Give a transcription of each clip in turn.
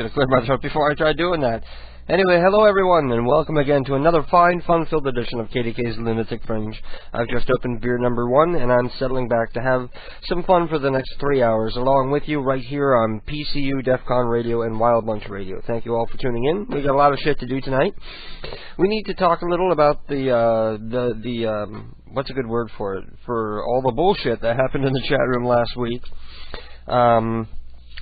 should have cleared my throat before I tried doing that. Anyway, hello everyone, and welcome again to another fine, fun-filled edition of KDK's Lunatic Fringe. I've just opened beer number 1, and I'm settling back to have some fun for the next 3 hours, along with you right here on PCU, DEF CON Radio, and Wild Bunch Radio. Thank you all for tuning in. We got a lot of shit to do tonight. We need to talk a little about what's a good word for it? For all the bullshit that happened in the chat room last week.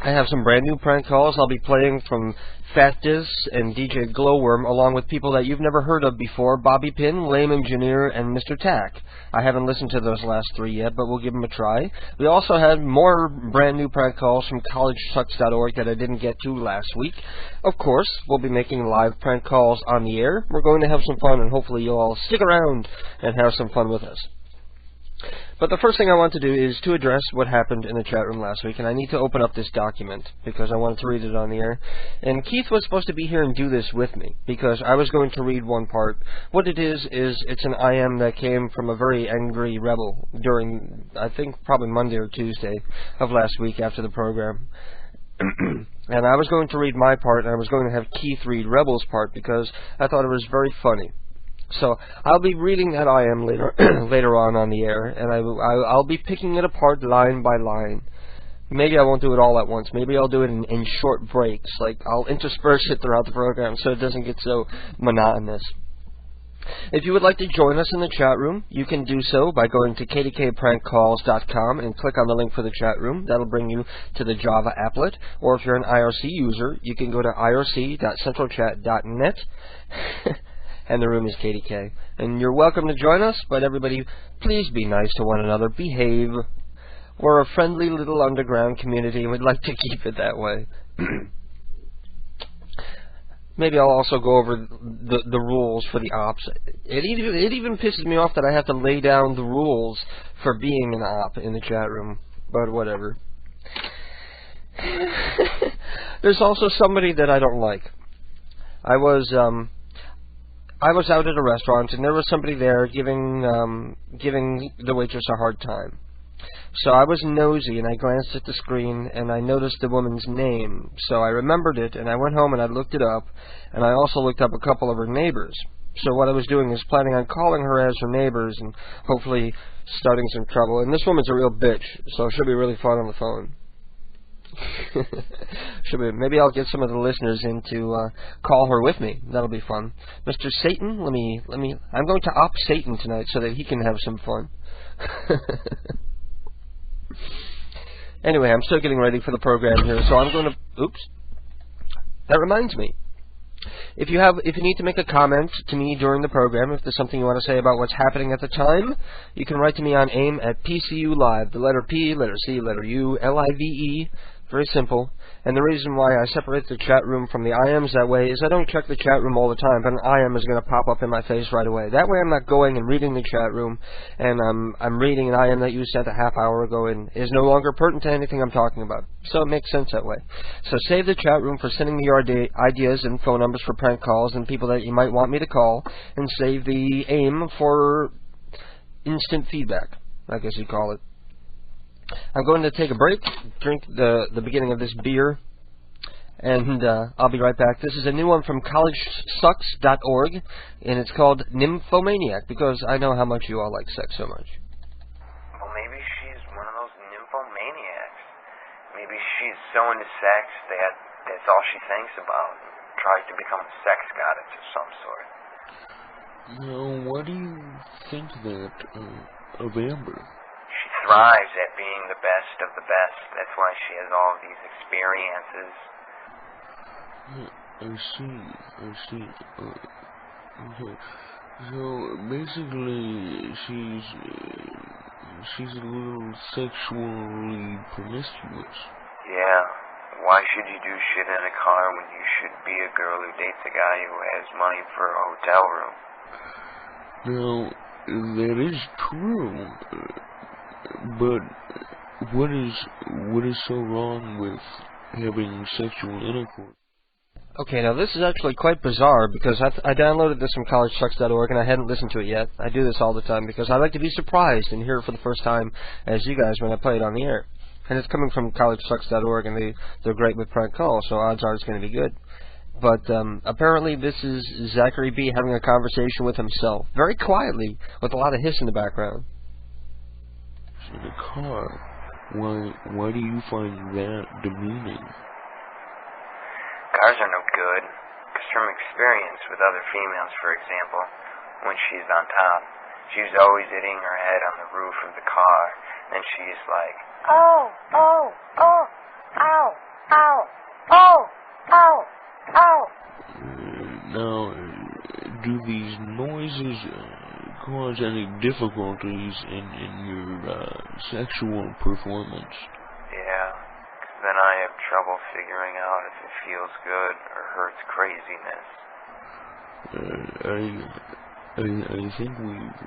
I have some brand new prank calls I'll be playing from Fat Diz and DJ Glowworm, along with people that you've never heard of before, Bobby Pin, Lame Engineer, and Mr. Tack. I haven't listened to those last 3 yet, but we'll give them a try. We also had more brand new prank calls from collegesucks.org that I didn't get to last week. Of course, we'll be making live prank calls on the air. We're going to have some fun, and hopefully you'll all stick around and have some fun with us. But the first thing I want to do is to address what happened in the chat room last week, and I need to open up this document because I wanted to read it on the air. And Keith was supposed to be here and do this with me because I was going to read one part. What it is it's an IM that came from a very angry rebel during, I think, probably Monday or Tuesday of last week after the program. And I was going to read my part, and I was going to have Keith read Rebel's part because I thought it was very funny. So I'll be reading that IM later on the air, and I'll be picking it apart line by line. Maybe I won't do it all at once. Maybe I'll do it in short breaks. Like, I'll intersperse it throughout the program so it doesn't get so monotonous. If you would like to join us in the chat room, you can do so by going to kdkprankcalls.com and click on the link for the chat room. That'll bring you to the Java applet. Or if you're an IRC user, you can go to irc.centralchat.net. And the room is KDK. And you're welcome to join us, but everybody, please be nice to one another. Behave. We're a friendly little underground community, and we'd like to keep it that way. Maybe I'll also go over the rules for the ops. It even pisses me off that I have to lay down the rules for being an op in the chat room, but whatever. There's also somebody that I don't like. I was out at a restaurant, and there was somebody there giving the waitress a hard time. So I was nosy, and I glanced at the screen, and I noticed the woman's name. So I remembered it, and I went home and I looked it up, and I also looked up a couple of her neighbors. So what I was doing is planning on calling her as her neighbors and hopefully starting some trouble. And this woman's a real bitch, so it should be really fun on the phone. Maybe I'll get some of the listeners in to call her with me. That'll be fun. Mr. Satan, I'm going to op Satan tonight so that he can have some fun. Anyway, I'm still getting ready for the program here, so I'm going to... Oops. That reminds me. If you need to make a comment to me during the program, if there's something you want to say about what's happening at the time, you can write to me on AIM at PCU Live. The letter P, letter C, letter U, Live. Very simple. And the reason why I separate the chat room from the IMs that way is I don't check the chat room all the time, but an IM is going to pop up in my face right away. That way I'm not going and reading the chat room, and I'm reading an IM that you sent a half hour ago and is no longer pertinent to anything I'm talking about. So it makes sense that way. So save the chat room for sending me your ideas and phone numbers for prank calls and people that you might want me to call, and save the AIM for instant feedback, I guess you'd call it. I'm going to take a break, drink the beginning of this beer, and I'll be right back. This is a new one from collegesucks.org, and it's called Nymphomaniac, because I know how much you all like sex so much. Well, maybe she's one of those nymphomaniacs. Maybe she's so into sex that that's all she thinks about, and tries to become a sex goddess of some sort. Now, why do you think that of Amber? Thrives at being the best of the best. That's why she has all of these experiences. I see. Okay. So basically, she's a little sexually promiscuous. Yeah. Why should you do shit in a car when you should be a girl who dates a guy who has money for a hotel room? Now, that is true. But what is so wrong with having sexual intercourse? Okay, now this is actually quite bizarre because I downloaded this from collegesucks.org and I hadn't listened to it yet. I do this all the time because I like to be surprised and hear it for the first time as you guys when I play it on the air. And it's coming from collegesucks.org, and they're great with prank calls, so odds are it's going to be good. But apparently this is Zachary B. having a conversation with himself, very quietly, with a lot of hiss in the background. In a car. Why do you find that demeaning? Cars are no good, because from experience with other females, for example, when she's on top, she's always hitting her head on the roof of the car, and she's like, oh, oh, oh, ow, ow, oh, ow, ow. Now, do these noises cause any difficulties in your sexual performance? Yeah, 'cause then I have trouble figuring out if it feels good or hurts craziness. I think we've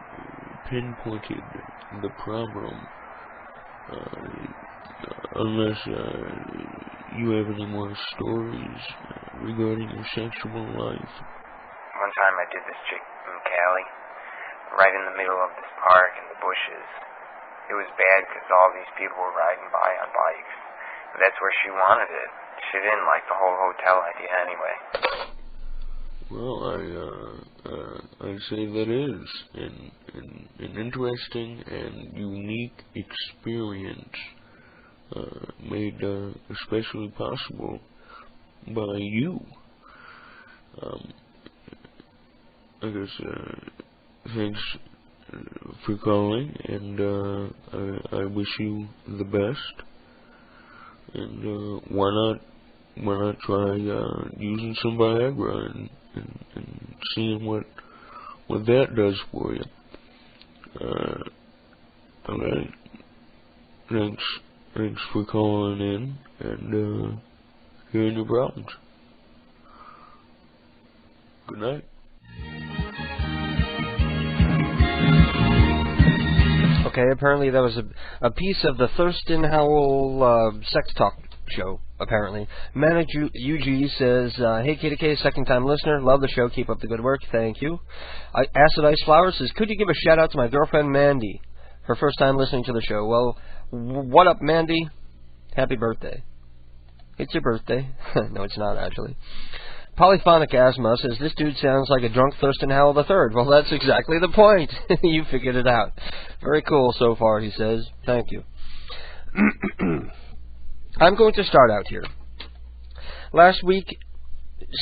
pinpointed the problem. Unless you have any more stories regarding your sexual life. One time I did this chick in Cali, right in the middle of this park in the bushes. It was bad because all these people were riding by on bikes. But that's where she wanted it. She didn't like the whole hotel idea anyway. Well, I'd say that is an interesting and unique experience, made especially possible by you. I guess thanks for calling, and I wish you the best. And why not try using some Viagra and seeing what that does for you. Alright. Thanks for calling in and hearing your problems. Good night. Okay, apparently that was a piece of the Thurston Howell sex talk show, apparently. Manic UG says, hey KDK, second time listener, love the show, keep up the good work, thank you. Acid Ice Flower says, could you give a shout out to my girlfriend Mandy, her first time listening to the show? Well, what up Mandy? Happy birthday. It's your birthday. No, it's not actually. Polyphonic Asthma says, this dude sounds like a drunk Thurston Howell III. Well, that's exactly the point. You figured it out. Very cool so far, he says. Thank you. I'm going to start out here. Last week,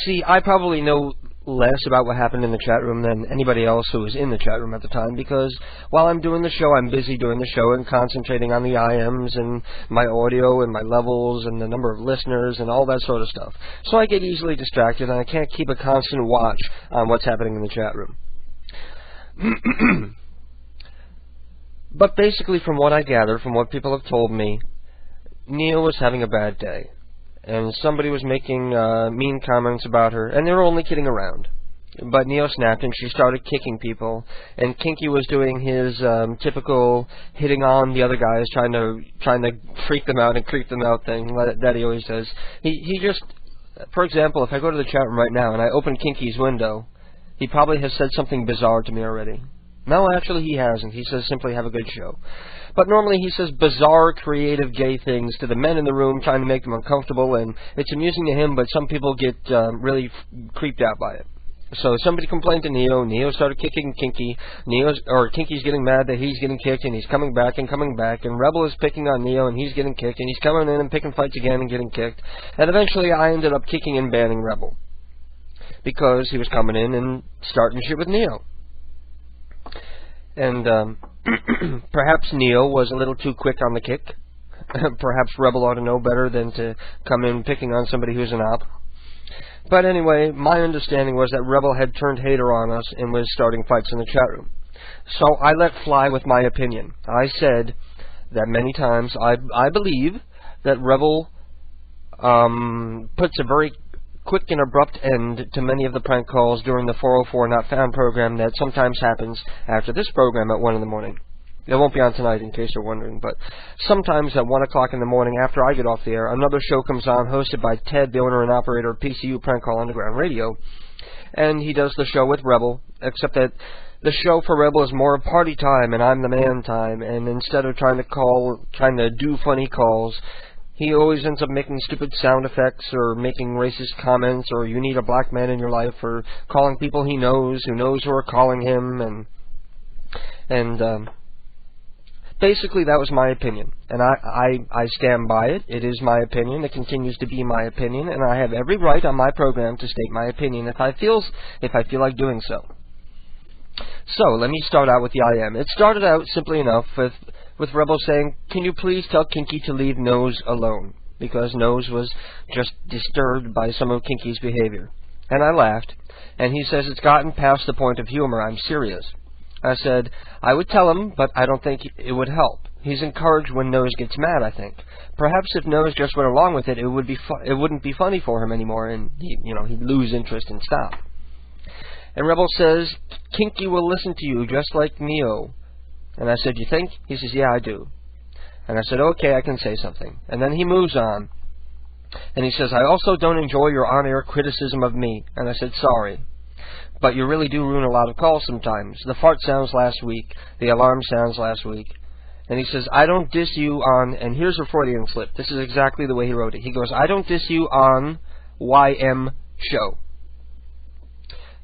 see, I probably know less about what happened in the chat room than anybody else who was in the chat room at the time, because while I'm doing the show, I'm busy doing the show and concentrating on the IMs and my audio and my levels and the number of listeners and all that sort of stuff. So I get easily distracted and I can't keep a constant watch on what's happening in the chat room. But basically, from what I gather, from what people have told me, Neil was having a bad day. And somebody was making mean comments about her, and they were only kidding around. But Neo snapped, and she started kicking people. And Kinky was doing his typical hitting on the other guys, trying to freak them out and creep them out thing that he always does. He just, for example, if I go to the chat room right now and I open Kinky's window, he probably has said something bizarre to me already. No, actually he hasn't. He says simply have a good show. But normally he says bizarre, creative, gay things to the men in the room, trying to make them uncomfortable, and it's amusing to him, but some people get really creeped out by it. So somebody complained to Neo. Neo started kicking Kinky. Kinky's getting mad that he's getting kicked, and he's coming back. And Rebel is picking on Neo, and he's getting kicked, and he's coming in and picking fights again and getting kicked. And eventually I ended up kicking and banning Rebel, because he was coming in and starting shit with Neo. And perhaps Neo was a little too quick on the kick. Perhaps Rebel ought to know better than to come in picking on somebody who's an op. But anyway, my understanding was that Rebel had turned hater on us and was starting fights in the chat room. So I let fly with my opinion. I said that many times I believe that Rebel puts a very quick and abrupt end to many of the prank calls during the 404 Not Found program that sometimes happens after this program at 1 in the morning. It won't be on tonight, in case you're wondering, but sometimes at 1 o'clock in the morning after I get off the air, another show comes on hosted by Ted, the owner and operator of PCU Prank Call Underground Radio, and he does the show with Rebel, except that the show for Rebel is more party time and I'm the man time, and instead of trying to do funny calls, he always ends up making stupid sound effects or making racist comments or you need a black man in your life or calling people he knows who are calling him, and basically, that was my opinion, and I stand by it. It is my opinion. It continues to be my opinion, and I have every right on my program to state my opinion if I feel like doing so. So, let me start out with the IM. It started out simply enough with Rebel saying, "Can you please tell Kinky to leave Nose alone?" Because Nose was just disturbed by some of Kinky's behavior. And I laughed, and he says, "It's gotten past the point of humor. I'm serious." I said, I would tell him, but I don't think it would help. He's encouraged when Nose gets mad, I think. Perhaps if Nose just went along with it, it wouldn't be funny for him anymore, and he'd lose interest and stop. And Rebel says, Kinky will listen to you just like Neo. And I said, you think? He says, yeah, I do. And I said, okay, I can say something. And then he moves on. And he says, I also don't enjoy your on-air criticism of me. And I said, sorry. But you really do ruin a lot of calls sometimes. The fart sounds last week. The alarm sounds last week. And he says, I don't diss you on, and here's a Freudian slip. This is exactly the way he wrote it. He goes, I don't diss you on YM show.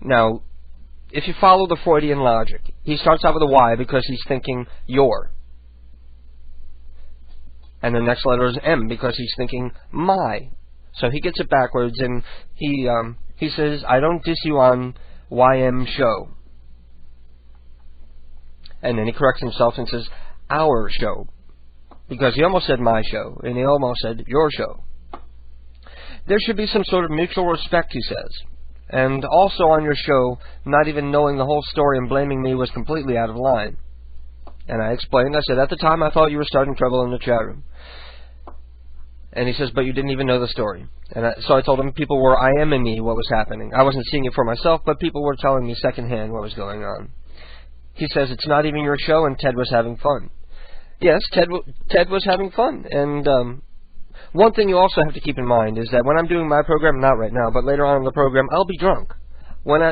Now, if you follow the Freudian logic, he starts out with a Y because he's thinking your. And the next letter is M because he's thinking my. So he gets it backwards, and he says, I don't diss you on YM show. And then he corrects himself and says, our show. Because he almost said my show, and he almost said your show. There should be some sort of mutual respect, he says. And also on your show, not even knowing the whole story and blaming me was completely out of line. And I explained, I said, at the time I thought you were starting trouble in the chat room. And he says, but you didn't even know the story. And so I told him people were IMing me what was happening. I wasn't seeing it for myself, but people were telling me secondhand what was going on. He says, it's not even your show, and Ted was having fun. Yes, Ted was having fun. And one thing you also have to keep in mind is that when I'm doing my program, not right now, but later on in the program, I'll be drunk.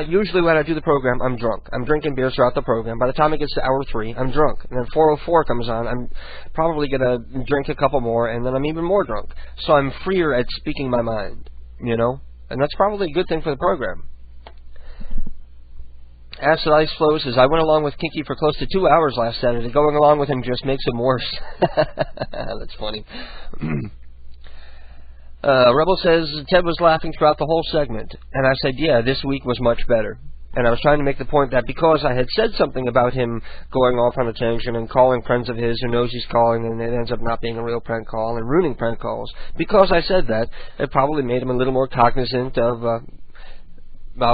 Usually when I do the program, I'm drunk. I'm drinking beer throughout the program. By the time it gets to hour 3, I'm drunk. And then 4:04 comes on. I'm probably going to drink a couple more, and then I'm even more drunk. So I'm freer at speaking my mind, And that's probably a good thing for the program. Acid Ice Flow says, I went along with Kinky for close to 2 hours last Saturday. Going along with him just makes him worse. That's funny. Rebel says, Ted was laughing throughout the whole segment. And I said, yeah, this week was much better. And I was trying to make the point that because I had said something about him going off on a tangent and calling friends of his who knows he's calling and it ends up not being a real prank call and ruining prank calls, because I said that, it probably made him a little more cognizant of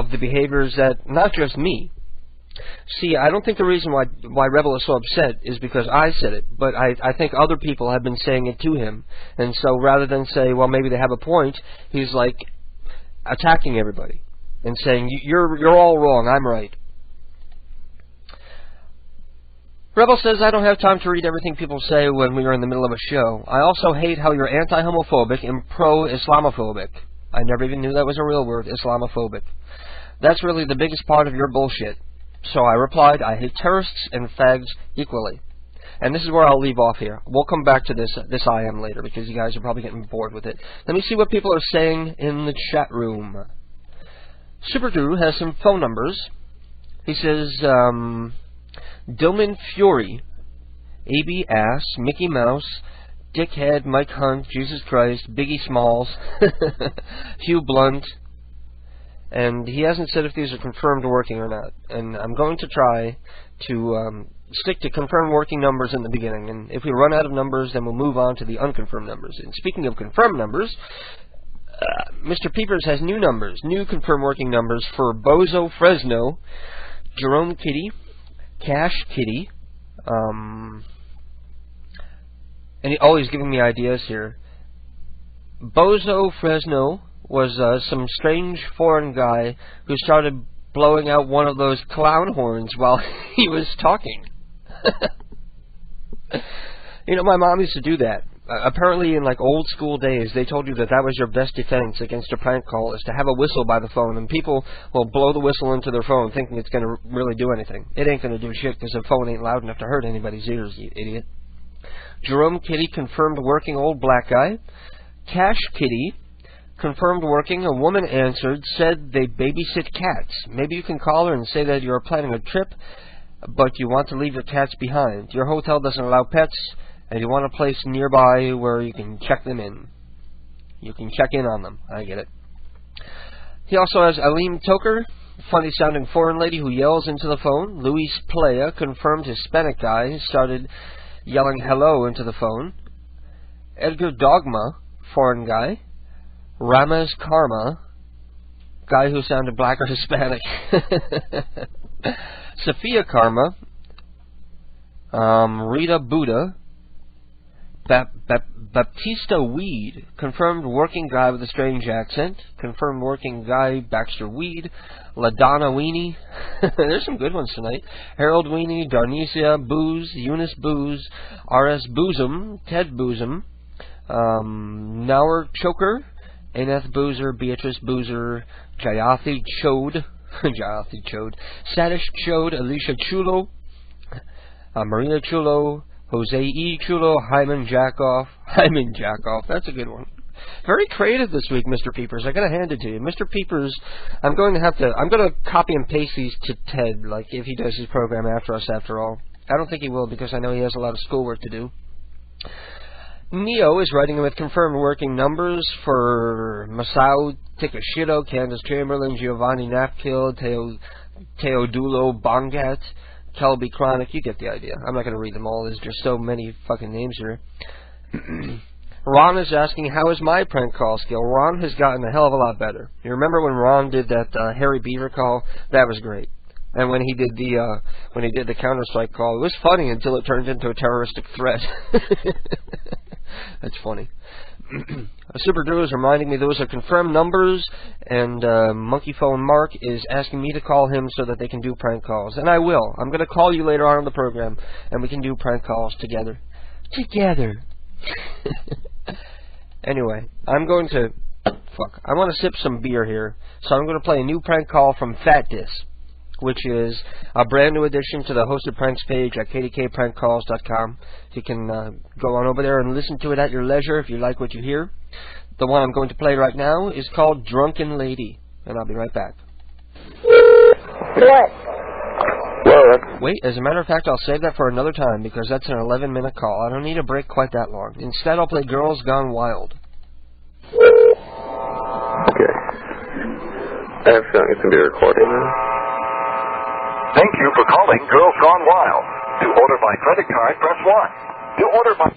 the behaviors that, not just me. See, I don't think the reason why Rebel is so upset is because I said it, but I think other people have been saying it to him. And so rather than say, well, maybe they have a point, he's like attacking everybody and saying, you're all wrong, I'm right. Rebel says, I don't have time to read everything people say when we are in the middle of a show. I also hate how you're anti-homophobic and pro-Islamophobic. I never even knew that was a real word, Islamophobic. That's really the biggest part of your bullshit. So I replied, I hate terrorists and fags equally. And this is where I'll leave off here. We'll come back to this IM later because you guys are probably getting bored with it. Let me see what people are saying in the chat room. Super Drew has some phone numbers. He says, Dillman Fury, AB Ass, Mickey Mouse, Dickhead, Mike Hunt, Jesus Christ, Biggie Smalls, Hugh Blunt, and he hasn't said if these are confirmed working or not. And I'm going to try to stick to confirmed working numbers in the beginning. And if we run out of numbers, then we'll move on to the unconfirmed numbers. And speaking of confirmed numbers, Mr. Peepers has new numbers, new confirmed working numbers for Bozo Fresno, Jerome Kitty, Cash Kitty, and he's giving me ideas here. Bozo Fresno was some strange foreign guy who started blowing out one of those clown horns while he was talking. You know, my mom used to do that. Apparently, in like old school days, they told you that was your best defense against a prank call, is to have a whistle by the phone, and people will blow the whistle into their phone thinking it's going to really do anything. It ain't going to do shit because the phone ain't loud enough to hurt anybody's ears, you idiot. Jerome Kitty confirmed working old black guy. Cash Kitty confirmed working. A woman answered, said they babysit cats. Maybe you can call her and say that you're planning a trip, but you want to leave your cats behind. Your hotel doesn't allow pets, and you want a place nearby where you can check them in. You can check in on them. I get it. He also has Aline Toker, funny-sounding foreign lady who yells into the phone. Luis Playa confirmed Hispanic guy started yelling hello into the phone. Edgar Dogma, foreign guy. Ramez Karma, guy who sounded black or Hispanic. Sophia Karma. Rita Buddha. Baptista Weed, confirmed working guy with a strange accent. Confirmed working guy Baxter Weed. LaDonna Weenie. There's some good ones tonight. Harold Weenie, Darnesia Booze, Eunice Booze, R.S. Boozum, Ted Boozum, Naur Choker, Aneth Boozer, Beatrice Boozer, Jayathi Chode, Jayathi Chode, Sadish Chode, Alicia Chulo, Maria Chulo, Jose E. Chulo, Hyman Jackoff. Hyman Jackoff, that's a good one. Very creative this week, Mr. Peepers. I gotta hand it to you. Mr. Peepers, I'm going to copy and paste these to Ted, like, if he does his program after us, after all. I don't think he will, because I know he has a lot of schoolwork to do. Neo is writing with confirmed working numbers for Masao Tikashito, Candace Chamberlain, Giovanni Napkill, Teodulo Bongat, Kelby Chronic. You get the idea. I'm not going to read them all. There's just so many fucking names here. Ron is asking, how is my prank call skill? Ron has gotten a hell of a lot better. You remember when Ron did that Harry Beaver call? That was great. And when he did the Counter-Strike call, it was funny until it turned into a terroristic threat. That's funny. Super Drew is reminding me those are confirmed numbers, and Monkey Phone Mark is asking me to call him so that they can do prank calls. And I will. I'm going to call you later on in the program, and we can do prank calls together. Together. Anyway, I'm going to... Fuck. I want to sip some beer here, so I'm going to play a new prank call from Fat Dis, which is a brand new addition to the Hosted Pranks page at kdkprankcalls.com. You can go on over there and listen to it at your leisure if you like what you hear. The one I'm going to play right now is called Drunken Lady, and I'll be right back. What? Well, wait, as a matter of fact, I'll save that for another time because that's an 11-minute call. I don't need a break quite that long. Instead, I'll play Girls Gone Wild. Okay. I have a feeling it's going to be recorded now. Thank you for calling Girls Gone Wild. To order by credit card, press 1. To order by...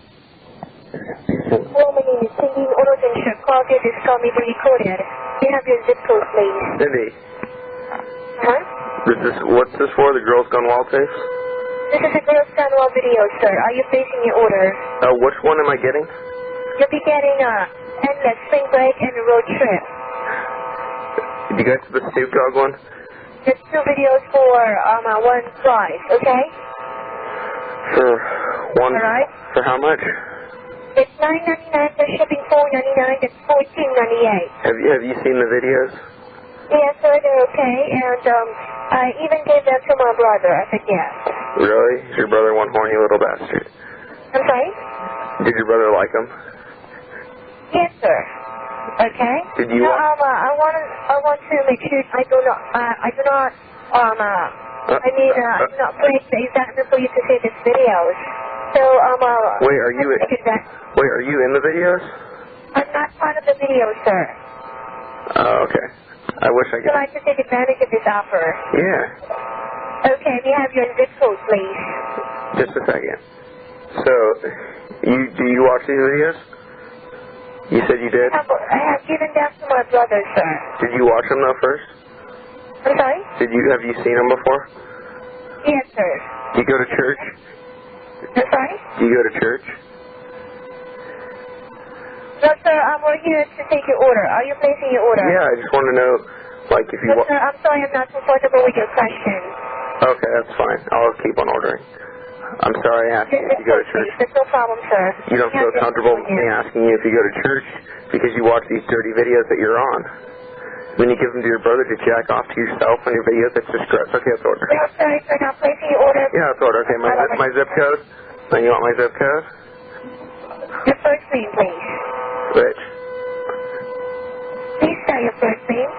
Hello, my name is Cindy. Auto Insurance call. This call may be recorded. May I have your zip code, please? Cindy, Huh? what's this for, the Girls Gone Wild tapes? This is a Girls Gone Wild video, sir. Are you placing your order? Which one am I getting? You'll be getting Endless Spring Break and a Road Trip. Did you guys do the Snoop Dogg one? There's 2 videos for one price, okay? For one... Alright. For how much? It's $9.99 for shipping, $4.99. It's $14.98. Have you seen the videos? Yes, sir, they're okay. And I even gave them to my brother. I said yes. Really? Is your brother one horny little bastard? I'm sorry? Did your brother like them? Yes, sir. Okay. Did you? I want to make sure I do not place the exact for you to see this videos. So Wait, are you in the videos? I'm not part of the video, sir. Oh, okay. I wish I Would you could. like to take advantage of this offer? Yeah. Okay, may I have your zip code, please? Just a second. So, do you watch these videos? You said you did? I have given them to my brother, sir. Did you watch them though first? I'm sorry? Have you seen them before? Yes, sir. Do you go to church? I'm sorry? Do you go to church? No, sir, we're here to take your order. Are you placing your order? Yeah, I just want to know, like, if you... Sir, I'm sorry, I'm not comfortable with your question. Okay, that's fine. I'll keep on ordering. I'm sorry I asked you if you go to church. There's no problem, sir. You don't feel comfortable with me asking you if you go to church because you watch these dirty videos that you're on. When you give them to your brother to jack off to yourself on your videos, that's just gross. Okay, let's order. No, sorry, sir. Not placing your order. Yeah, let's order. Okay, my zip code. Then you want my zip code? Your first name, please. Rich. Please spell your first name.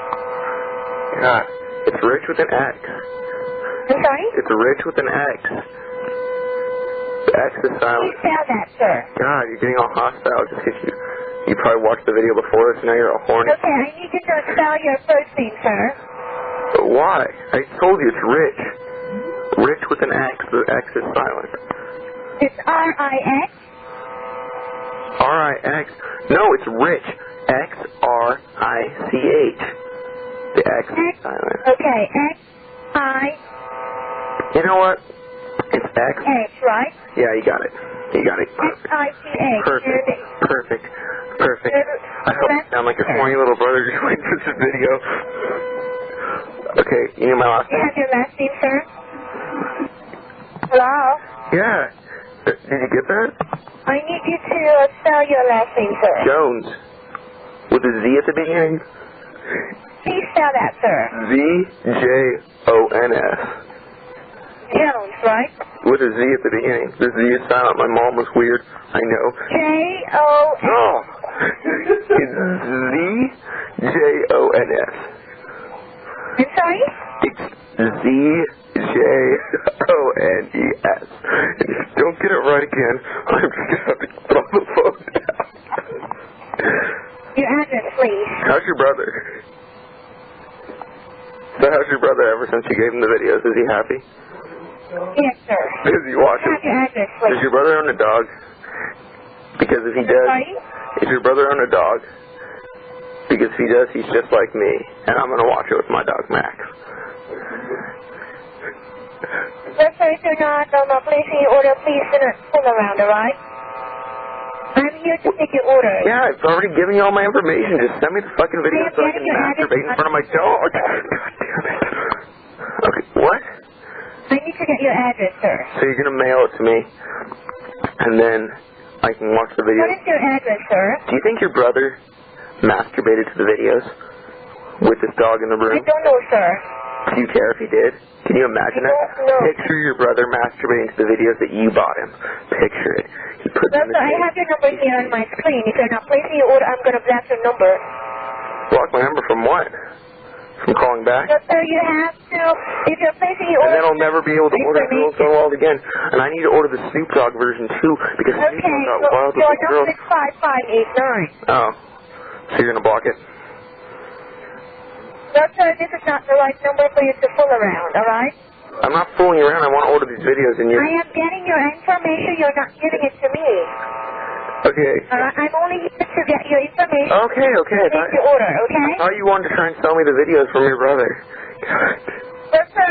God, it's Rich with an X. I'm sorry? It's Rich with an X. The X is silent. Please spell that, sir. God, you're getting all hostile just because you probably watched the video before this, and now you're all horny. Okay, I need you to spell your first name, sir. But why? I told you it's Rich. Rich with an X. The X is silent. It's R-I-X? R-I-X. No, it's Rich. X-R-I-C-H. The X is silent. Okay, X-I... You know what? It's X. X, right? Yeah, you got it. You got it. X-I-C-H. Perfect. Perfect. Perfect. I hope you sound like your horny little brother just went through this video. Okay, you need my last Do you name? have your last name, sir? Hello? Yeah. Did you get that? I need you to spell your last name, sir. Jones. With a Z at the beginning. Please spell that, sir. Z-J-O-N-S. Jones, right? With a Z at the beginning. The Z is silent. My mom was weird. I know. J-O-N... Oh! It's Z-J-O-N-S. I'm sorry? It's Z-J-O-N-E-S. And if you don't get it right again, I'm just going to have to throw the phone down. Your address, please. How's your brother? So how's your brother ever since you gave him the videos? Is he happy? Yes, sir. Does he watch Have your them? address, Does please. your brother own a dog? Because if he does, Sorry? is your brother own a dog? Because if he does, he's just like me, and I'm going to watch it with my dog, Max. Well, sir, if you're not placing your order, please do not pull around, all right? I'm here to take your order. Yeah, I've already given you all my information. Just send me the fucking video so I can masturbate in front of my dog. God damn it. Okay, what? I need to get your address, sir. So you're going to mail it to me, and then I can watch the What video? is your address, sir? Do you think your brother masturbated to the videos with this dog in the I room? don't know, sir. Do you care if he did? Can you imagine I it? don't know. Picture your brother masturbating to the videos that you bought him. Picture it. He put Well, them in sir, I the have your number here on my screen. If you're not placing your order, I'm going to block your number. Block my number from what? From calling back? Well, sir, you have to, if you're placing your And order... then I'll never be able to order Girls Gone Wild again. And I need to order the Snoop Dogg version too, because Snoop Okay, Dogg got wild with your the girls. number is 5589. Oh. So you're going to block it? Well, sir, this is not the right number for you to fool around, all right? I'm not fooling you around. I want to order these videos and you're... I am getting your information. You're not giving it to me. Okay. All right? I'm only here to get your information. Okay, okay. I Take your order, okay? thought you wanted to try and sell me the videos from your brother. Well, sir,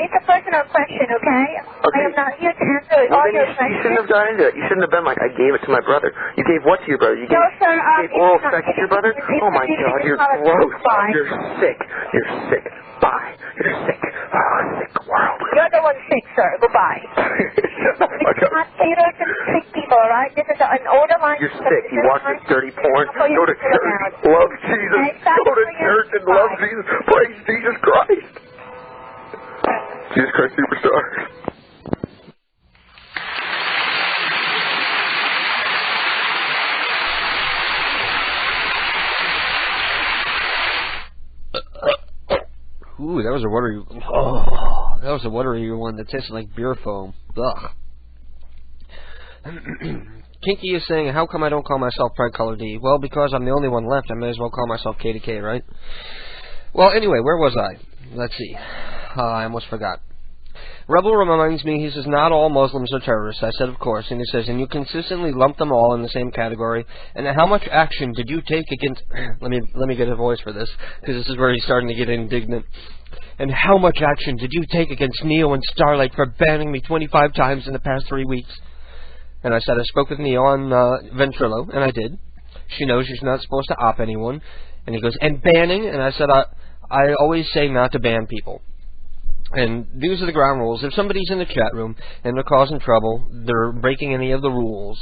it's a personal question, okay? Okay. I am not here to answer Well, all then your you shouldn't questions. have done into it. You shouldn't have been like, I gave it to my brother. You gave what to your brother? You gave, No, sir, you gave it's oral not- sex to your brother? it's- Oh my it's- God, it's you're not a- gross. Bye. You're sick. You're sick. Bye. You're sick. Oh, sick world. You're the one sick, sir. Goodbye. Shut the fuck It's up. not catered to sick people, all right? This is an older line. You're sick. You watch this dirty porn. Go to church. Love Jesus. Go to church and love Jesus. Praise Jesus Christ. Jesus Christ Superstar. Ooh, that was a watery. Oh, that was a watery one that tasted like beer foam. Ugh. Kinky is saying, how come I don't call myself Pride Color D? Well, because I'm the only one left. I may as well call myself K to K, right? Well, anyway, where was I? Let's see. I almost forgot. Rebel reminds me, he says, not all Muslims are terrorists. I said, of course. And he says, and you consistently lump them all in the same category. And how much action did you take against... let me get a voice for this, because this is where he's starting to get indignant. And how much action did you take against Neo and Starlight for banning me 25 times in the past 3 weeks? And I said, I spoke with Neo on Ventrilo, and I did. She knows she's not supposed to op anyone. And he goes, and banning? And I said, I always say not to ban people. And these are the ground rules. If somebody's in the chat room and they're causing trouble, they're breaking any of the rules.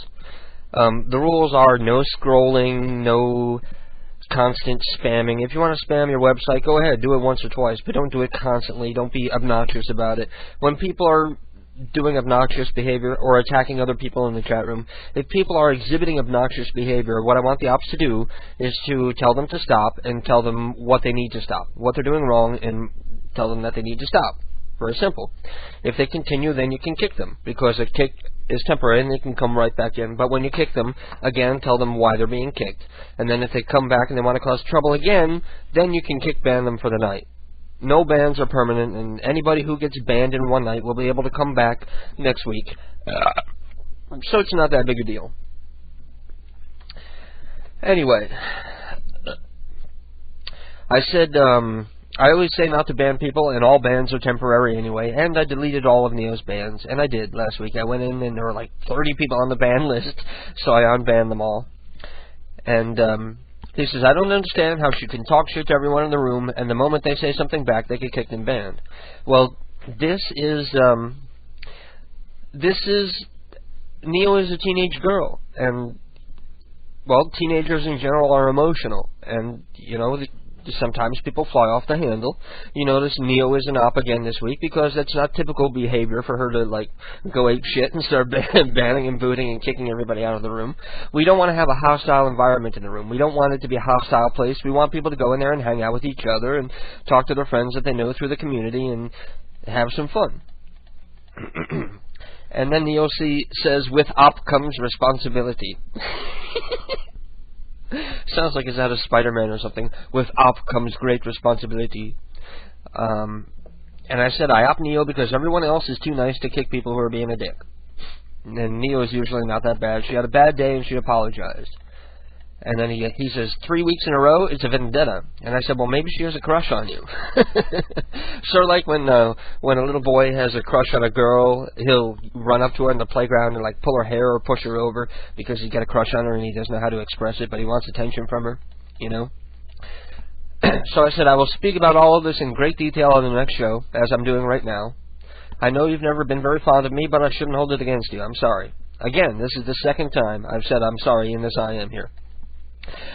The rules are no scrolling, no constant spamming. If you want to spam your website, go ahead, do it once or twice, but don't do it constantly. Don't be obnoxious about it. When people are doing obnoxious behavior or attacking other people in the chat room, if people are exhibiting obnoxious behavior, what I want the ops to do is to tell them to stop and tell them what they need to stop, what they're doing wrong, and tell them that they need to stop. Very simple. If they continue, then you can kick them, because a kick is temporary and they can come right back in. But when you kick them, again, tell them why they're being kicked. And then if they come back and they want to cause trouble again, then you can ban them for the night. No bans are permanent, and anybody who gets banned in one night will be able to come back next week. So it's not that big a deal. Anyway, I said, I always say not to ban people, and all bans are temporary anyway, and I deleted all of Neo's bans, and I did last week. I went in, and there were like 30 people on the ban list, so I unbanned them all. And he says, I don't understand how she can talk shit to everyone in the room, and the moment they say something back, they get kicked and banned. Well, this is Neo is a teenage girl, and, well, teenagers in general are emotional, and, you know, sometimes people fly off the handle. You notice Neo isn't up again this week because that's not typical behavior for her to, like, go ape shit and start banning and booting and kicking everybody out of the room. We don't want to have a hostile environment in the room. We don't want it to be a hostile place. We want people to go in there and hang out with each other and talk to their friends that they know through the community and have some fun. And then the OC says, with op comes responsibility. Sounds like it's out of Spider-Man or something. With op comes great responsibility. And I said I op Neo because everyone else is too nice to kick people who are being a dick. And Neo is usually not that bad. She had a bad day and she apologized. And then he says, 3 weeks in a row, it's a vendetta. And I said, well, maybe she has a crush on you. Sort of like when a little boy has a crush on a girl, he'll run up to her in the playground and, like, pull her hair or push her over because he's got a crush on her and he doesn't know how to express it, but he wants attention from her, you know? So I said, I will speak about all of this in great detail on the next show, as I'm doing right now. I know you've never been very fond of me, but I shouldn't hold it against you. I'm sorry. Again, this is the second time I've said I'm sorry in this I am here.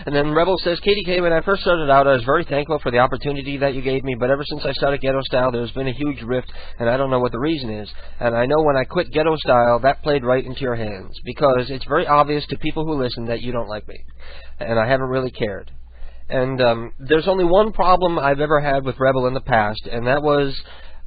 And then Rebel says, KDK, when I first started out, I was very thankful for the opportunity that you gave me, but ever since I started Ghetto Style, there's been a huge rift, and I don't know what the reason is. And I know when I quit Ghetto Style, that played right into your hands, because it's very obvious to people who listen that you don't like me. And I haven't really cared. And there's only one problem I've ever had with Rebel in the past, and that was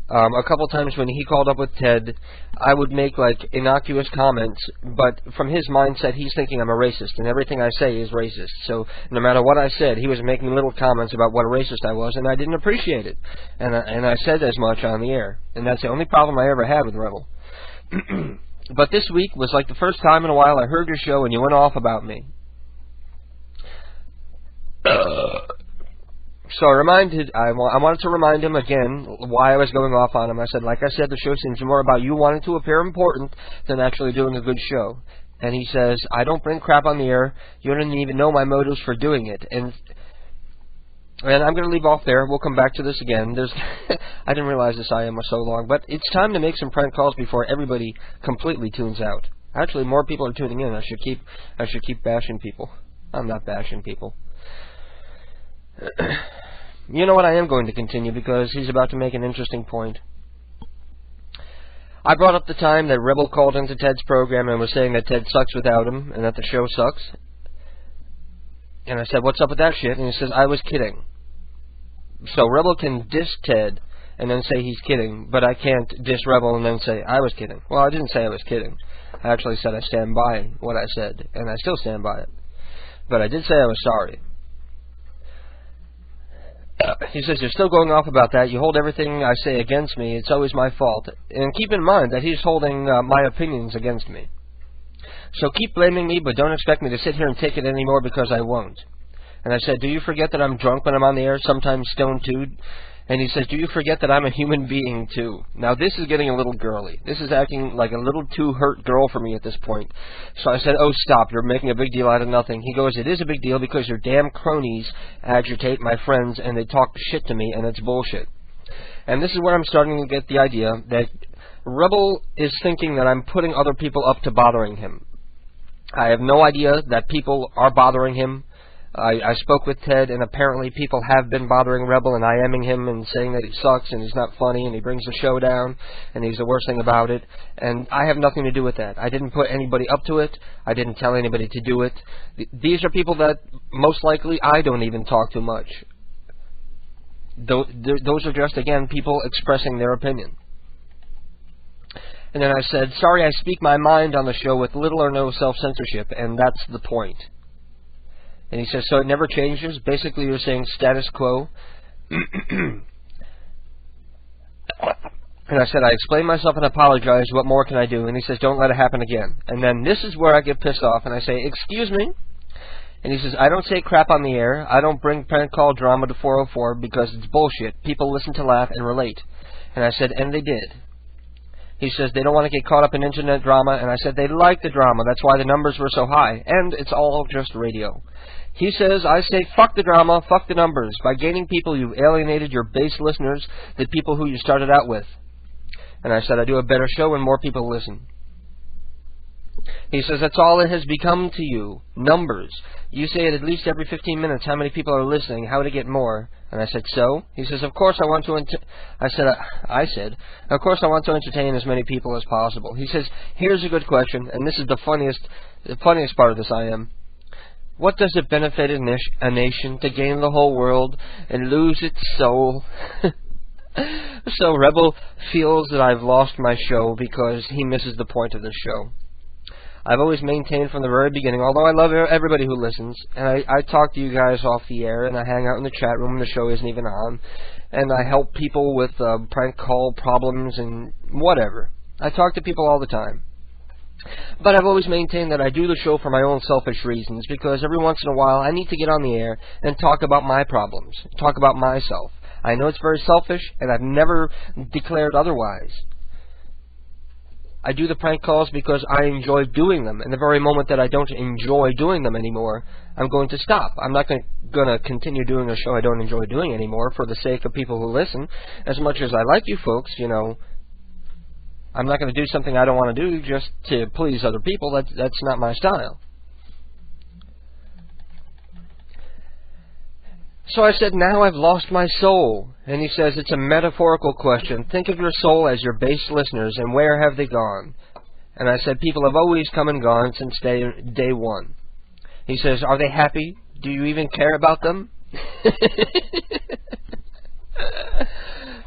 a couple times when he called up with Ted, I would make, like, innocuous comments, but from his mindset, he's thinking I'm a racist, and everything I say is racist. So no matter what I said, he was making little comments about what a racist I was, and I didn't appreciate it. And I said as much on the air. And that's the only problem I ever had with Rebel. But this week was like the first time in a while I heard your show and you went off about me. So I wanted to remind him again why I was going off on him. I said, like I said, the show seems more about you wanting to appear important than actually doing a good show. And he says, I don't bring crap on the air. You don't even know my motives for doing it. And I'm going to leave off there. We'll come back to this again. I didn't realize this IM was so long. But it's time to make some prank calls before everybody completely tunes out. Actually, more people are tuning in. I should keep bashing people. I'm not bashing people. You know what, I am going to continue because he's about to make an interesting point. I brought up the time that Rebel called into Ted's program and was saying that Ted sucks without him and that the show sucks. And I said, what's up with that shit? And he says, I was kidding. So Rebel can diss Ted and then say he's kidding, but I can't diss Rebel and then say I was kidding. Well, I didn't say I was kidding. I actually said I stand by what I said, and I still stand by it. But I did say I was sorry. He says, you're still going off about that. You hold everything I say against me. It's always my fault. And keep in mind that he's holding my opinions against me. So keep blaming me, but don't expect me to sit here and take it anymore because I won't. And I said, do you forget that I'm drunk when I'm on the air, sometimes stoned too? And he says, do you forget that I'm a human being too? Now this is getting a little girly. This is acting like a little too hurt girl for me at this point. So I said, oh stop, you're making a big deal out of nothing. He goes, it is a big deal because your damn cronies agitate my friends and they talk shit to me and it's bullshit. And this is where I'm starting to get the idea that Rebel is thinking that I'm putting other people up to bothering him. I have no idea that people are bothering him. I spoke with Ted, and apparently people have been bothering Rebel and IMing him and saying that he sucks and he's not funny and he brings the show down and he's the worst thing about it. And I have nothing to do with that. I didn't put anybody up to it. I didn't tell anybody to do it. These are people that most likely I don't even talk to much. Those are just, again, people expressing their opinion. And then I said, sorry, I speak my mind on the show with little or no self-censorship, and that's the point. And he says, so it never changes? Basically, you're saying status quo. And I said, I explained myself and apologized. What more can I do? And he says, don't let it happen again. And then this is where I get pissed off, and I say, excuse me? And he says, I don't say crap on the air. I don't bring prank call drama to 404 because it's bullshit. People listen to laugh and relate. And I said, and they did. He says they don't want to get caught up in internet drama, and I said they like the drama. That's why the numbers were so high, and it's all just radio. He says, I say, fuck the drama, fuck the numbers. By gaining people, you've alienated your base listeners, the people who you started out with. And I said, I do a better show when more people listen. He says, that's all it has become to you. Numbers. You say it at least every 15 minutes how many people are listening, how to get more. And I said, so? He says, of course I want to I said, of course I want to entertain as many people as possible. He says, here's a good question, and this is the funniest part of this I am. What does it benefit a nation to gain the whole world and lose its soul? So Rebel feels that I've lost my show because he misses the point of the show. I've always maintained from the very beginning, although I love everybody who listens, and I talk to you guys off the air, and I hang out in the chat room when the show isn't even on, and I help people with prank call problems and whatever. I talk to people all the time. But I've always maintained that I do the show for my own selfish reasons, because every once in a while I need to get on the air and talk about my problems, talk about myself. I know it's very selfish, and I've never declared otherwise. I do the prank calls because I enjoy doing them, and the very moment that I don't enjoy doing them anymore, I'm going to stop. I'm not going to continue doing a show I don't enjoy doing anymore for the sake of people who listen. As much as I like you folks, you know, I'm not going to do something I don't want to do just to please other people. That's not my style. So I said, now I've lost my soul. And he says, it's a metaphorical question. Think of your soul as your base listeners, and where have they gone? And I said, people have always come and gone since day one. He says, are they happy? Do you even care about them?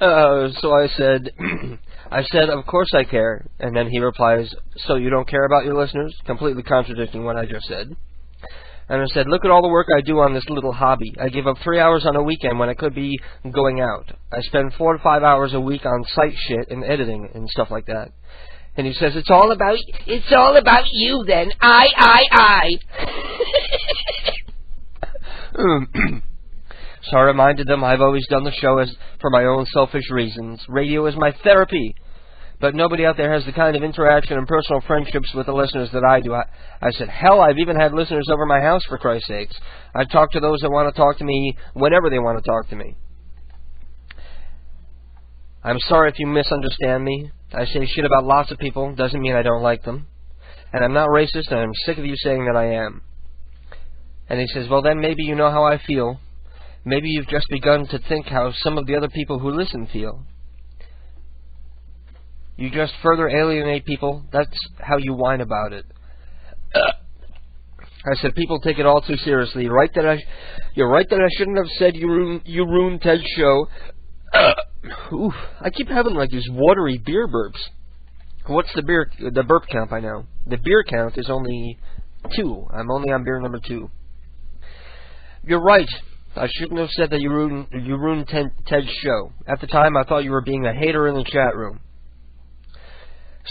So I said, of course I care. And then he replies, so you don't care about your listeners? Completely contradicting what I just said. And I said, look at all the work I do on this little hobby. I give up 3 hours on a weekend when I could be going out. I spend 4 to 5 hours a week on site shit and editing and stuff like that. And he says, it's all about you then. I. So I reminded them I've always done the show for my own selfish reasons. Radio is my therapy. But nobody out there has the kind of interaction and personal friendships with the listeners that I do. I said, hell, I've even had listeners over my house, for Christ's sakes. I talk to those that want to talk to me whenever they want to talk to me. I'm sorry if you misunderstand me. I say shit about lots of people. Doesn't mean I don't like them. And I'm not racist, and I'm sick of you saying that I am. And he says, well, then maybe you know how I feel. Maybe you've just begun to think how some of the other people who listen feel. You just further alienate people. That's how you whine about it. I said, people take it all too seriously. You're right that I shouldn't have said you ruined Ted's show. Oof, I keep having like these watery beer burps. What's the burp count by now? The beer count is only 2. I'm only on beer number 2. You're right. I shouldn't have said that you ruined Ted's show. At the time, I thought you were being a hater in the chat room.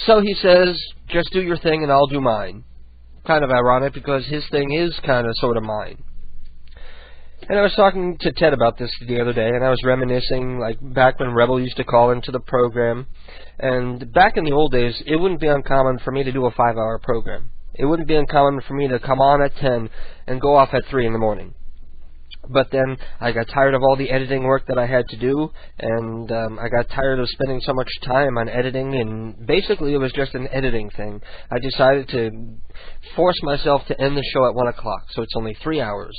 So he says, just do your thing and I'll do mine. Kind of ironic because his thing is kind of sort of mine. And I was talking to Ted about this the other day, and I was reminiscing, like, back when Rebel used to call into the program. And back in the old days, it wouldn't be uncommon for me to do a 5-hour program. It wouldn't be uncommon for me to come on at 10 and go off at 3 in the morning. But then I got tired of all the editing work that I had to do, and I got tired of spending so much time on editing, and basically it was just an editing thing. I decided to force myself to end the show at 1 o'clock, so it's only 3 hours.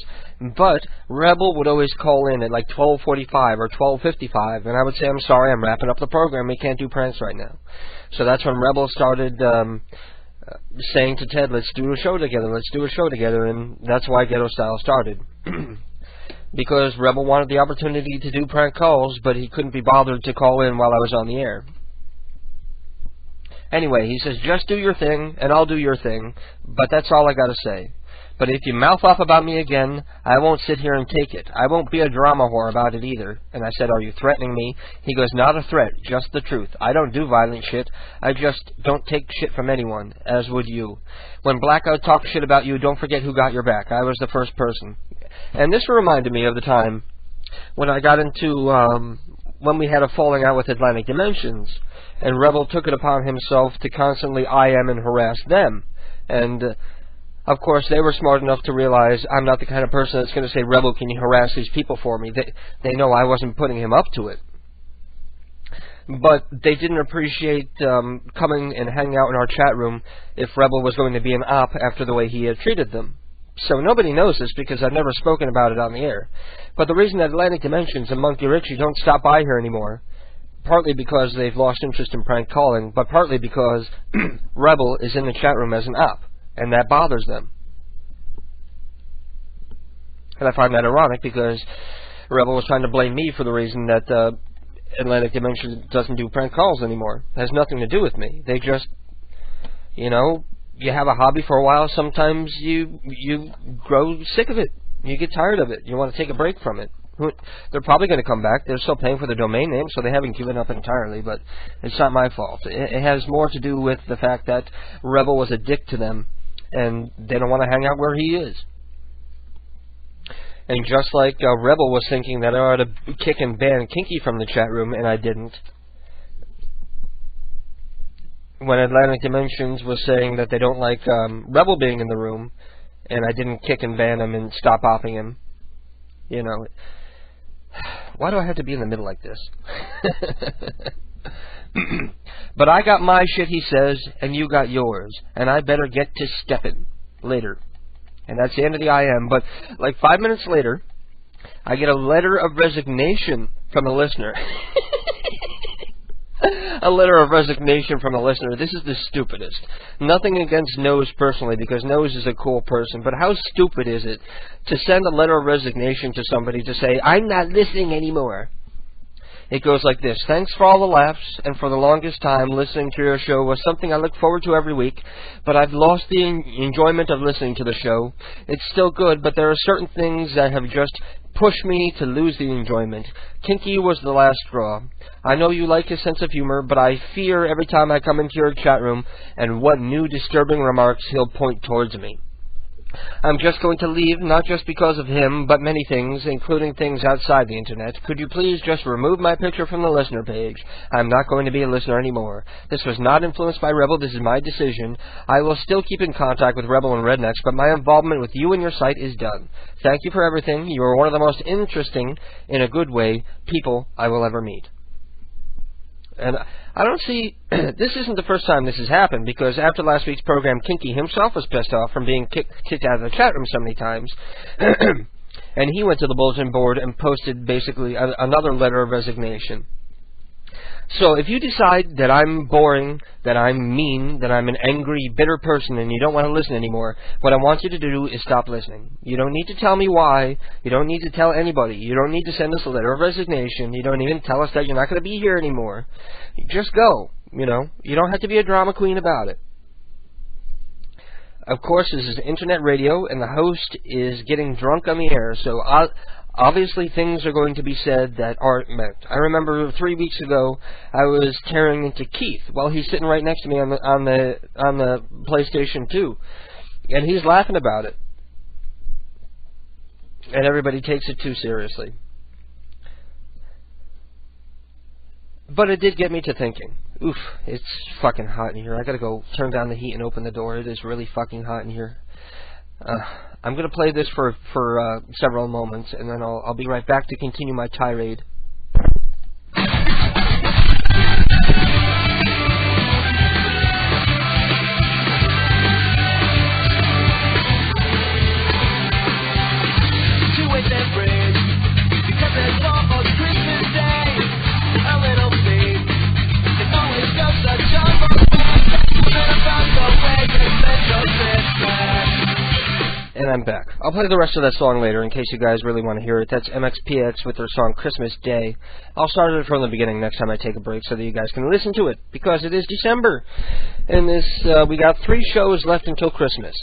But Rebel would always call in at like 12:45 or 12:55, and I would say, I'm sorry, I'm wrapping up the program, we can't do pranks right now. So that's when Rebel started saying to Ted, let's do a show together, and that's why Ghetto Style started. Because Rebel wanted the opportunity to do prank calls, but he couldn't be bothered to call in while I was on the air. Anyway, he says, just do your thing, and I'll do your thing, but that's all I gotta say. But if you mouth off about me again, I won't sit here and take it. I won't be a drama whore about it either. And I said, are you threatening me? He goes, not a threat, just the truth. I don't do violent shit. I just don't take shit from anyone, as would you. When Blackout talks shit about you, don't forget who got your back. I was the first person. And this reminded me of the time when I got into, when we had a falling out with Atlantic Dimensions, and Rebel took it upon himself to constantly IM and harass them. And, of course, they were smart enough to realize I'm not the kind of person that's going to say, Rebel, can you harass these people for me? They know I wasn't putting him up to it. But they didn't appreciate coming and hanging out in our chat room if Rebel was going to be an op after the way he had treated them. So nobody knows this because I've never spoken about it on the air. But the reason that Atlantic Dimensions and Monkey Richie don't stop by here anymore, partly because they've lost interest in prank calling, but partly because Rebel is in the chat room as an op, and that bothers them. And I find that ironic because Rebel was trying to blame me for the reason that Atlantic Dimensions doesn't do prank calls anymore. It has nothing to do with me. They just, you know, you have a hobby for a while, sometimes you grow sick of it. You get tired of it. You want to take a break from it. They're probably going to come back. They're still paying for the domain name, so they haven't given up entirely, but it's not my fault. It has more to do with the fact that Rebel was a dick to them, and they don't want to hang out where he is. And just like Rebel was thinking that I ought to kick and ban Kinky from the chat room, and I didn't, when Atlantic Dimensions was saying that they don't like Rebel being in the room, and I didn't kick and ban him and stop opping him, you know, why do I have to be in the middle like this? But I got my shit, he says, and you got yours, and I better get to steppin' later. And that's the end of the IM, but like 5 minutes later, I get a letter of resignation from a listener. A letter of resignation from a listener. This is the stupidest. Nothing against Nose personally, because Nose is a cool person, but how stupid is it to send a letter of resignation to somebody to say, I'm not listening anymore? It goes like this. Thanks for all the laughs, and for the longest time, listening to your show was something I look forward to every week, but I've lost the enjoyment of listening to the show. It's still good, but there are certain things that have just pushed me to lose the enjoyment. Kinky was the last straw. I know you like his sense of humor, but I fear every time I come into your chat room and what new disturbing remarks he'll point towards me. I'm just going to leave, not just because of him, but many things, including things outside the internet. Could you please just remove my picture from the listener page? I'm not going to be a listener anymore. This was not influenced by Rebel. This is my decision. I will still keep in contact with Rebel and Rednecks, but my involvement with you and your site is done. Thank you for everything. You are one of the most interesting, in a good way, people I will ever meet. And I don't see, this isn't the first time this has happened, because after last week's program, Kinky himself was pissed off from being kicked out of the chat room so many times. And he went to the bulletin board and posted basically another letter of resignation. So if you decide that I'm boring, that I'm mean, that I'm an angry, bitter person, and you don't want to listen anymore, what I want you to do is stop listening. You don't need to tell me why. You don't need to tell anybody. You don't need to send us a letter of resignation. You don't even tell us that you're not going to be here anymore. Just go, you know. You don't have to be a drama queen about it. Of course, this is internet radio, and the host is getting drunk on the air, so obviously things are going to be said that aren't meant. I remember 3 weeks ago I was tearing into Keith while he's sitting right next to me on the PlayStation 2, and he's laughing about it, and everybody takes it too seriously. But it did get me to thinking. Oof, it's fucking hot in here. I gotta go turn down the heat and open the door. It is really fucking hot in here. I'm going to play this for several moments, and then I'll be right back to continue my tirade. And I'm back. I'll play the rest of that song later in case you guys really want to hear it. That's MXPX with their song Christmas Day. I'll start it from the beginning next time I take a break so that you guys can listen to it, because it is December. And we got 3 shows left until Christmas.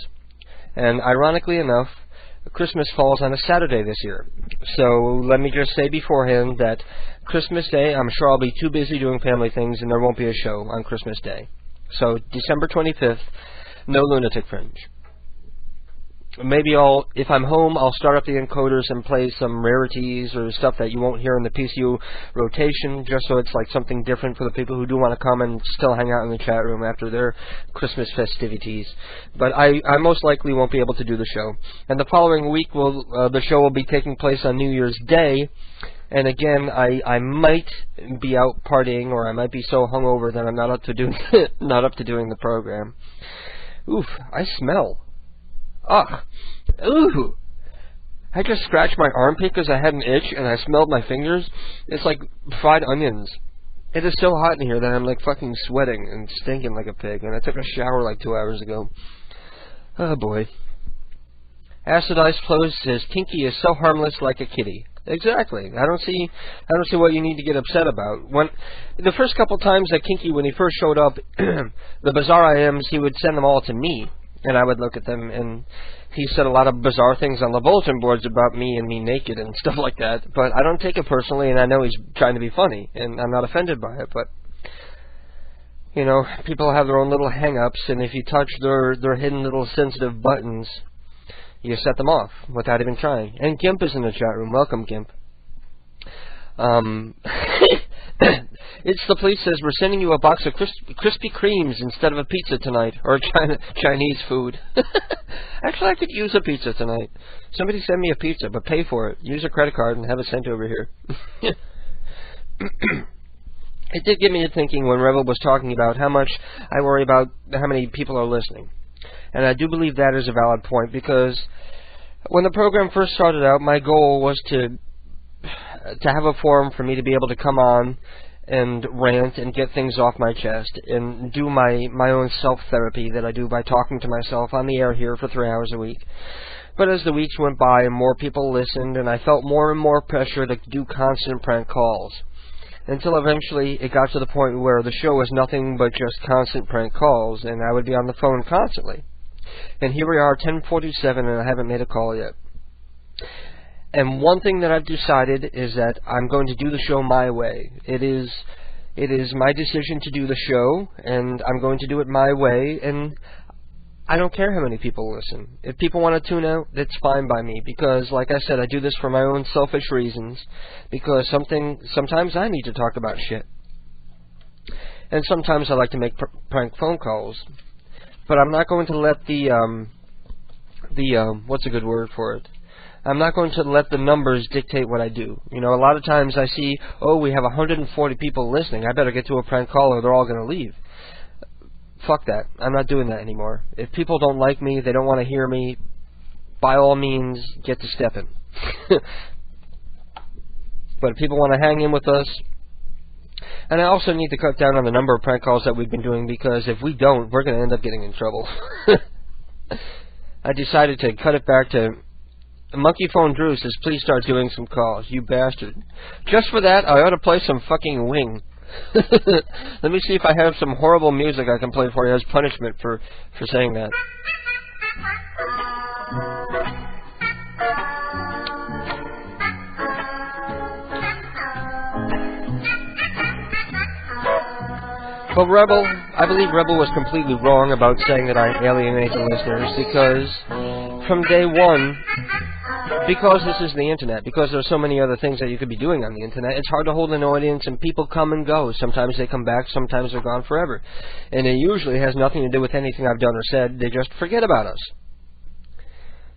And ironically enough, Christmas falls on a Saturday this year. So let me just say beforehand that Christmas Day, I'm sure I'll be too busy doing family things and there won't be a show on Christmas Day. So December 25th, no Lunatic Fringe. Maybe if I'm home, I'll start up the encoders and play some rarities or stuff that you won't hear in the PCU rotation, just so it's like something different for the people who do want to come and still hang out in the chat room after their Christmas festivities. But I most likely won't be able to do the show. And the following week, the show will be taking place on New Year's Day. And again, I might be out partying, or I might be so hungover that I'm not up to doing the program. Oof, I smell. Ugh. Ooh. I just scratched my armpit because I had an itch and I smelled my fingers. It's like fried onions. It is so hot in here that I'm like fucking sweating and stinking like a pig, and I took a shower like 2 hours ago. Oh boy. Acid Ice Close says Kinky is so harmless like a kitty. Exactly. I don't see what you need to get upset about. When the first couple times that Kinky, when he first showed up, the Bizarre IMs, he would send them all to me. And I would look at them, and he said a lot of bizarre things on the bulletin boards about me and me naked and stuff like that. But I don't take it personally, and I know he's trying to be funny, and I'm not offended by it. But, you know, people have their own little hang-ups, and if you touch their hidden little sensitive buttons, you set them off without even trying. And Gimp is in the chat room. Welcome, Gimp. It's the police says we're sending you a box of Krispy Kremes instead of a pizza tonight, or Chinese food. Actually, I could use a pizza tonight. Somebody send me a pizza, but pay for it. Use a credit card and have it sent over here. It did get me to thinking when Rebel was talking about how much I worry about how many people are listening. And I do believe that is a valid point, because when the program first started out, my goal was to have a forum for me to be able to come on and rant and get things off my chest and do my own self-therapy that I do by talking to myself on the air here for 3 hours a week. But as the weeks went by and more people listened, and I felt more and more pressure to do constant prank calls, until eventually it got to the point where the show was nothing but just constant prank calls, and I would be on the phone constantly. And here we are, 10:47, and I haven't made a call yet. And one thing that I've decided is that I'm going to do the show my way. It is my decision to do the show, and I'm going to do it my way, and I don't care how many people listen. If people want to tune out, that's fine by me, because, like I said, I do this for my own selfish reasons, because sometimes I need to talk about shit. And sometimes I like to make prank phone calls. But I'm not going to let what's a good word for it? I'm not going to let the numbers dictate what I do. You know, a lot of times I see, oh, we have 140 people listening. I better get to a prank call or they're all going to leave. Fuck that. I'm not doing that anymore. If people don't like me, they don't want to hear me, by all means, get to stepping. But if people want to hang in with us, and I also need to cut down on the number of prank calls that we've been doing, because if we don't, we're going to end up getting in trouble. I decided to cut it back to... Monkey Phone Drew says, please start doing some calls, you bastard. Just for that, I ought to play some fucking Wing. Let me see if I have some horrible music I can play for you as punishment for saying that. But I believe Rebel was completely wrong about saying that I alienate the listeners, because from day one, because this is the internet, because there's so many other things that you could be doing on the internet, it's hard to hold an audience, and people come and go. Sometimes they come back, sometimes they're gone forever. And it usually has nothing to do with anything I've done or said. They just forget about us.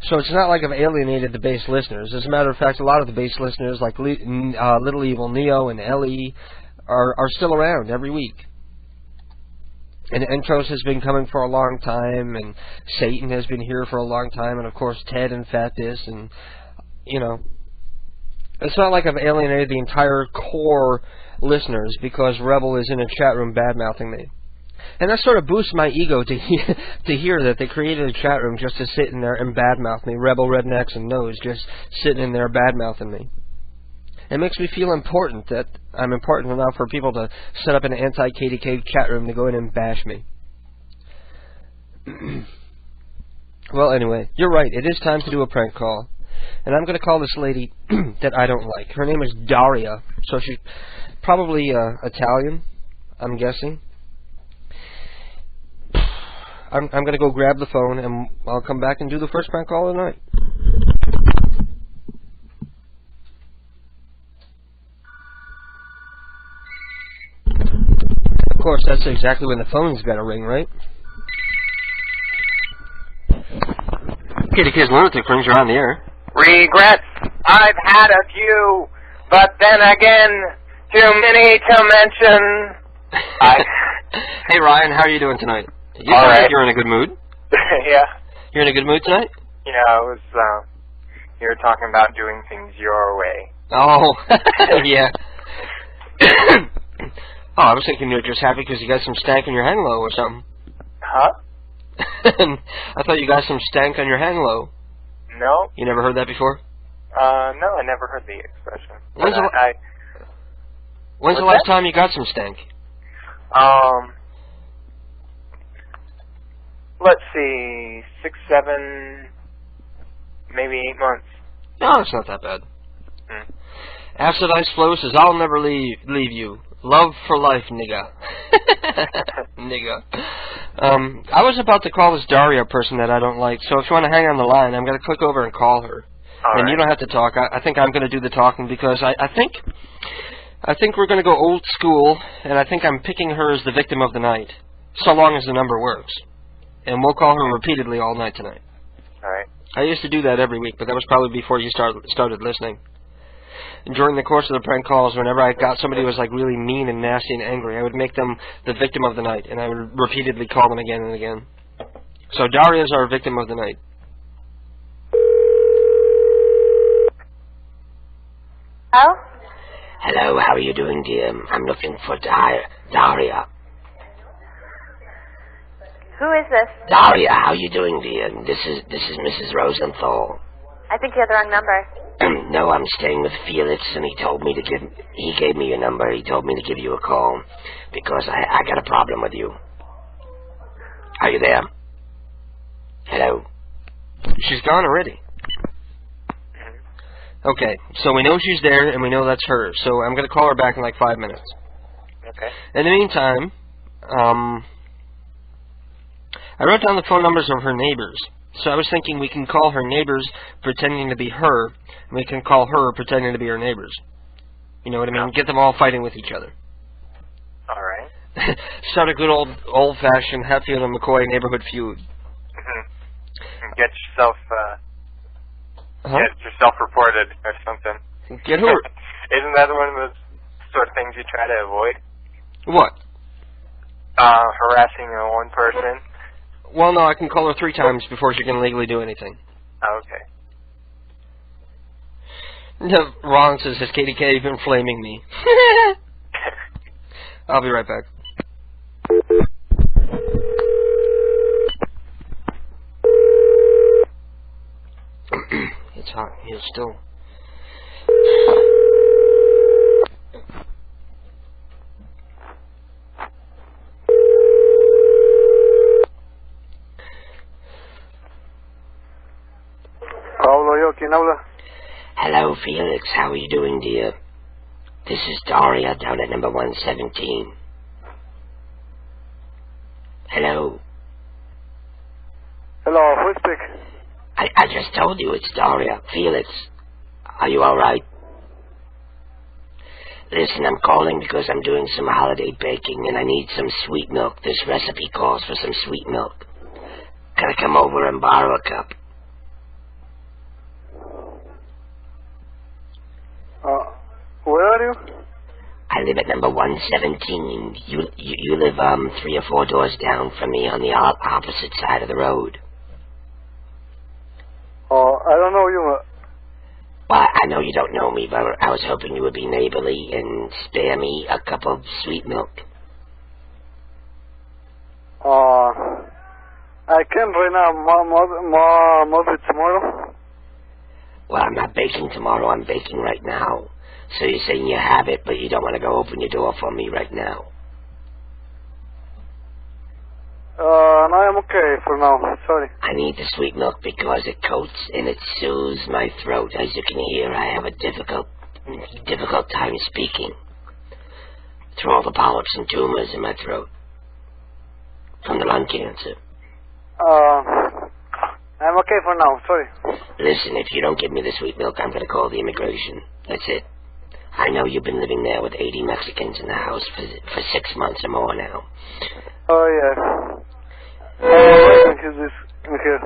So it's not like I've alienated the base listeners. As a matter of fact, a lot of the base listeners, like Little Evil Neo and Ellie, are still around every week. And Entros has been coming for a long time, and Satan has been here for a long time, and of course Ted and Fatis, and, you know, it's not like I've alienated the entire core listeners because Rebel is in a chat room bad-mouthing me. And that sort of boosts my ego to hear that they created a chat room just to sit in there and badmouth me, Rebel, Rednecks, and Nose, just sitting in there badmouthing me. It makes me feel important, that I'm important enough for people to set up an anti-KDK chat room to go in and bash me. Well, anyway, you're right. It is time to do a prank call. And I'm going to call this lady that I don't like. Her name is Daria. So she's probably Italian, I'm guessing. I'm going to go grab the phone, and I'll come back and do the first prank call of the night. Of course, that's exactly when the phone's got to ring, right? KDK's Lunatic Rings are on the air. Regrets, I've had a few, but then again, too many to mention. Hey Ryan, how are you doing tonight? You All sound right. like you're in a good mood. Yeah. You're in a good mood tonight? Yeah, you were talking about doing things your way. Oh, yeah. Oh, I was thinking you were just happy because you got some stank on your hang low or something. Huh? I thought you got some stank on your hang low. No. You never heard that before? No, I never heard the expression. When's the last time you got some stank? Let's see, 6, 7, maybe 8 months. No, it's not that bad. Acid Ice Flow says, I'll never leave you. Love for life, nigga. Nigga. I was about to call this Daria person that I don't like, so if you want to hang on the line, I'm going to click over and call her. All and right. you don't have to talk. I think I'm going to do the talking because I think we're going to go old school, and I think I'm picking her as the victim of the night, so long as the number works. And we'll call her repeatedly all night tonight. All right. I used to do that every week, but that was probably before you started listening. And during the course of the prank calls, whenever I got somebody who was like really mean and nasty and angry, I would make them the victim of the night, and I would repeatedly call them again and again. So Daria's our victim of the night. Oh? Hello, how are you doing, dear? I'm looking for Daria. Who is this? Daria, how are you doing, dear? This is Mrs. Rosenthal. I think you have the wrong number. No, I'm staying with Felix, and he gave me your number. He told me to give you a call because I got a problem with you. Are you there? Hello? She's gone already. Okay, so we know she's there, and we know that's her. So I'm going to call her back in like 5 minutes. Okay. In the meantime, I wrote down the phone numbers of her neighbors. So I was thinking we can call her neighbors pretending to be her, and we can call her pretending to be her neighbors. You know what I mean? Get them all fighting with each other. All right. Start a good old-fashioned Hatfield and McCoy neighborhood feud. And get yourself reported or something. Get who? Isn't that one of those sort of things you try to avoid? What? Harassing one person. Well, no, I can call her 3 times before she can legally do anything. Oh, okay. No, Ron says, has KDK been flaming me? I'll be right back. It's hot here still. ¿Quién habla? Hello, Felix. How are you doing, dear? This is Daria down at number 117. Hello. Hello, who's speaking? I just told you it's Daria. Felix, are you alright? Listen, I'm calling because I'm doing some holiday baking and I need some sweet milk. This recipe calls for some sweet milk. Can I come over and borrow a cup? Where are you? I live at number 117. You live 3 or 4 doors down from me on the opposite side of the road. Oh, I don't know you. Well, I know you don't know me, but I was hoping you would be neighborly and spare me a cup of sweet milk. I can't right now. Maybe tomorrow. Well, I'm not baking tomorrow. I'm baking right now. So you're saying you have it, but you don't want to go open your door for me right now? No, I'm okay for now. Sorry. I need the sweet milk because it coats and it soothes my throat. As you can hear, I have a difficult time speaking through all the polyps and tumors in my throat from the lung cancer. I'm okay for now. Sorry. Listen, if you don't give me the sweet milk, I'm going to call the immigration. That's it. I know you've been living there with 80 Mexicans in the house for 6 months or more now. Oh, yeah. Wait, is here?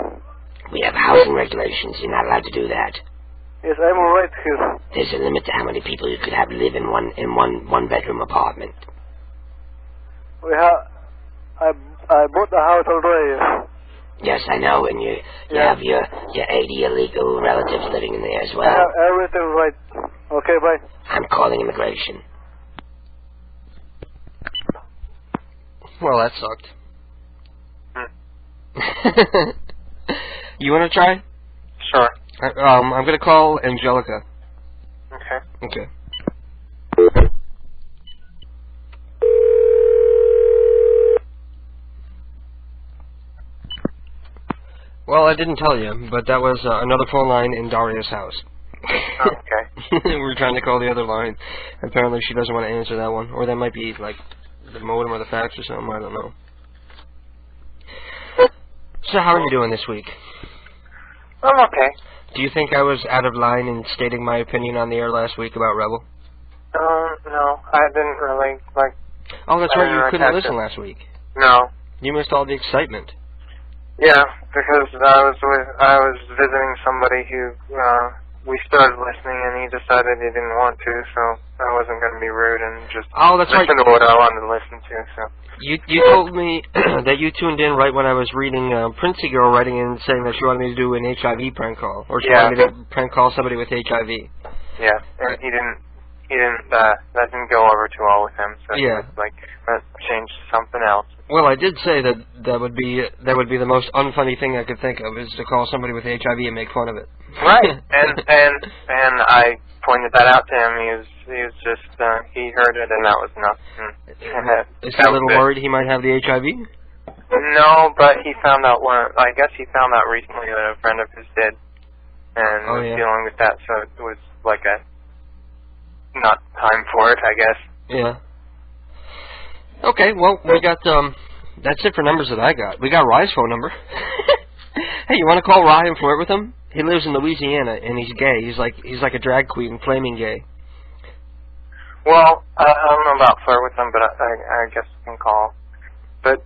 We have housing regulations. You're not allowed to do that. Yes, I'm alright here. There's a limit to how many people you could have live in one bedroom apartment. I bought the house already. Yes, I know, and you have your 80 illegal relatives living in there as well. Everything right. Okay, bye. I'm calling immigration. Well, that sucked. You want to try? Sure. I'm going to call Angelica. Okay. Okay. Well, I didn't tell you, but that was another phone line in Daria's house. Okay. We were trying to call the other line. Apparently she doesn't want to answer that one. Or that might be, like, the modem or the fax or something. I don't know. So how are you doing this week? I'm okay. Do you think I was out of line in stating my opinion on the air last week about Rebel? No. I didn't really, like... Oh, that's right. You couldn't listen last week. No. You missed all the excitement. Yeah, because I was visiting somebody who we started listening, and he decided he didn't want to, so I wasn't going to be rude and just listen to what I wanted to listen to. So you told me that you tuned in right when I was reading Princey Girl writing in saying that she wanted me to do an HIV prank call, or she wanted me to prank call somebody with HIV. Yeah, and he didn't. That didn't go over too well with him. So yeah, he was like, let's change to something else. Well, I did say that would be the most unfunny thing I could think of, is to call somebody with HIV and make fun of it. Right, and I pointed that out to him. He was just he heard it, and that was enough. Is he a little worried he might have the HIV? No, but he found out I guess he found out recently that a friend of his did, and was dealing with that. So it was like not time for it, I guess. Yeah. Okay, well, we got, that's it for numbers that I got. We got Rye's phone number. Hey, you want to call Rye and flirt with him? He lives in Louisiana, and he's gay. He's like a drag queen, flaming gay. Well, I don't know about flirt with him, but I guess you can call. But,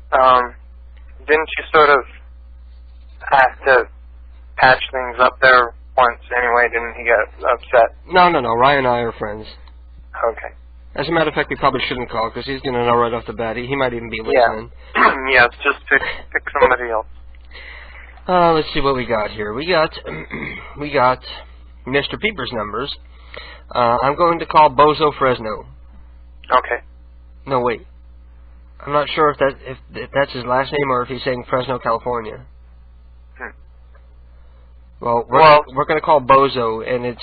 didn't you sort of have to patch things up there once anyway? Didn't he get upset? No. Rye and I are friends. Okay. As a matter of fact, we probably shouldn't call, because he's going to know right off the bat. He might even be listening. Yeah, just pick somebody else. Let's see what we got here. We got Mr. Peeper's numbers. I'm going to call Bozo Fresno. Okay. No, wait. I'm not sure if that's his last name or if he's saying Fresno, California. Well, we're going to call Bozo, and it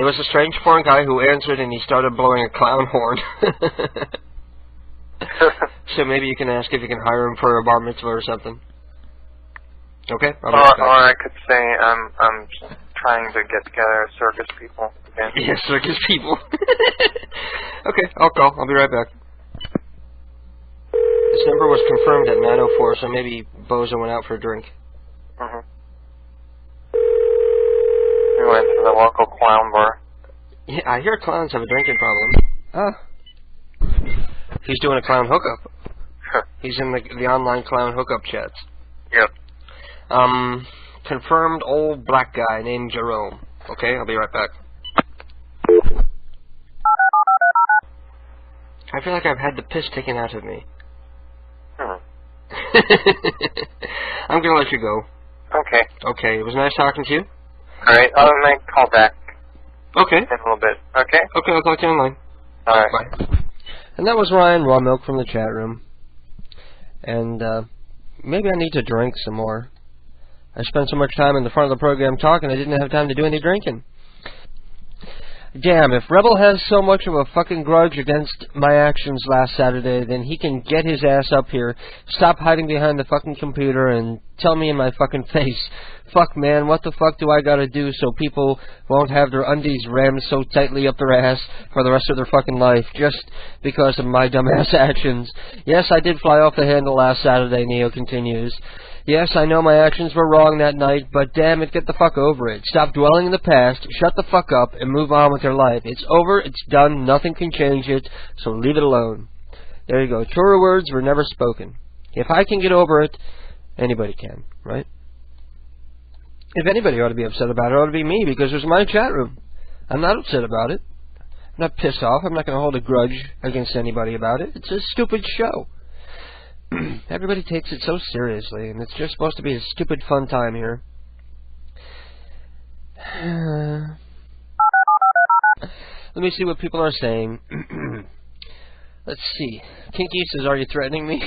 was a strange foreign guy who answered, and he started blowing a clown horn. So maybe you can ask if you can hire him for a bar mitzvah or something. Okay. Or I could say I'm trying to get together circus people again. Yeah, circus people. Okay, I'll call. I'll be right back. This number was confirmed at 9:04, so maybe Bozo went out for a drink. Mhm. We went to the local clown bar. Yeah, I hear clowns have a drinking problem. He's doing a clown hookup. He's in the online clown hookup chats. Yep. Confirmed old black guy named Jerome. Okay, I'll be right back. I feel like I've had the piss taken out of me. I'm gonna let you go. Okay. Okay, it was nice talking to you. Alright, I'll make a call back. Okay. In a little bit. Okay? Okay, I'll talk to you online. Alright. Bye. And that was Ryan Raw Milk from the chat room. And, maybe I need to drink some more. I spent so much time in the front of the program talking, I didn't have time to do any drinking. Damn, if Rebel has so much of a fucking grudge against my actions last Saturday, then he can get his ass up here, stop hiding behind the fucking computer, and tell me in my fucking face, fuck man, what the fuck do I gotta do so people won't have their undies rammed so tightly up their ass for the rest of their fucking life, just because of my dumbass actions? Yes, I did fly off the handle last Saturday, Neo continues. Yes, I know my actions were wrong that night, but damn it, get the fuck over it. Stop dwelling in the past, shut the fuck up, and move on with your life. It's over, it's done, nothing can change it, so leave it alone. There you go. Truer words were never spoken. If I can get over it, anybody can, right? If anybody ought to be upset about it, it ought to be me, because it was my chat room. I'm not upset about it. I'm not pissed off. I'm not going to hold a grudge against anybody about it. It's a stupid show. Everybody takes it so seriously, and it's just supposed to be a stupid fun time here. Let me see what people are saying. Let's see. Kinky says, are you threatening me?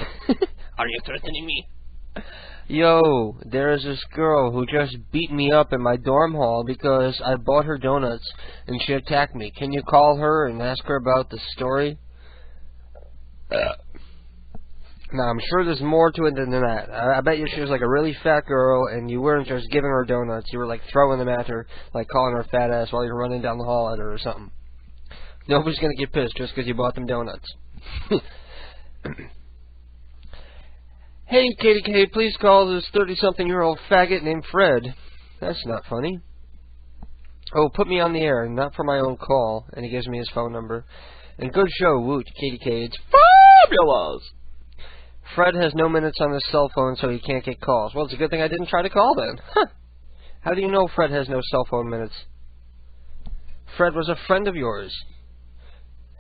Are you threatening me? Yo, there is this girl who just beat me up in my dorm hall because I bought her donuts and she attacked me. Can you call her and ask her about the story? Now, I'm sure there's more to it than that. I bet you she was like a really fat girl, and you weren't just giving her donuts. You were like throwing them at her, like calling her fat ass while you're running down the hall at her or something. Nobody's gonna get pissed just because you bought them donuts. Hey, KDK, please call this 30-something-year-old faggot named Fred. That's not funny. Oh, put me on the air, not for my own call. And he gives me his phone number. And good show, woot, KDK. It's fabulous! Fred has no minutes on his cell phone, so he can't get calls. Well, it's a good thing I didn't try to call then. Huh. How do you know Fred has no cell phone minutes? Fred was a friend of yours.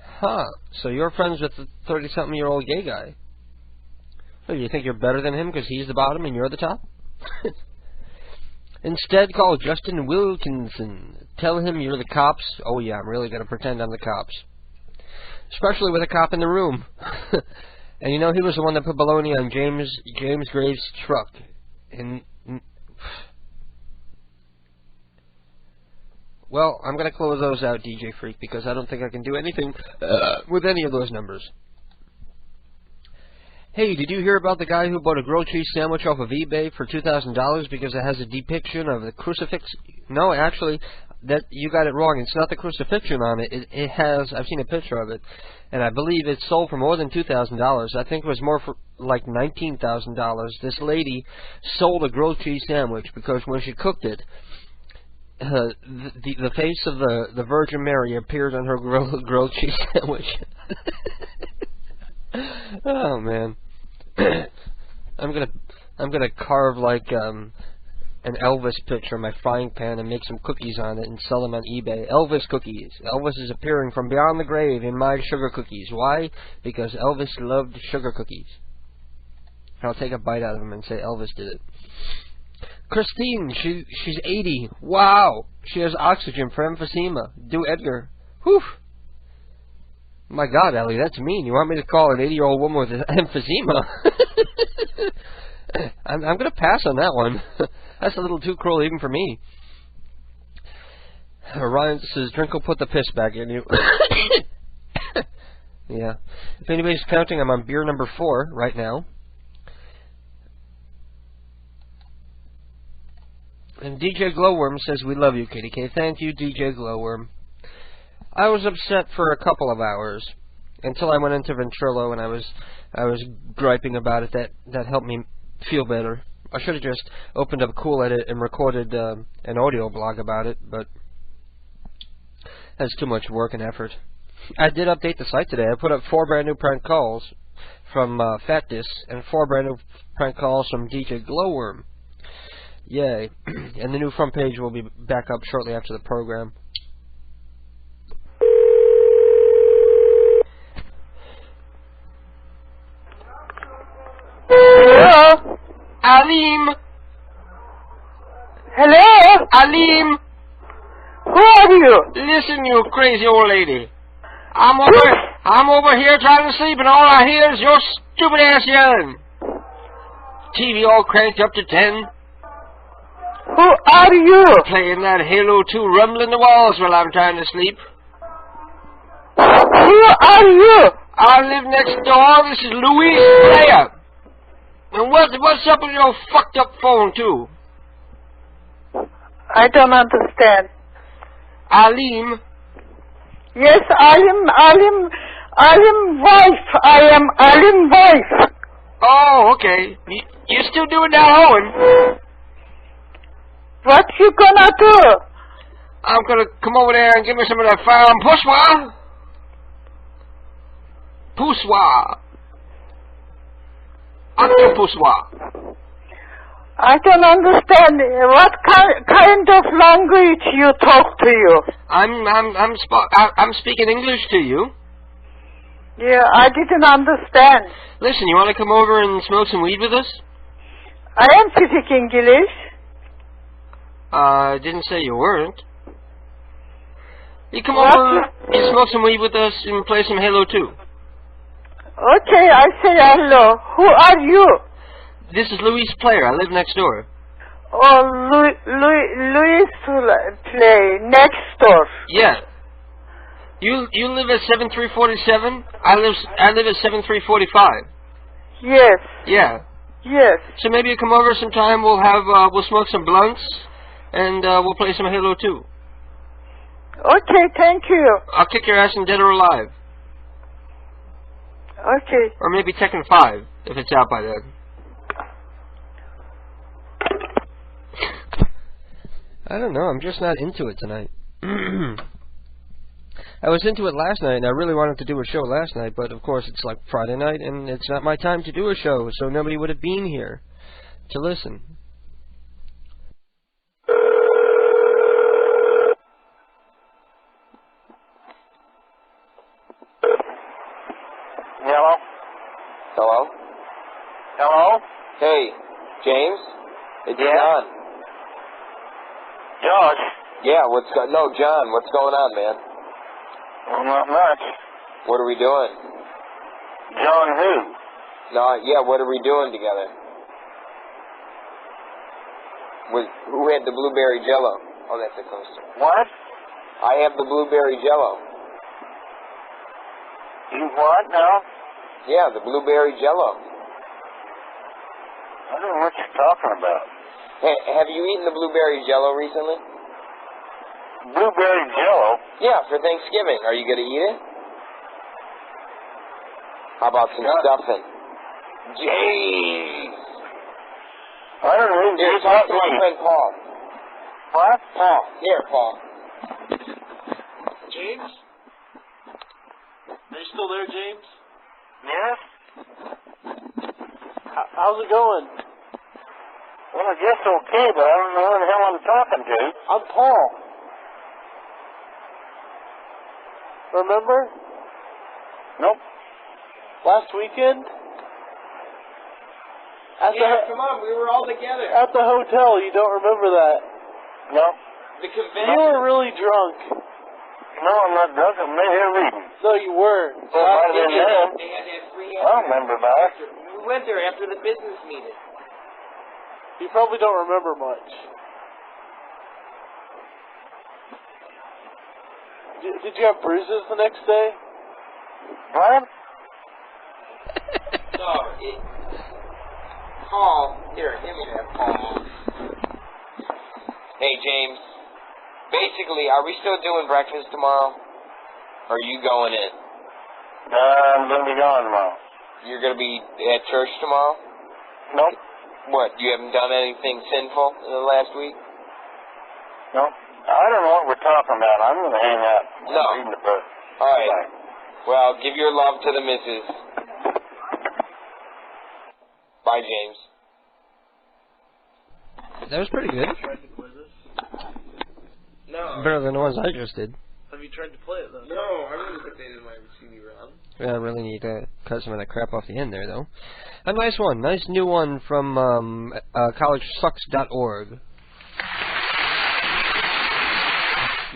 Huh. So you're friends with the 30-something-year-old gay guy. What, do you think you're better than him because he's the bottom and you're the top? Instead, call Justin Wilkinson. Tell him you're the cops. Oh, yeah, I'm really going to pretend I'm the cops. Especially with a cop in the room. And you know, he was the one that put baloney on James Graves' truck. And well, I'm going to close those out, DJ Freak, because I don't think I can do anything with any of those numbers. Hey, did you hear about the guy who bought a grilled cheese sandwich off of eBay for $2,000 because it has a depiction of the crucifix? No, actually, that you got it wrong. It's not the crucifixion on it. It has, I've seen a picture of it, and I believe it sold for more than $2,000. I think it was more for like $19,000. This lady sold a grilled cheese sandwich because when she cooked it, the face of the Virgin Mary appeared on her grilled cheese sandwich. Oh man, I'm gonna carve like an Elvis picture in my frying pan and make some cookies on it and sell them on eBay. Elvis cookies. Elvis is appearing from beyond the grave in my sugar cookies. Why? Because Elvis loved sugar cookies. I'll take a bite out of them and say Elvis did it. Christine, she's 80. Wow, she has oxygen for emphysema. Do Edgar. Whew. My God, Ellie, that's mean. You want me to call an 80-year-old woman with emphysema? I'm going to pass on that one. That's a little too cruel even for me. Ryan says, drink will put the piss back in you. Yeah. If anybody's counting, I'm on beer number 4 right now. And DJ Glowworm says, we love you, KDK. Thank you, DJ Glowworm. I was upset for a couple of hours until I went into Ventrilo and I was griping about it. That helped me feel better. I should have just opened up Cool Edit and recorded an audio blog about it, but that's too much work and effort. I did update the site today. I put up 4 brand new prank calls from Fatdis and 4 brand new prank calls from DJ Glowworm. Yay. And the new front page will be back up shortly after the program. Alim! Hello? Alim! Who are you? Listen, you crazy old lady. I'm over here trying to sleep, and all I hear is your stupid ass yelling. TV all cranked up to 10. Who are you? Playing that Halo 2 Rumble in the Walls while I'm trying to sleep. Who are you? I live next door. This is Louis Player. And what's up with your fucked up phone, too? I don't understand. Alim. Yes, Alim wife. I am Alim wife. Oh, okay. You still doing that hoeing? What you gonna do? I'm gonna come over there and give me some of that fine poussoir. Poussoir. Octopoussoir. I don't understand. What kind of language you talk to you? I'm speaking English to you. Yeah, I didn't understand. Listen, you want to come over and smoke some weed with us? I am speaking English. I didn't say you weren't. You come over and smoke some weed with us and play some Halo 2. Okay, I say hello. Who are you? This is Louis Player. I live next door. Oh, Louis play next door. Yeah. You live at 7347. I live at 7345. Yes. Yeah. Yes. So maybe you come over sometime. We'll smoke some blunts and we'll play some Halo 2. Okay, thank you. I'll kick your ass in Dead or Alive. Okay. Or maybe Tekken 5 if it's out by then. I don't know. I'm just not into it tonight. I was into it last night, and I really wanted to do a show last night, but of course it's like Friday night, and it's not my time to do a show, so nobody would have been here to listen. Hello? Hello? Hello? Hey, James? It's John. Josh? Yeah, no, John, what's going on, man? Well, not much. What are we doing? John who? No, yeah, what are we doing together? Who had the blueberry jello? Oh, that's a coaster. What? I have the blueberry jello. You what now? Yeah, the blueberry jello. I don't know what you're talking about. Hey, have you eaten the blueberry jello recently? Blueberry jello? Yeah, for Thanksgiving. Are you going to eat it? How about some stuffing? Jeez! I don't know. Here, talk to my friend Paul. What? Paul. Here, Paul. James? Are you still there, James? Yes? How's it going? Well, I guess okay, but I don't know who the hell I'm talking to. I'm Paul. Remember? Nope. Last weekend? Come on, we were all together. At the hotel, you don't remember that? No. The You convention. were really drunk. No, I'm not drunk. I'm right here reading. No, you weren't. Well, I didn't know. They had that free I don't remember that. We went there after the business meeting. You probably don't remember much. Did you have bruises the next day? What? No, Paul, here, give me that, Paul. Hey, James. Basically, are we still doing breakfast tomorrow? Or are you going in? I'm going to be gone tomorrow. You're going to be at church tomorrow? Nope. What, you haven't done anything sinful in the last week? Nope. I don't know what we're talking about. I'm going to hang up. No. I'm reading the book. All right. Bye. Well, give your love to the missus. Bye, James. That was pretty good. No. Better than the ones I just did. Have you tried to play it, though? No, I wouldn't put that in my CD-ROM. I really need to cut some of that crap off the end there, though. A nice one. Nice new one from collegesucks.org.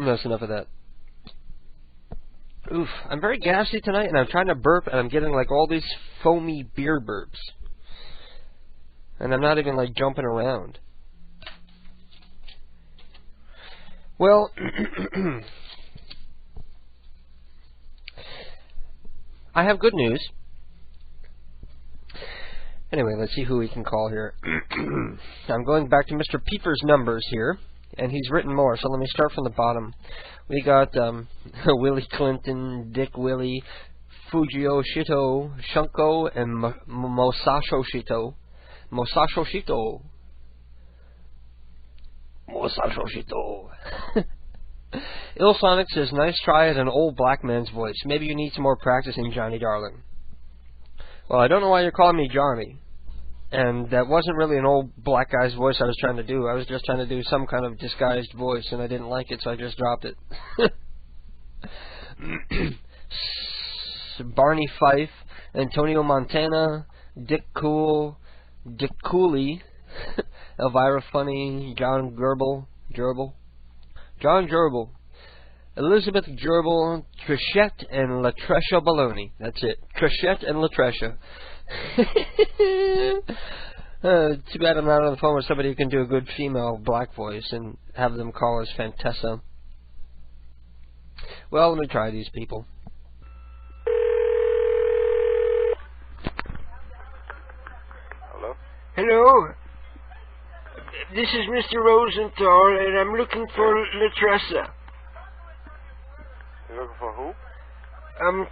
That's enough of that. Oof. I'm very gassy tonight, and I'm trying to burp, and I'm getting, like, all these foamy beer burps. And I'm not even, like, jumping around. Well... I have good news. Anyway, let's see who we can call here. I'm going back to Mr. Pieper's numbers here, and he's written more, so let me start from the bottom. We got Willie Clinton, Dick Willie, Fujio Shito, Shunko, and Mosasho Shito. Mosasho Shito. Mosasho Shito. Illsonic says, nice try at an old black man's voice. Maybe you need some more practicing, Johnny darling. Well, I don't know why you're calling me Johnny. And that wasn't really an old black guy's voice I was trying to do. I was just trying to do some kind of disguised voice, and I didn't like it, so I just dropped it. Barney Fife, Antonio Montana, Dick Cool, Dick Cooley, Elvira Funny, John Gerbil, Elizabeth Gerbil, Trichette, and Latresha Baloney. That's it. Trichette and Latresha. Too bad I'm not on the phone with somebody who can do a good female black voice and have them call us Fantessa. Well, let me try these people. Hello? Hello. This is Mr. Rosenthal, and I'm looking for Latressa. You're looking for who?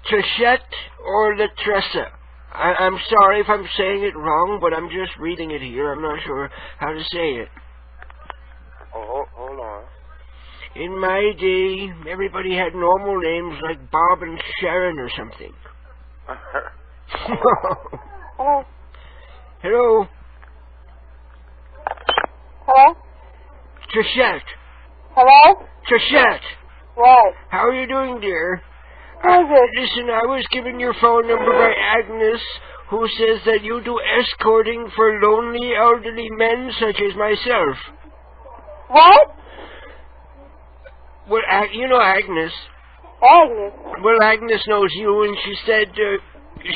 Trichette or Latressa. I'm sorry if I'm saying it wrong, but I'm just reading it here. I'm not sure how to say it. Oh, hold on. In my day, everybody had normal names like Bob and Sharon or something. Hello? Hello? Hello? Trichette. Hello? Trichette. What? How are you doing, dear? Who is it? Listen, I was given your phone number by Agnes, who says that you do escorting for lonely elderly men such as myself. What? Well, you know Agnes. Agnes? Well, Agnes knows you, and she said,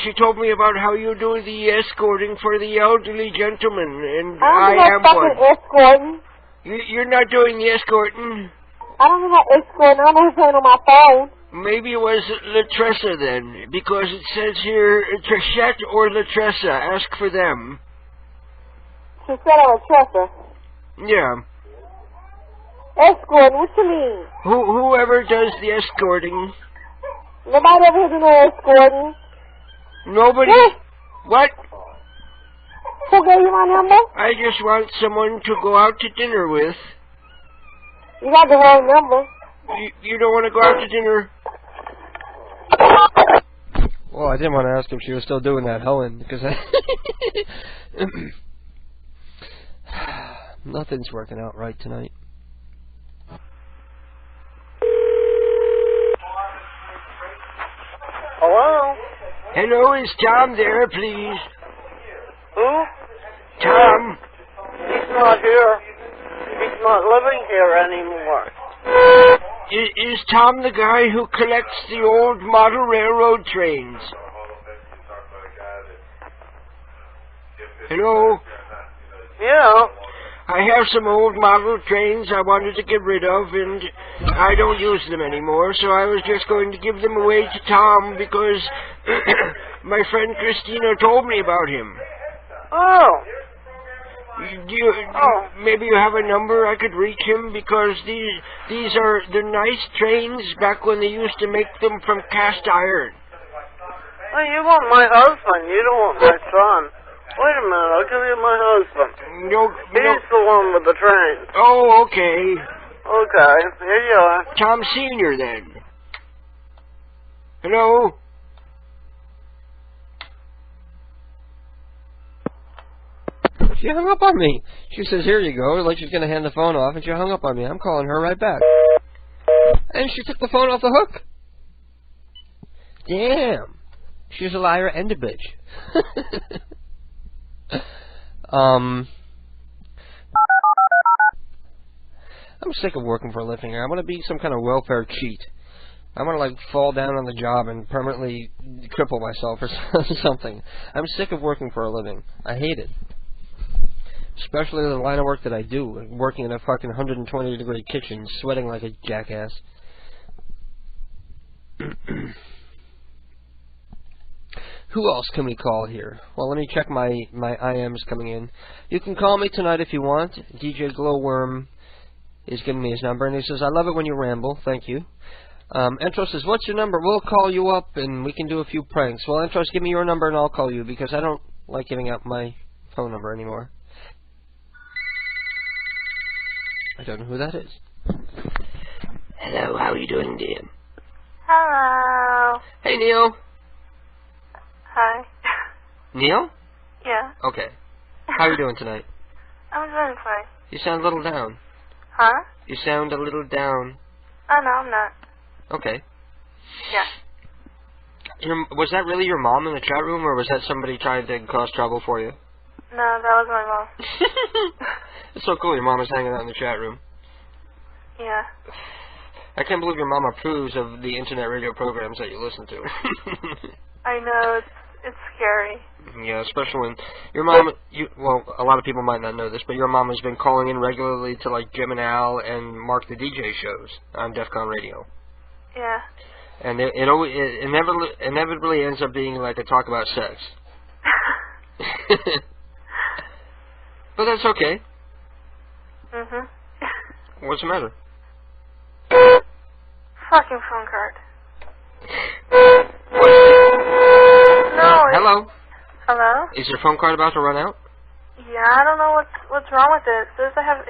she told me about how you do the escorting for the elderly gentlemen, and I am one. Escorting. You're not doing the escorting? I don't know how escorting. I don't know who's playing on my phone. Maybe it was Latressa then, because it says here Trichette or Latressa. Ask for them. Trichette or Latressa? Yeah. Escorting? What you mean? Whoever does the escorting. Nobody ever here do no escorting. Nobody? What? Who gave you my number? I just want someone to go out to dinner with. You got the wrong number. You don't want to go out to dinner? Well, I didn't want to ask if she was still doing that hoeing, because nothing's working out right tonight. Hello? Hello, is Tom there, please? Who? Tom. He's not here. He's not living here anymore. Is Tom the guy who collects the old model railroad trains? Hello? Yeah. I have some old model trains I wanted to get rid of, and I don't use them anymore, so I was just going to give them away to Tom because my friend Christina told me about him. Oh. Maybe you have a number I could reach him, because these are the nice trains back when they used to make them from cast iron. Oh, you want my husband. You don't want my son. Wait a minute. I'll give you my husband. He's the one with the train. Oh, okay. Okay. Here you are. Tom Sr. then. Hello? She hung up on me. She says, here you go, like she's going to hand the phone off, and she hung up on me. I'm calling her right back. And she took the phone off the hook. Damn. She's a liar and a bitch. I'm sick of working for a living. I want to be some kind of welfare cheat. I want to, like, fall down on the job and permanently cripple myself or something. I'm sick of working for a living. I hate it. Especially the line of work that I do, working in a fucking 120-degree kitchen, sweating like a jackass. Who else can we call here? Well, let me check my IMs coming in. You can call me tonight if you want. DJ Glowworm is giving me his number, and he says, I love it when you ramble. Thank you. Entro says, what's your number? We'll call you up, and we can do a few pranks. Well, Entros, give me your number, and I'll call you, because I don't like giving out my phone number anymore. I don't know who that is. Hello, how are you doing, dear? Hello. Hey, Neil. Hi. Neil? Yeah. Okay. How are you doing tonight? I'm doing fine. You sound a little down. Huh? You sound a little down. Oh, no, I'm not. Okay. Yeah. Was that really your mom in the chat room, or was that somebody trying to cause trouble for you? No, that was my mom. It's so cool your mom is hanging out in the chat room. Yeah. I can't believe your mom approves of the internet radio programs that you listen to. I know, it's scary. Yeah, especially when your mom, well, a lot of people might not know this, but your mom has been calling in regularly to, like, Jim and Al and Mark the DJ shows on DEF CON Radio. Yeah. And it inevitably ends up being like a talk about sex. But that's okay. Mhm. What's the matter? Fucking phone card. What? No. Hello? Hello? Is your phone card about to run out? Yeah, I don't know what's wrong with it. It says I have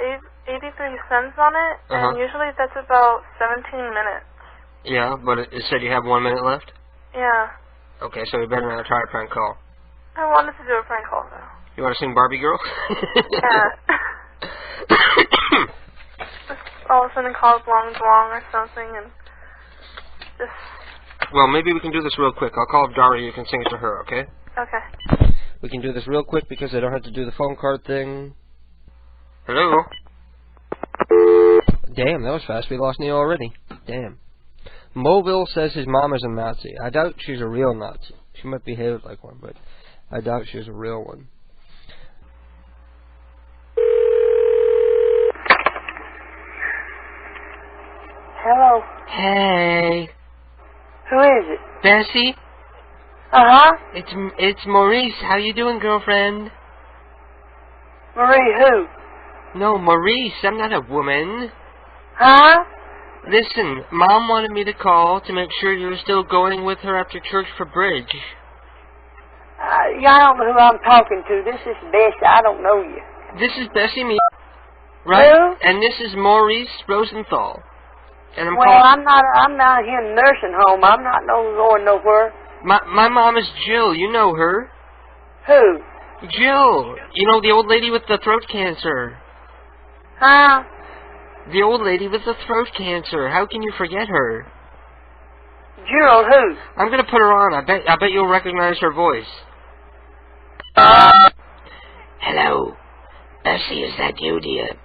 83 cents on it, and usually that's about 17 minutes. Yeah, but it said you have 1 minute left? Yeah. Okay, so we better not try a prank call. I wanted to do a prank call, though. You want to sing Barbie Girl? Yeah. All of a sudden calls long or something, and just... Well, maybe we can do this real quick. I'll call up Daria, you can sing it to her, okay? Okay. We can do this real quick because I don't have to do the phone card thing. Hello? Damn, that was fast. We lost Neil already. Damn. Moville says his mom is a Nazi. I doubt she's a real Nazi. She might behave like one, but I doubt she's a real one. Hello. Hey. Who is it? Bessie? Uh-huh. It's Maurice. How you doing, girlfriend? Marie who? No, Maurice. I'm not a woman. Huh? Listen, Mom wanted me to call to make sure you're still going with her after church for bridge. Yeah, I don't know who I'm talking to. This is Bessie. I don't know you. This is Bessie me, right? Who? And this is Maurice Rosenthal. And I'm not here in the nursing home. I'm not going nowhere. My mom is Jill. You know her. Who? Jill. You know, the old lady with the throat cancer. Huh? The old lady with the throat cancer. How can you forget her? Jill who? I'm gonna put her on. I bet you'll recognize her voice. Hello. Bessie, is that you, dear?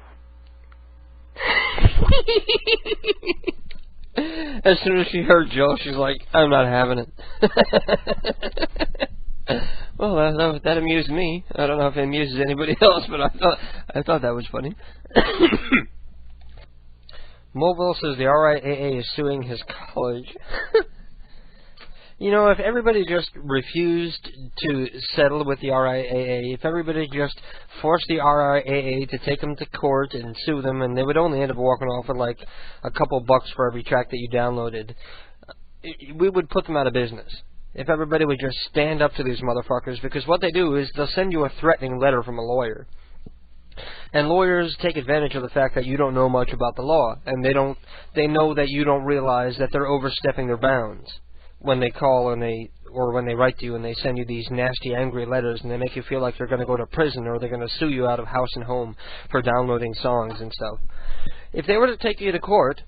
As soon as she heard Jill, she's like, I'm not having it. Well, that amused me. I don't know if it amuses anybody else, but I thought that was funny. Mobile says the RIAA is suing his college. You know, if everybody just refused to settle with the RIAA, if everybody just forced the RIAA to take them to court and sue them, and they would only end up walking off with like a couple bucks for every track that you downloaded, we would put them out of business. If everybody would just stand up to these motherfuckers, because what they do is they'll send you a threatening letter from a lawyer. And lawyers take advantage of the fact that you don't know much about the law, and they know that you don't realize that they're overstepping their bounds when they call and when they write to you and they send you these nasty, angry letters, and they make you feel like you're going to go to prison or they're going to sue you out of house and home for downloading songs and stuff. If they were to take you to court,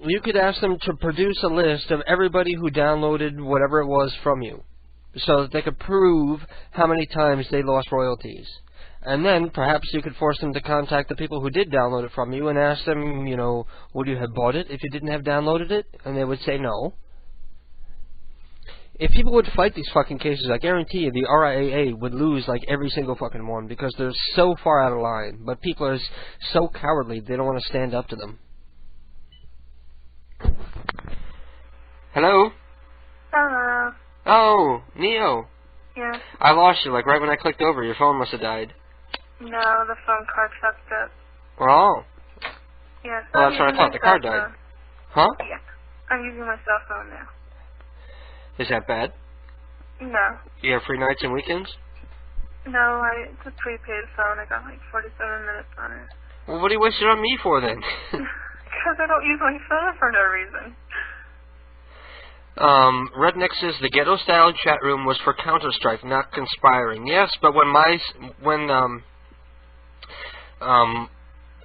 you could ask them to produce a list of everybody who downloaded whatever it was from you. so that they could prove how many times they lost royalties. And then perhaps you could force them to contact the people who did download it from you and ask them, you know, would you have bought it if you didn't have downloaded it? And they would say no. If people would fight these fucking cases, I guarantee you the RIAA would lose like every single fucking one because they're so far out of line. But people are so cowardly, they don't want to stand up to them. Hello? Hello. Oh, Neo. Yeah. I lost you, like right when I clicked over. Your phone must have died. No, the phone card fucked up. Oh. Yeah. So Well, that's what I thought. The card died. Huh? Yeah. I'm using my cell phone now. Is that bad? No. You have free nights and weekends? No, it's a prepaid phone. I got like 47 minutes on it. Well, what do you waste it on me for then? Because I don't use my phone for no reason. Redneck says the ghetto-style chat room was for Counter-Strike, not conspiring. Yes, but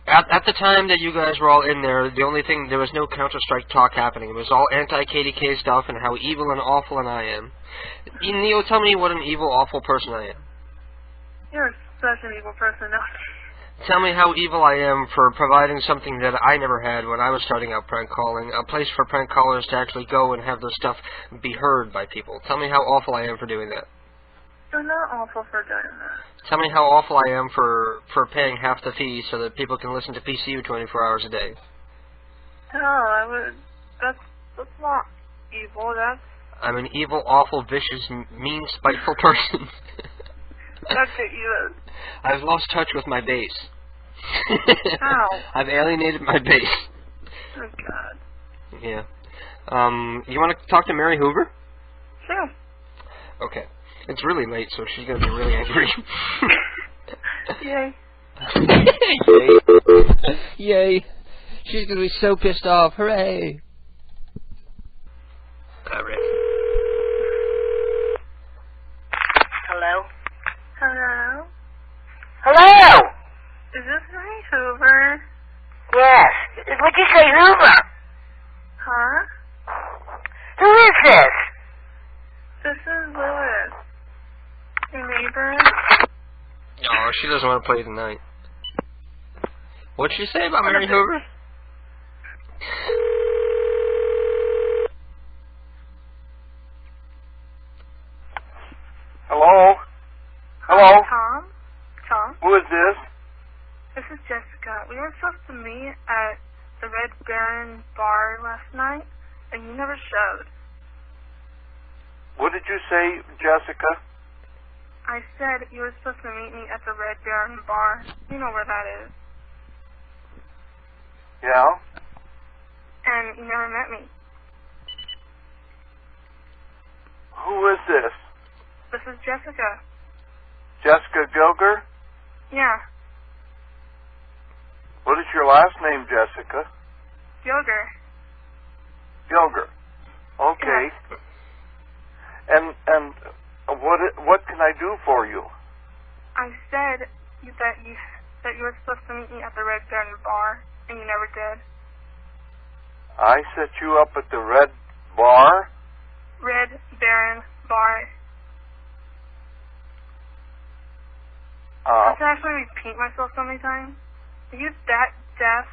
at the time that you guys were all in there, the only thing, there was no Counter-Strike talk happening. It was all anti-KDK stuff and how evil and awful I am. Neo, tell me what an evil, awful person I am. You're such an evil person. Tell me how evil I am for providing something that I never had when I was starting out prank calling, a place for prank callers to actually go and have their stuff be heard by people. Tell me how awful I am for doing that. You're not awful for doing that. Tell me how awful I am for paying half the fee so that people can listen to PCU 24 hours a day. No, that's not evil. I'm an evil, awful, vicious, mean, spiteful person. That's what you is. I've lost touch with my base. How? I've alienated my base. Oh, God. Yeah. You want to talk to Mary Hoover? Sure. Okay. It's really late, so she's going to be really angry. Yay. Yay. Yay. She's going to be so pissed off. Hooray. All right. Hello? Hello? Hello? Is this Mary Hoover? Yes. Would you say Hoover? Huh? Who is this? This is Lewis. Your neighbor? Oh, she doesn't want to play tonight. What'd she say about Mary Hoover? Hello? Hello? Tom? Tom? Who is this? This is Jessica. We were supposed to meet at the Red Baron bar last night, and you never showed. What did you say, Jessica? I said you were supposed to meet me at the Red Baron bar. You know where that is. Yeah? And you never met me. Who is this? This is Jessica. Jessica Gilger? Yeah, What is your last name, Jessica? Gilger. Gilger. Okay. Yeah. And what can I do for you? I said that you were supposed to meet me at the Red Baron bar, and you never did. I set you up at the Red Bar? Red Baron bar. I have to actually repeat myself so many times. Are you that deaf?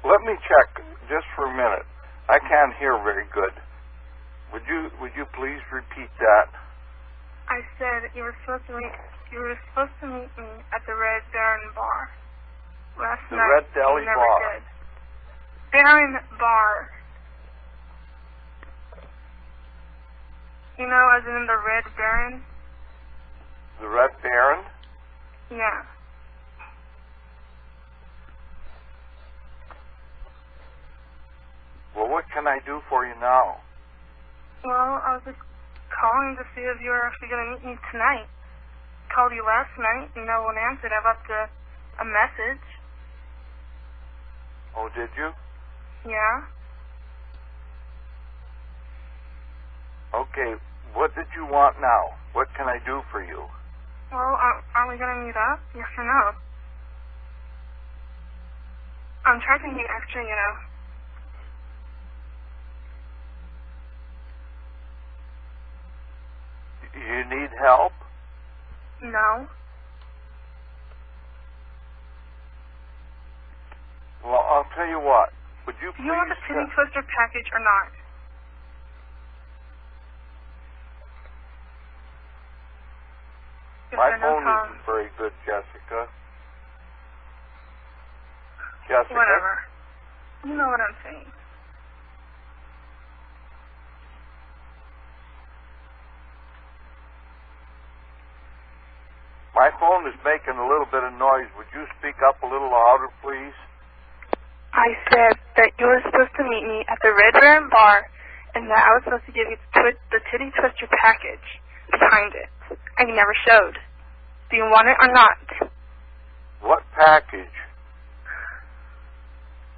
Let me check just for a minute. I can't hear very good. Would you please repeat that? I said you were supposed to meet me at the Red Baron bar last night. The Red Deli you never Bar. did. Baron bar. You know, as in the Red Baron? The Red Baron? Yeah. Well, what can I do for you now? Well, I was just calling to see if you were actually going to meet me tonight. Called you last night, and no one answered. I left a message. Oh, did you? Yeah. Okay, what did you want now? What can I do for you? Well, are we going to meet up? Yes or no? I'm charging you extra, you know. You need help? No. Well, I'll tell you what. Would you Do you want the titty twister package or not? My phone isn't very good, Jessica. Jessica? Whatever. You know what I'm saying. My phone is making a little bit of noise. Would you speak up a little louder, please? I said that you were supposed to meet me at the Red Baron Bar and that I was supposed to give you the titty twister package behind it. And you never showed. Do you want it or not? What package?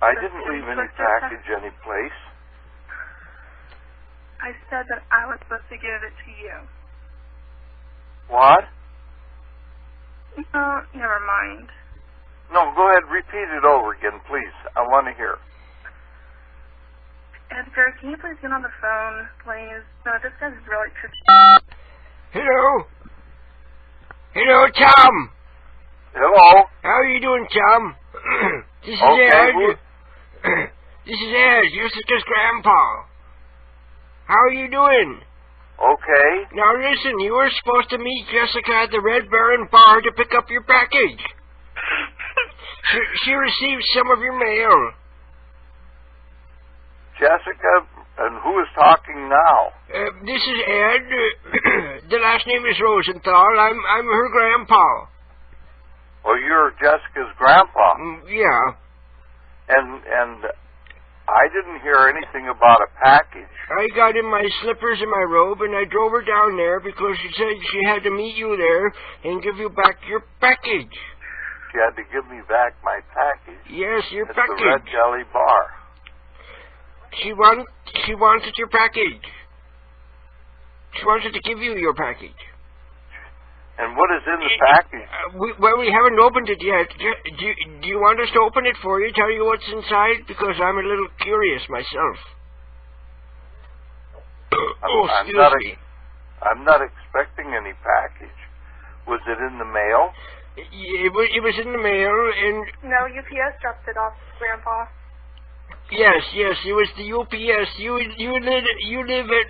I didn't leave any package any place. I said that I was supposed to give it to you. What? No, never mind. No, go ahead. Repeat it over again, please. I want to hear. Edgar, can you please get on the phone, please? No, this guy's really tricky. Hello? Hello, Tom. Hello. How are you doing, Tom? This is Okay, Ed. This is Ed, Jessica's grandpa. How are you doing? Okay. Now listen, you were supposed to meet Jessica at the Red Baron Bar to pick up your package. She received some of your mail. Jessica, and who is talking now? This is Ed. The last name is Rosenthal. I'm her grandpa. Oh, you're Jessica's grandpa. Yeah. And I didn't hear anything about a package. I got in my slippers and my robe, and I drove her down there because she said she had to meet you there and give you back your package. She had to give me back my package. Yes, your at package. The Red Jelly Bar. She wanted your package. She wanted to give you your package. And what is in the package? We haven't opened it yet. Do you want us to open it for you, tell you what's inside? Because I'm a little curious myself. I'm not expecting any package. Was it in the mail? It was in the mail, and... No, UPS dropped it off, Grandpa. Yes, it was the UPS. You live at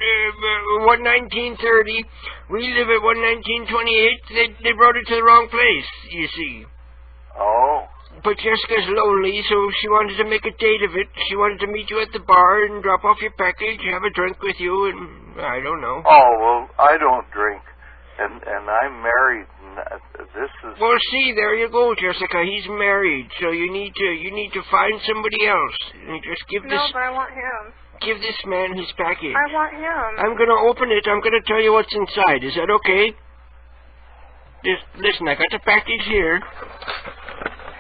11930. We live at 11928. They brought it to the wrong place, you see. Oh. But Jessica's lonely, so she wanted to make a date of it. She wanted to meet you at the bar and drop off your package, have a drink with you, and I don't know. Oh, well, I don't drink. And I'm married. This is... Well, see, there you go, Jessica. He's married, so you need to find somebody else. And just give No, but I want him. Give this man his package. I want him. I'm gonna open it. I'm gonna tell you what's inside. Is that okay? Listen, I got the package here.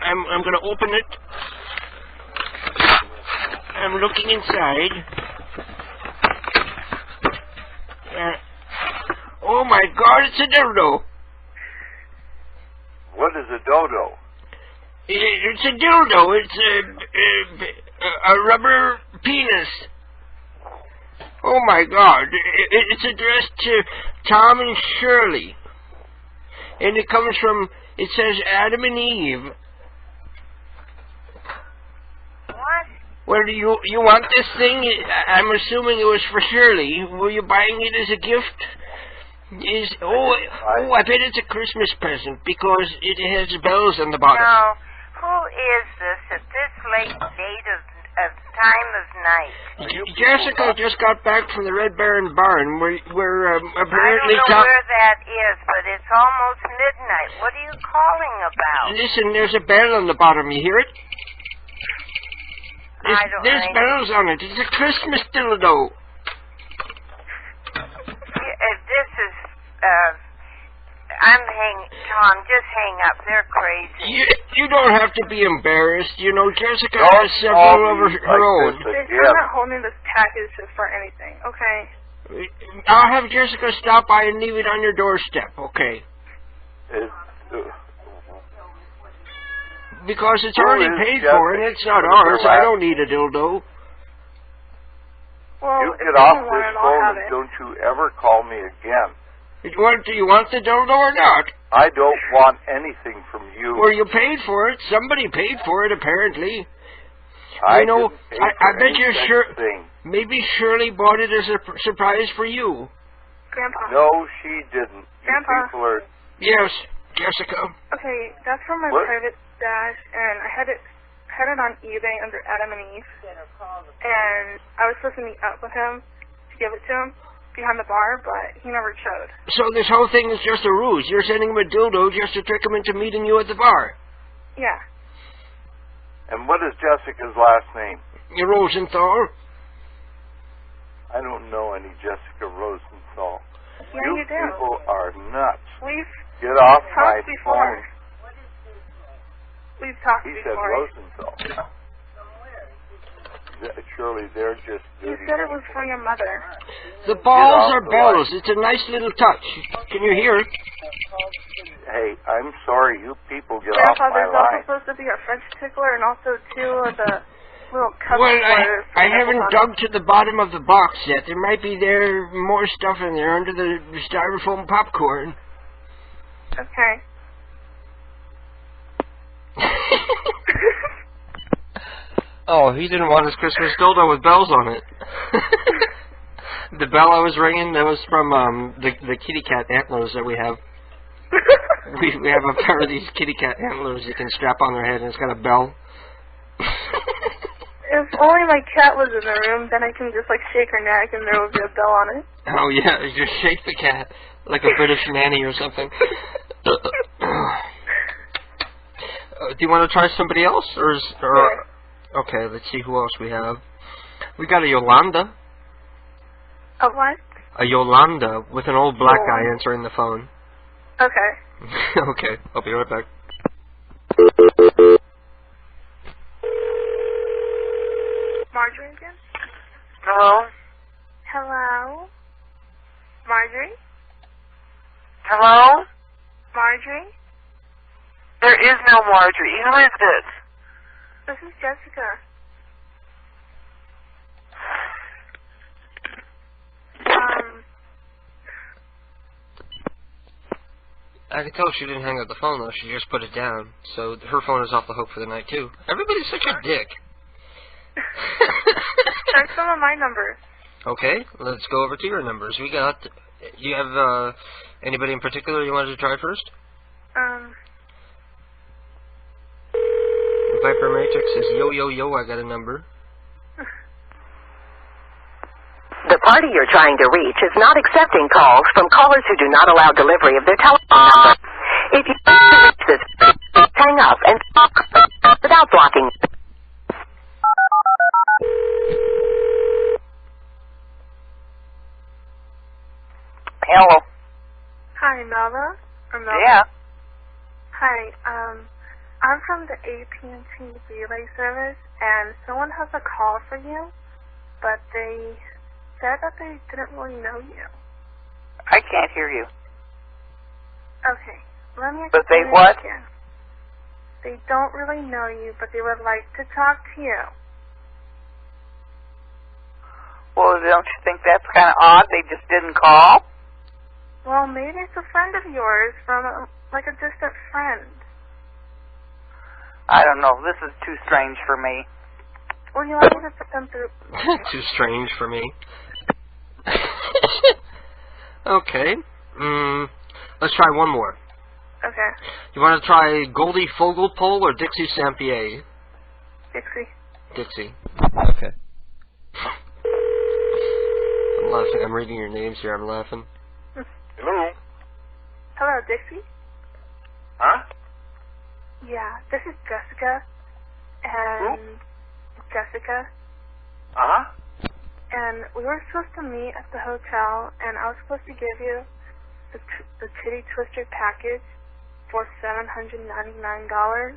I'm gonna open it. I'm looking inside. Oh my God! It's a dildo. What is a dodo? It's a dildo. It's a rubber penis. Oh my God! It's addressed to Tom and Shirley, and it comes from. It says Adam and Eve. What? Well, you want this thing? I'm assuming it was for Shirley. Were you buying it as a gift? I bet it's a Christmas present because it has bells on the bottom. No. Who is this at this late date of time of night? Jessica just got back from the Red Baron Barn. We're apparently... I don't know where that is, but it's almost midnight. What are you calling about? Listen, there's a bell on the bottom. You hear it? There's bells on it. It's a Christmas dildo. This is, Tom, just hang up. They're crazy. You don't have to be embarrassed. You know, Jessica has several of her own. I'm not holding this package for anything, okay? I'll have Jessica stop by and leave it on your doorstep, okay? Because it's already paid for and it's not ours. I don't need a dildo. Well, you get off this phone and don't you ever call me again. Do you want the dildo or not? I don't want anything from you. Well, you paid for it. Somebody paid for it, apparently. I know, didn't pay for I bet any you're such sure. thing. Maybe Shirley bought it as a surprise for you. Grandpa. No, she didn't. Grandpa. You people are... Yes, Jessica. Okay, that's from my What? private stash, and I had it on eBay under Adam and Eve. And I was supposed to meet up with him to give it to him behind the bar, but he never showed. So this whole thing is just a ruse. You're sending him a dildo just to trick him into meeting you at the bar. Yeah. And what is Jessica's last name? Rosenthal. I don't know any Jessica Rosenthal. Yeah, you do. People are nuts. We've Get off my talked before. phone. We've talked He before. said Rosenthal. Surely they're just You dirty. said it was for your mother. The balls Get are off the bells. It's a nice little touch. Can you hear it? Hey, I'm sorry. You people get Grandpa, off my there's also line. supposed to be a French tickler and also 2 of the little cup Well, squares. I haven't dug to the bottom of the box yet. There might be more stuff in there under the styrofoam popcorn. Okay. Oh, he didn't want his Christmas dildo with bells on it. The bell I was ringing, that was from the kitty cat antlers that we have. We have a pair of these kitty cat antlers you can strap on their head, and it's got a bell. If only my cat was in the room, then I can just like shake her neck and there will be a bell on it. Oh yeah, just shake the cat like a British nanny or something. Do you want to try somebody else, or okay? Let's see who else we have. We got a Yolanda. A what? A Yolanda with an old black guy answering the phone. Okay. Okay, I'll be right back. Marjorie again? Hello? Hello? Marjorie? Hello? Marjorie? There is no Marjorie. Who is this? This is Jessica. I can tell she didn't hang up the phone though, she just put it down. So her phone is off the hook for the night too. Everybody's such a dick. Try some of my numbers. Okay, let's go over to your numbers. We got, you have anybody in particular you wanted to try first? Viper Matrix says, yo, yo, yo, I got a number. The party you're trying to reach is not accepting calls from callers who do not allow delivery of their telephone number. If you wish to reach this, hang up and talk without blocking. Hello. Hi, Melva? Or Melva? Yeah. Hi, I'm from the AT&T relay service, and someone has a call for you, but they said that they didn't really know you. I can't hear you. Okay, let me But they explain what? again. They don't really know you, but they would like to talk to you. Well, don't you think that's kind of odd? They just didn't call? Well, maybe it's a friend of yours from, like a distant friend. I don't know. This is too strange for me. Well, you want me to put them through? Too strange for me. Okay. Let's try one more. Okay. You want to try Goldie Fogelpole or Dixie Sampier? Dixie. Dixie. Okay. I'm laughing. I'm reading your names here. I'm laughing. Hello? Hello, Dixie? Huh? Yeah, this is Jessica. And... Jessica. Uh-huh. And we were supposed to meet at the hotel, and I was supposed to give you the Titty Twister package for $799.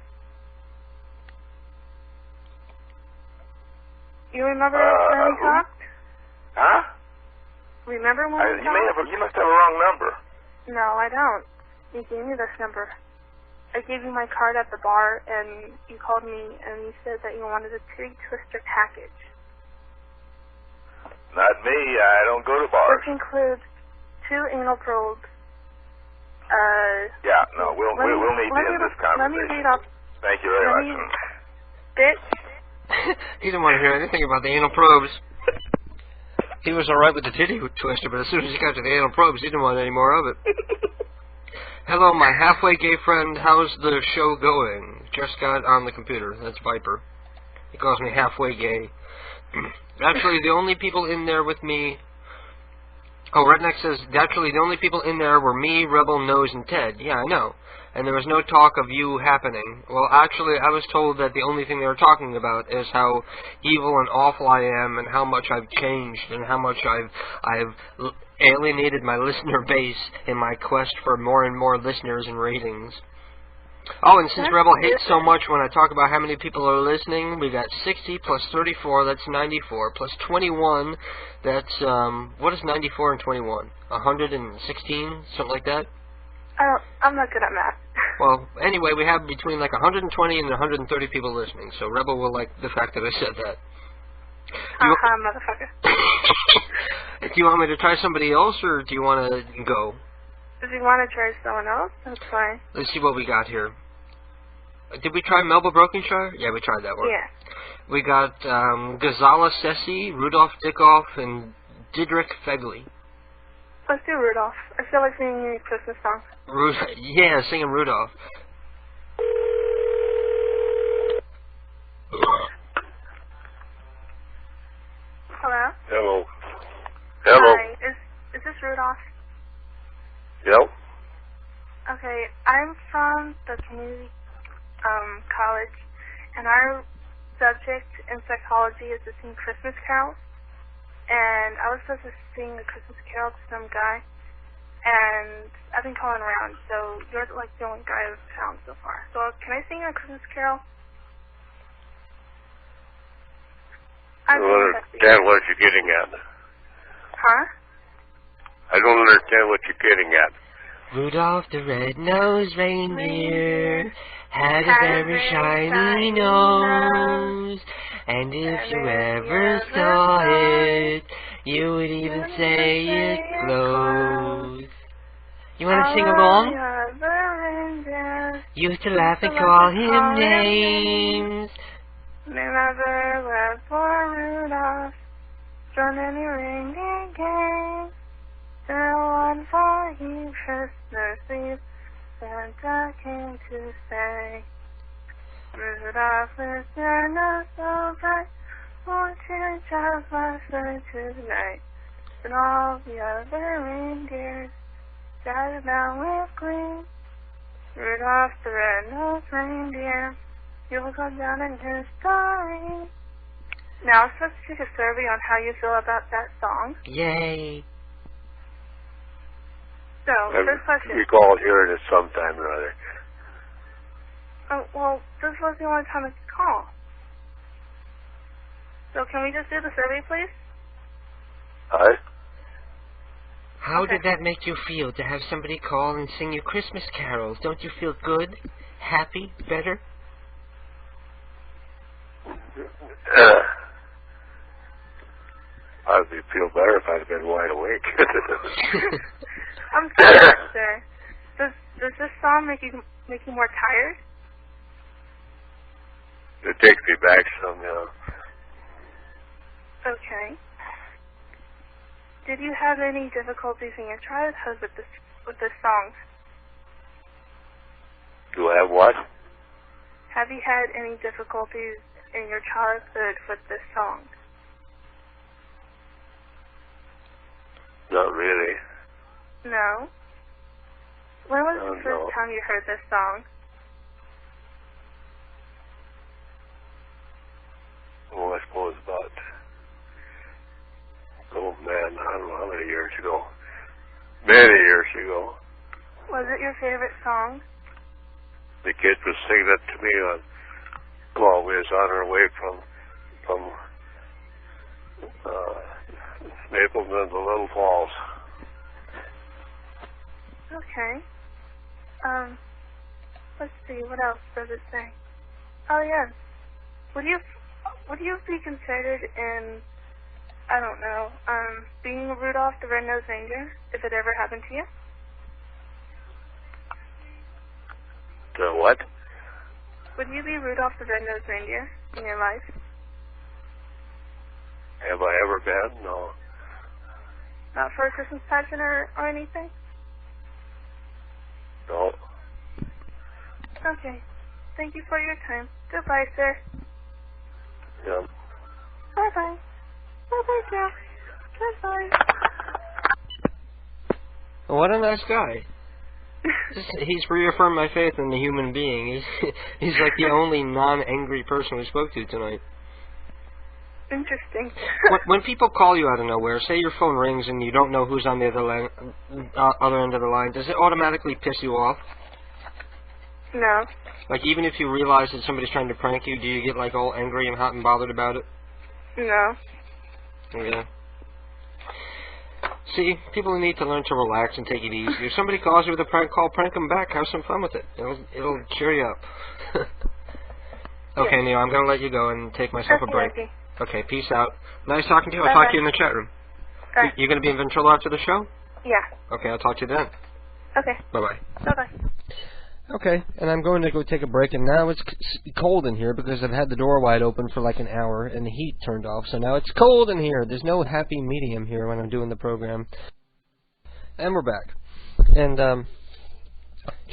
You remember when we talked? Huh? Remember when we talked? You must have a wrong number. No, I don't. You gave me this number. I gave you my card at the bar, and you called me, and you said that you wanted a Titty Twister package. Not me. I don't go to bars. Which includes 2 anal probes, Yeah, no, we'll need to end this conversation. Let me read off. Thank you very much. Bitch. He didn't want to hear anything about the anal probes. He was alright with the titty twister, but as soon as he got to the anal probes, he didn't want any more of it. Hello, my halfway gay friend. How's the show going? Just got on the computer. That's Viper. He calls me halfway gay. Actually, the only people in there with me... Oh, Redneck says, actually, the only people in there were me, Rebel, Nose, and Ted. Yeah, I know. And there was no talk of you happening. Well, actually, I was told that the only thing they were talking about is how evil and awful I am, and how much I've changed, and how much I've alienated my listener base in my quest for more and more listeners and ratings. Oh, and since Rebel hates so much when I talk about how many people are listening, we got 60 plus 34, that's 94, plus 21, that's, what is 94 and 21? 116? Something like that? I'm not good at math. Well, anyway, we have between like 120 and 130 people listening, so Rebel will like the fact that I said that. Motherfucker. Do you want me to try somebody else, or do you want to go? If you want to try someone else, that's fine. Let's see what we got here. Did we try Melba Brokenshire? Yeah, we tried that one. Yeah. We got Ghazala Sessi, Rudolph Dickoff, and Didrik Fegley. Let's do Rudolph. I feel like singing a Christmas song. Yeah, singing Rudolph. Hello? Hello. Hello. Hi. Is this Rudolph? Yep. Okay, I'm from the community college, and our subject in psychology is to sing Christmas carols. And I was supposed to sing a Christmas carol to some guy, and I've been calling around, so you're like the only guy I've found so far. So can I sing a Christmas carol? I don't understand what you're getting at. Huh? I don't understand what you're getting at. Rudolph the red-nosed reindeer had a very shiny nose, and if you ever saw it, you would even say it glows. You want to sing along? Used to laugh and call him names. Never left for Rudolph, from any reindeer game. There one for you Christmas Eve, Santa came to say, Rudolph, with your nose so bright, won't you just my sleigh tonight? And all the other reindeers gathered down with glee. Rudolph the red-nosed reindeer, you'll go down in history. Now I'm supposed to take a survey on how you feel about that song. Yay. So, first question. We call hearing it sometime or other. Oh, well, this was the only time I could call. So can we just do the survey, please? Hi? How did that make you feel to have somebody call and sing you Christmas carols? Don't you feel good? Happy? Better? I'd feel better if I'd been wide awake. I'm sorry, sir. Does this song make you more tired? It takes me back some, Okay. Did you have any difficulties in your childhood with this song? Do I have what? Have you had any difficulties in your childhood with this song? Not really. No? When was the first time you heard this song? Oh, I suppose about, oh man, I don't know how many years ago. Many years ago. Was it your favorite song? The kids would sing that to me while we was on our way from Mapleton to Little Falls. Okay. Let's see, what else does it say? Oh yeah. Would you be considered in, I don't know, being Rudolph the Red-Nosed Reindeer, if it ever happened to you? What? Would you be Rudolph the Red-Nosed Reindeer in your life? Have I ever been? No. Not for a Christmas pageant or anything? No. Okay. Thank you for your time. Goodbye, sir. Yeah. Bye-bye. Bye-bye, Jeff. Goodbye. What a nice guy. He's reaffirmed my faith in the human being. He's like the only non-angry person we spoke to tonight. Interesting. When people call you out of nowhere, say your phone rings and you don't know who's on the other end of the line, does it automatically piss you off? No. Like, even if you realize that somebody's trying to prank you, do you get, like, all angry and hot and bothered about it? No. Yeah. See, people need to learn to relax and take it easy. If somebody calls you with a prank call, prank them back. Have some fun with it. It'll cheer you up. Okay, Neil, I'm going to let you go and take myself a break. Okay, peace out. Nice talking to you. I'll talk to you in the chat room. Bye. You going to be in Ventrilo after the show? Yeah. Okay, I'll talk to you then. Okay. Bye-bye. Bye-bye. Okay, and I'm going to go take a break, and now it's cold in here because I've had the door wide open for like an hour and the heat turned off, so now it's cold in here. There's no happy medium here when I'm doing the program. And we're back. And,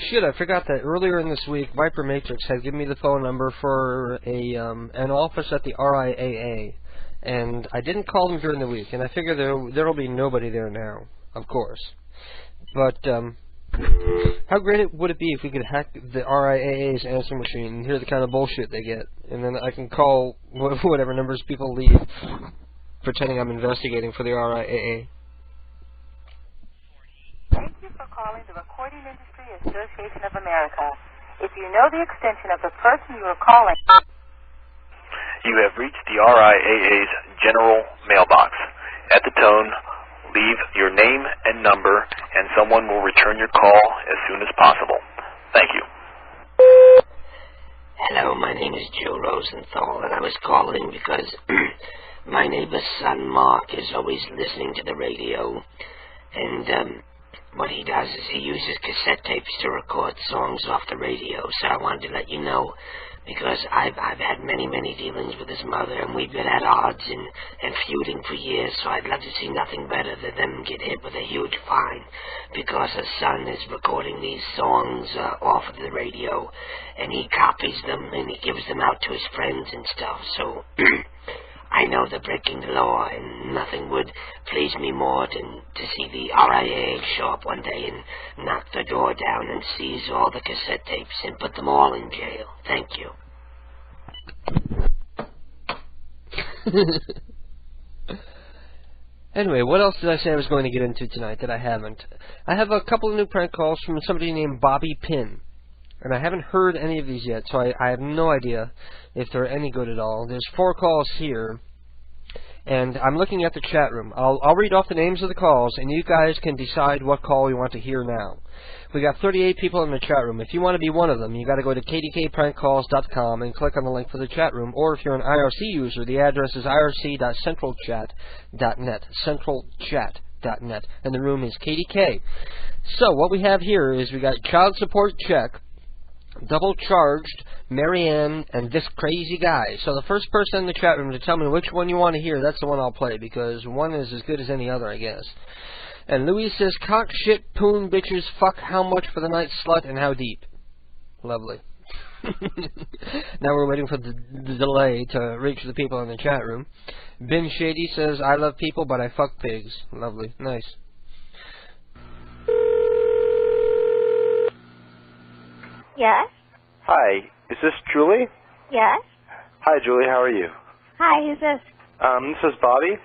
shit, I forgot that earlier in this week, Viper Matrix had given me the phone number for an office at the RIAA, and I didn't call them during the week, and I figure there'll be nobody there now, of course. But, how great would it be if we could hack the RIAA's answer machine and hear the kind of bullshit they get, and then I can call whatever numbers people leave, pretending I'm investigating for the RIAA. Thank you for calling the Recording Industry Association of America. If you know the extension of the person you are calling... You have reached the RIAA's general mailbox. At the tone, leave your name and number, and someone will return your call as soon as possible. Thank you. Hello, my name is Joe Rosenthal, and I was calling because my neighbor's son, Mark, is always listening to the radio, and what he does is he uses cassette tapes to record songs off the radio, so I wanted to let you know, because I've had many dealings with his mother, and we've been at odds and feuding for years, so I'd love to see nothing better than them get hit with a huge fine, because his son is recording these songs off of the radio, and he copies them, and he gives them out to his friends and stuff, so I know they're breaking the law, and nothing would please me more than to see the RIAA show up one day and knock the door down and seize all the cassette tapes and put them all in jail. Thank you. Anyway, what else did I say I was going to get into tonight that I haven't? I have a couple of new prank calls from somebody named Bobby Pin. And I haven't heard any of these yet, so I have no idea if they're any good at all. There's 4 calls here, and I'm looking at the chat room. I'll read off the names of the calls, and you guys can decide what call you want to hear now. We got 38 people in the chat room. If you want to be one of them, you got to go to kdkprankcalls.com and click on the link for the chat room. Or if you're an IRC user, the address is irc.centralchat.net. Centralchat.net. And the room is KDK. So what we have here is we got child support check, double charged, Marianne, and this crazy guy. So the first person in the chat room to tell me which one you want to hear, that's the one I'll play, because one is as good as any other, I guess. And Louis says, cock, shit, poon, bitches, fuck, how much for the night, slut, and how deep. Lovely. Now we're waiting for the delay to reach the people in the chat room. Ben Shady says, I love people, but I fuck pigs. Lovely. Nice. Yes? Hi, is this Julie? Yes? Hi, Julie, how are you? Hi, who's this? This is Bobby.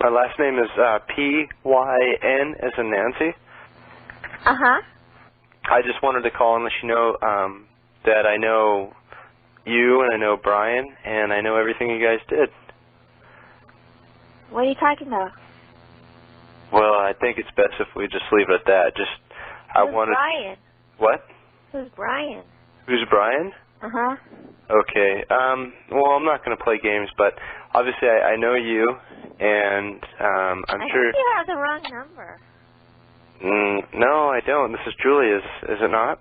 My last name is P-Y-N as in Nancy. Uh-huh. I just wanted to call and let you know that I know you and I know Brian and I know everything you guys did. What are you talking about? Well, I think it's best if we just leave it at that. Who's Brian? What? Who's Brian? Who's Brian? Uh-huh. Okay. Well, I'm not going to play games, but obviously I know you, and I'm sure... I think you have the wrong number. No, I don't. This is Julie, is it not?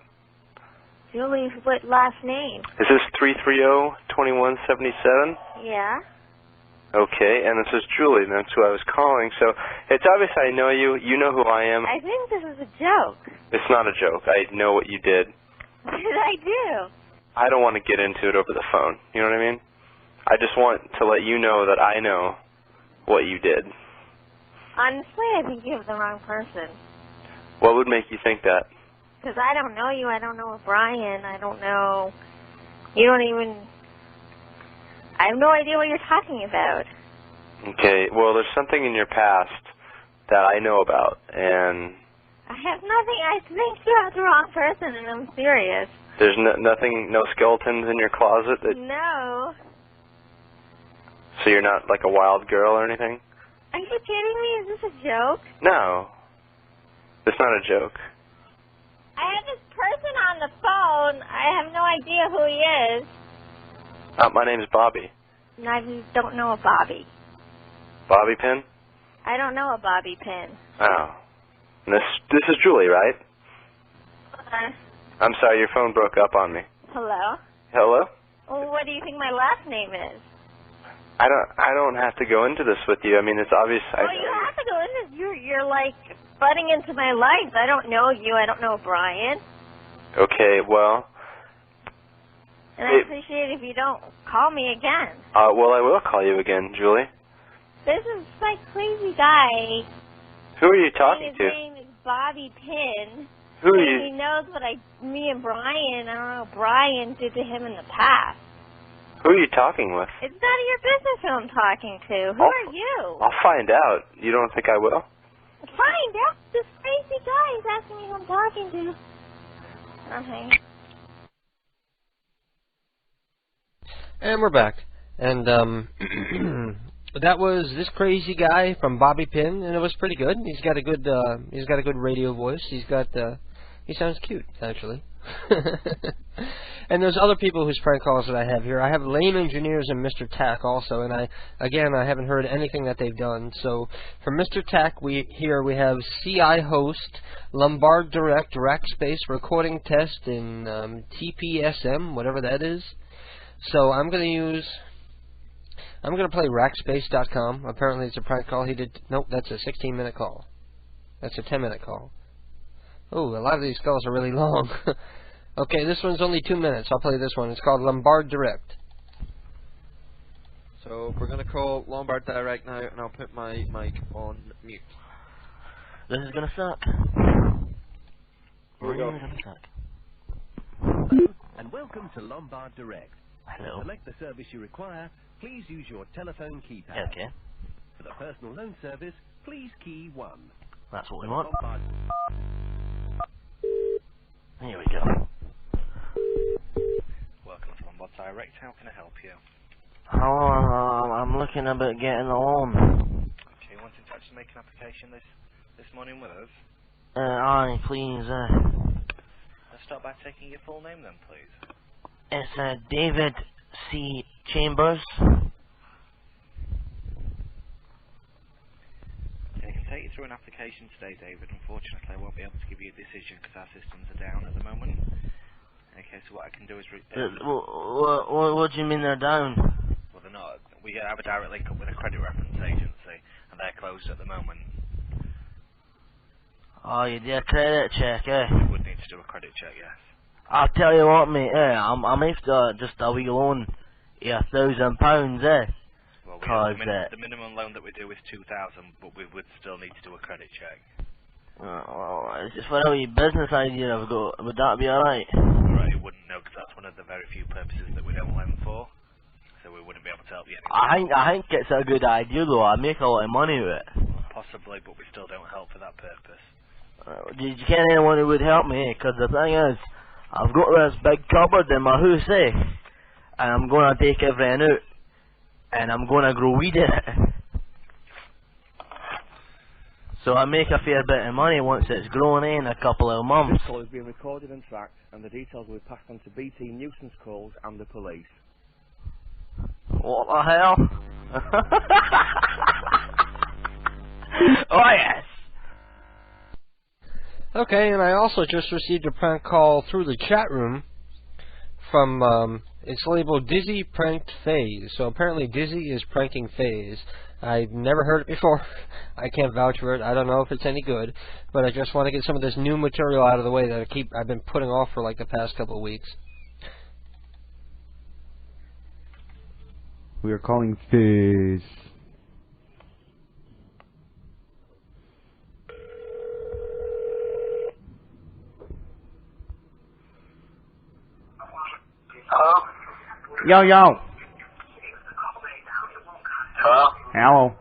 Julie, what last name? Is this 330-2177? Yeah. Okay, and this is Julie, and that's who I was calling. So it's obvious I know you. You know who I am. I think this is a joke. It's not a joke. I know what you did. What did I do? I don't want to get into it over the phone. You know what I mean? I just want to let you know that I know what you did. Honestly, I think you have the wrong person. What would make you think that? Because I don't know you. I don't know Brian. I don't know. You don't even. I have no idea what you're talking about. Okay, well, there's something in your past that I know about, and I have nothing. I think you have the wrong person, and I'm serious. there's nothing, no skeletons in your closet that. No. So you're not like a wild girl or anything? Are you kidding me? Is this a joke? No, it's not a joke. I have this person on the phone. I have no idea who he is. My name's Bobby. And I don't know a Bobby. Bobby Pin? I don't know a Bobby Pin. Oh. And this is Julie, right? I'm sorry, your phone broke up on me. Hello? Hello? Well, what do you think my last name is? I don't have to go into this with you. I mean, it's obvious. Oh, you have to go into this. You're like butting into my life. I don't know you. I don't know Brian. Okay, well. And I appreciate if you don't call me again. Well, I will call you again, Julie. This is like crazy guy. Who are you talking to? His name is Bobby Pin. Who are and you? he knows what me and Brian, I don't know, Brian did to him in the past. Who are you talking with? It's none of your business who I'm talking to. Who are you? I'll find out. You don't think I will? Find out. This crazy guy is asking me who I'm talking to. Okay. And we're back. And that was this crazy guy from Bobby Pin, and it was pretty good. He's got a good radio voice. He sounds cute, actually. And there's other people whose prank calls that I have here. I have Lame Engineers and Mr. Tack also, and I haven't heard anything that they've done. So for Mr. Tack, we have CI Host, Lombard Direct, Rackspace, Recording Test, and TPSM, whatever that is. So I'm gonna play Rackspace.com. Apparently it's a prank call. Nope, that's a 16-minute call. That's a 10-minute call. Oh, a lot of these calls are really long. Okay, this one's only 2 minutes. I'll play this one. It's called Lombard Direct. So we're going to call Lombard Direct now, and I'll put my mic on mute. This is going to suck. Here we go. And welcome to Lombard Direct. Hello. To select the service you require, please use your telephone keypad. Okay. For the personal loan service, please key 1. That's what we want. Lombard. Here we go. Welcome to Lombard Direct. How can I help you? I'm looking about getting a loan. Okay, you wanted to actually make an application this morning with us? Aye, please. Let's start by taking your full name then, please. It's David C. Chambers. I can take you through an application today, David. Unfortunately, I won't be able to give you a decision because our systems are down at the moment. Okay, so what I can do is... What do you mean they're down? Well, they're not. We have a direct link up with a credit reference agency, and they're closed at the moment. Oh, you do a credit check, eh? We would need to do a credit check, yes. I'll tell you what, mate, I'm after just a wee loan of £1,000, eh? Well, the minimum loan that we do is 2,000, but we would still need to do a credit check. Well, it's just for a wee business idea I've got. Would that be alright? Right, you wouldn't know because that's one of the very few purposes that we don't lend for. So we wouldn't be able to help you anyway. I think it's a good idea though. I make a lot of money with it. Possibly, but we still don't help for that purpose. Did you get anyone who would help me? Because the thing is, I've got this big cupboard in my house, eh? And I'm going to take everything out. And I'm going to grow weed in it. So I make a fair bit of money once it's grown in a couple of months. This call is being recorded and tracked, and the details will be passed on to BT nuisance calls and the police. What the hell? Oh yes! Okay, and I also just received a prank call through the chat room. from, it's labeled Dizzy Pranked FaZe. So apparently Dizzy is pranking FaZe. I've never heard it before. I can't vouch for it. I don't know if it's any good. But I just want to get some of this new material out of the way that I've been putting off for like the past couple of weeks. We are calling FaZe. Yo, yo. Hello? Hello.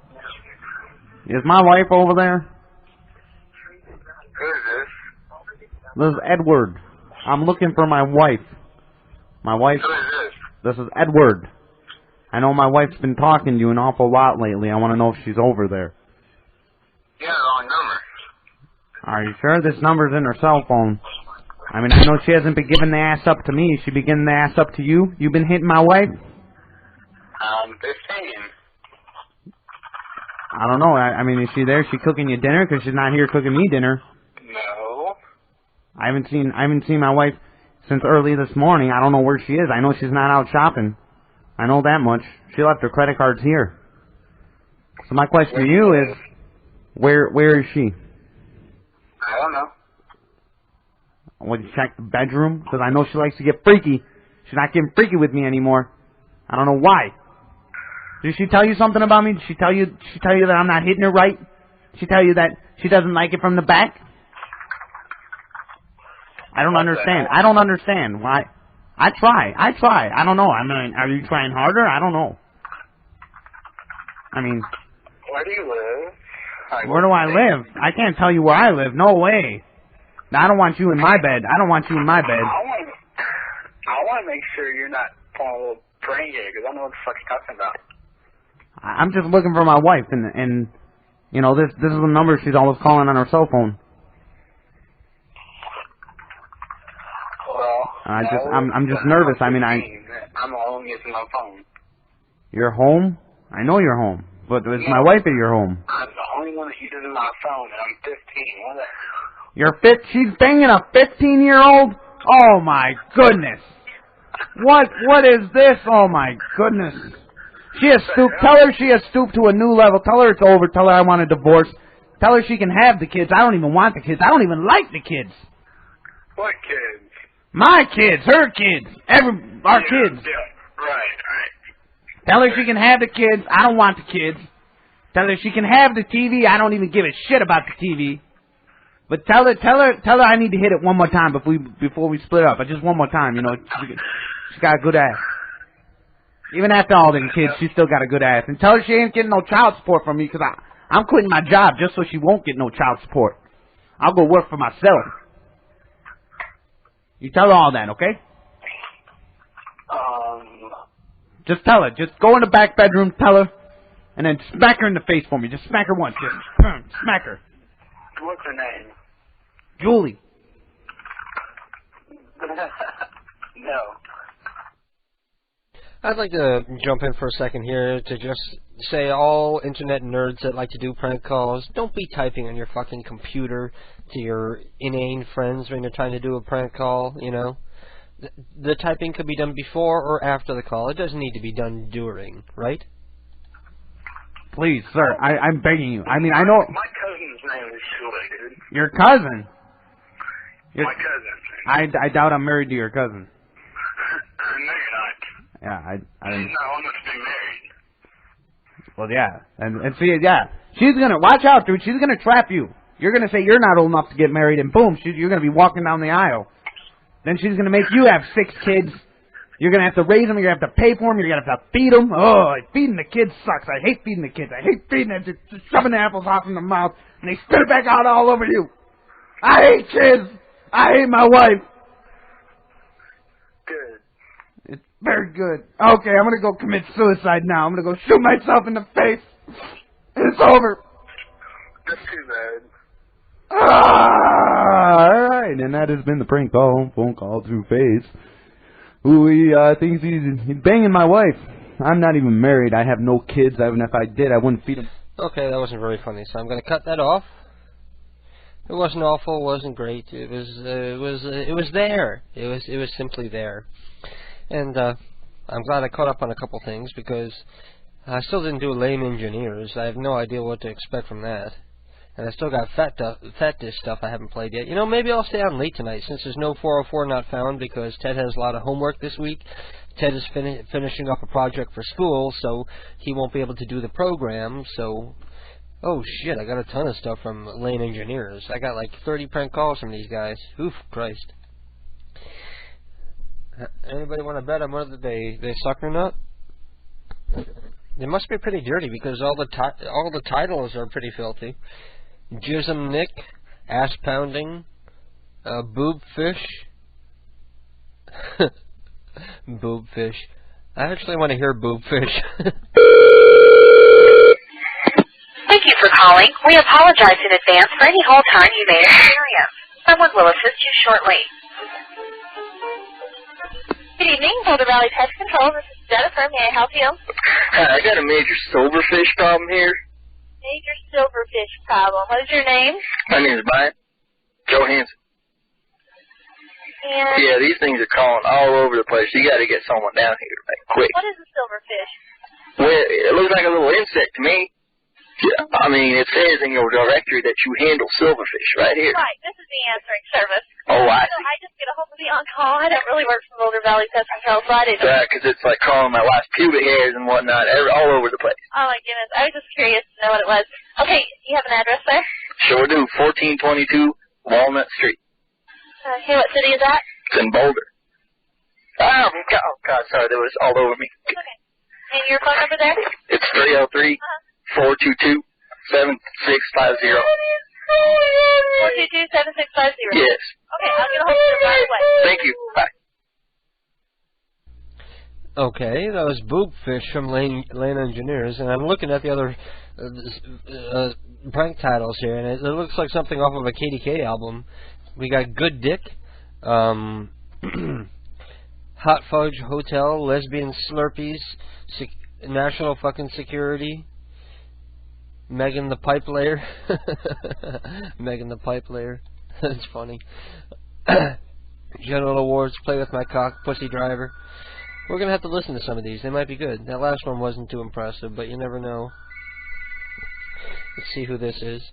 Is my wife over there? Who is this? This is Edward. I'm looking for my wife. My wife... Who is this? This is Edward. I know my wife's been talking to you an awful lot lately. I want to know if she's over there. Yeah, wrong number. Are you sure? This number's in her cell phone. I mean, I know she hasn't been giving the ass up to me. Is she been giving the ass up to you? You been hitting my wife? 15. I don't know. I mean, is she there? Is she cooking you dinner? Because she's not here cooking me dinner. No. I haven't seen my wife since early this morning. I don't know where she is. I know she's not out shopping. I know that much. She left her credit cards here. So my question to you is, where is she? I don't know. Would you check the bedroom? Because I know she likes to get freaky. She's not getting freaky with me anymore. I don't know why. Did she tell you something about me? Did she tell you that I'm not hitting her right? Did she tell you that she doesn't like it from the back? I don't understand. I don't understand why. I try. I don't know. I mean, are you trying harder? I don't know. I mean, Where do you live? where do I live? I can't tell you where I live. No way. I don't want you in my bed. I don't want you in my bed. I want to make sure you're not pulling a little brain here, because I don't know what the fuck you're talking about. I'm just looking for my wife, and you know, this is the number she's always calling on her cell phone. Well, I'm just nervous. I mean, I'm home using my phone. You're home? I know you're home, but is my wife at your home? I'm the only one that uses my phone, and I'm 15. What the hell? You're fit. She's banging a 15-year-old? Oh my goodness! What is this? Oh my goodness! She has stooped. Tell her she has stooped to a new level. Tell her it's over. Tell her I want a divorce. Tell her she can have the kids. I don't even want the kids. I don't even like the kids. What kids? My kids, her kids, our kids. Yeah, right. Tell her she can have the kids. I don't want the kids. Tell her she can have the TV. I don't even give a shit about the TV. But tell her I need to hit it one more time before we split up. But just one more time, you know. She got a good ass. Even after all them kids, she still got a good ass. And tell her she ain't getting no child support from me, because I'm quitting my job just so she won't get no child support. I'll go work for myself. You tell her all that, okay? Just tell her. Just go in the back bedroom, tell her, and then smack her in the face for me. Just smack her once. Just smack her. What's her name? Julie. No. I'd like to jump in for a second here to just say all internet nerds that like to do prank calls, don't be typing on your fucking computer to your inane friends when you're trying to do a prank call, you know. The typing could be done before or after the call. It doesn't need to be done during, right? Please, sir, I'm begging you. I mean, I know... My cousin's name is Julie, dude. Your cousin? My cousin. I doubt I'm married to your cousin. No, you're not. Yeah, I She's not old enough to be married. Well, yeah. And see, yeah. She's gonna... Watch out, dude. She's gonna trap you. You're gonna say you're not old enough to get married, and boom, you're gonna be walking down the aisle. Then she's gonna make you have 6 kids. You're gonna have to raise them. You're gonna have to pay for them. You're gonna have to feed them. Oh, feeding the kids sucks. I hate feeding the kids. I hate feeding them. Just shoving the apples off in their mouth, and they spit it back out all over you. I hate kids. I hate my wife. Good. It's very good. Okay, I'm gonna go commit suicide now. I'm gonna go shoot myself in the face. It's over. That's too bad. Alright, and that has been the prank call, phone call through FaZe. Who he thinks he's banging my wife. I'm not even married. I have no kids. Even if I did, I wouldn't feed them. Okay, that wasn't very funny, so I'm going to cut that off. It wasn't awful. It wasn't great. It was there. It was simply there. And I'm glad I caught up on a couple things because I still didn't do Lame Engineers. I have no idea what to expect from that. And I still got Fat Disc stuff I haven't played yet. You know, maybe I'll stay on late tonight since there's no 404 not found because Ted has a lot of homework this week. Ted is finishing up a project for school, so he won't be able to do the program. So, oh shit, I got a ton of stuff from Lame Engineers. I got like 30 prank calls from these guys. Oof, Christ. Anybody want to bet on whether they suck or not? They must be pretty dirty because all the titles are pretty filthy. Jism Nick, Ass Pounding, Boob Fish. Boob Fish. I actually want to hear Boob Fish. Thank you for calling. We apologize in advance for any hold time you may experience. Someone will assist you shortly. Good evening, Boulder Valley Pest Control. This is Jennifer. May I help you? I got a major silverfish problem here. Major silverfish problem. What is your name? My name is Brian Johansson. And Yeah, these things are calling all over the place. You got to get someone down here, like, quick. what is a silverfish? Well, it looks like a little insect to me. Yeah, I mean, it says in your directory that you handle silverfish right here. Right, this is the answering service. Oh, I So I just get a hold of the on-call. I don't really work for Boulder Valley Pest Control, so I didn't. Right, because it's like calling my wife's pubic hairs and whatnot all over the place. Oh my goodness, I was just curious to know what it was. Okay, you have an address there? Sure do. 1422 Walnut Street. Okay, what city is that? It's in Boulder. Oh, God, sorry, that was all over me. Okay. And your phone number there? It's 303-422-7650. 422-7650. Yes. Okay, I'll get a hold of you right away. Thank you. Bye. Okay, that was Boob Fish from Lane Engineers, and I'm looking at the other prank titles here, and it looks like something off of a KDK album. We got Good Dick, Hot Fudge Hotel, Lesbian Slurpees, National Fucking Security, Megan the Pipe Layer. Megan the Pipe Layer. That's funny. General Awards, Play With My Cock, Pussy Driver. We're going to have to listen to some of these. They might be good. That last one wasn't too impressive, but you never know. Let's see who this is.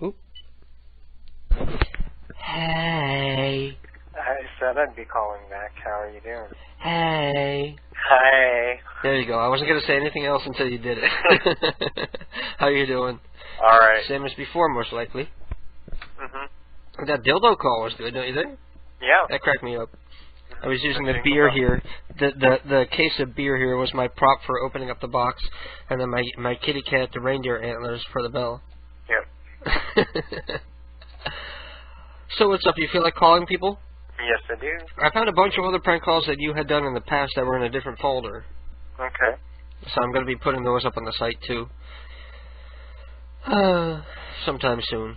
Oop. Hey. I said I'd be calling back. How are you doing? Hey. Hi. There you go. I wasn't going to say anything else until you did it. How you doing? All right. Same as before, most likely. Mhm. That dildo call was good, don't you think? Yeah. That cracked me up. I was using the beer here. The case of beer here was my prop for opening up the box, and then my kitty cat, the reindeer antlers, for the bell. Yep. So what's up? You feel like calling people? Yes, I do. I found a bunch of other prank calls that you had done in the past that were in a different folder. Okay. So I'm going to be putting those up on the site too. Sometime soon.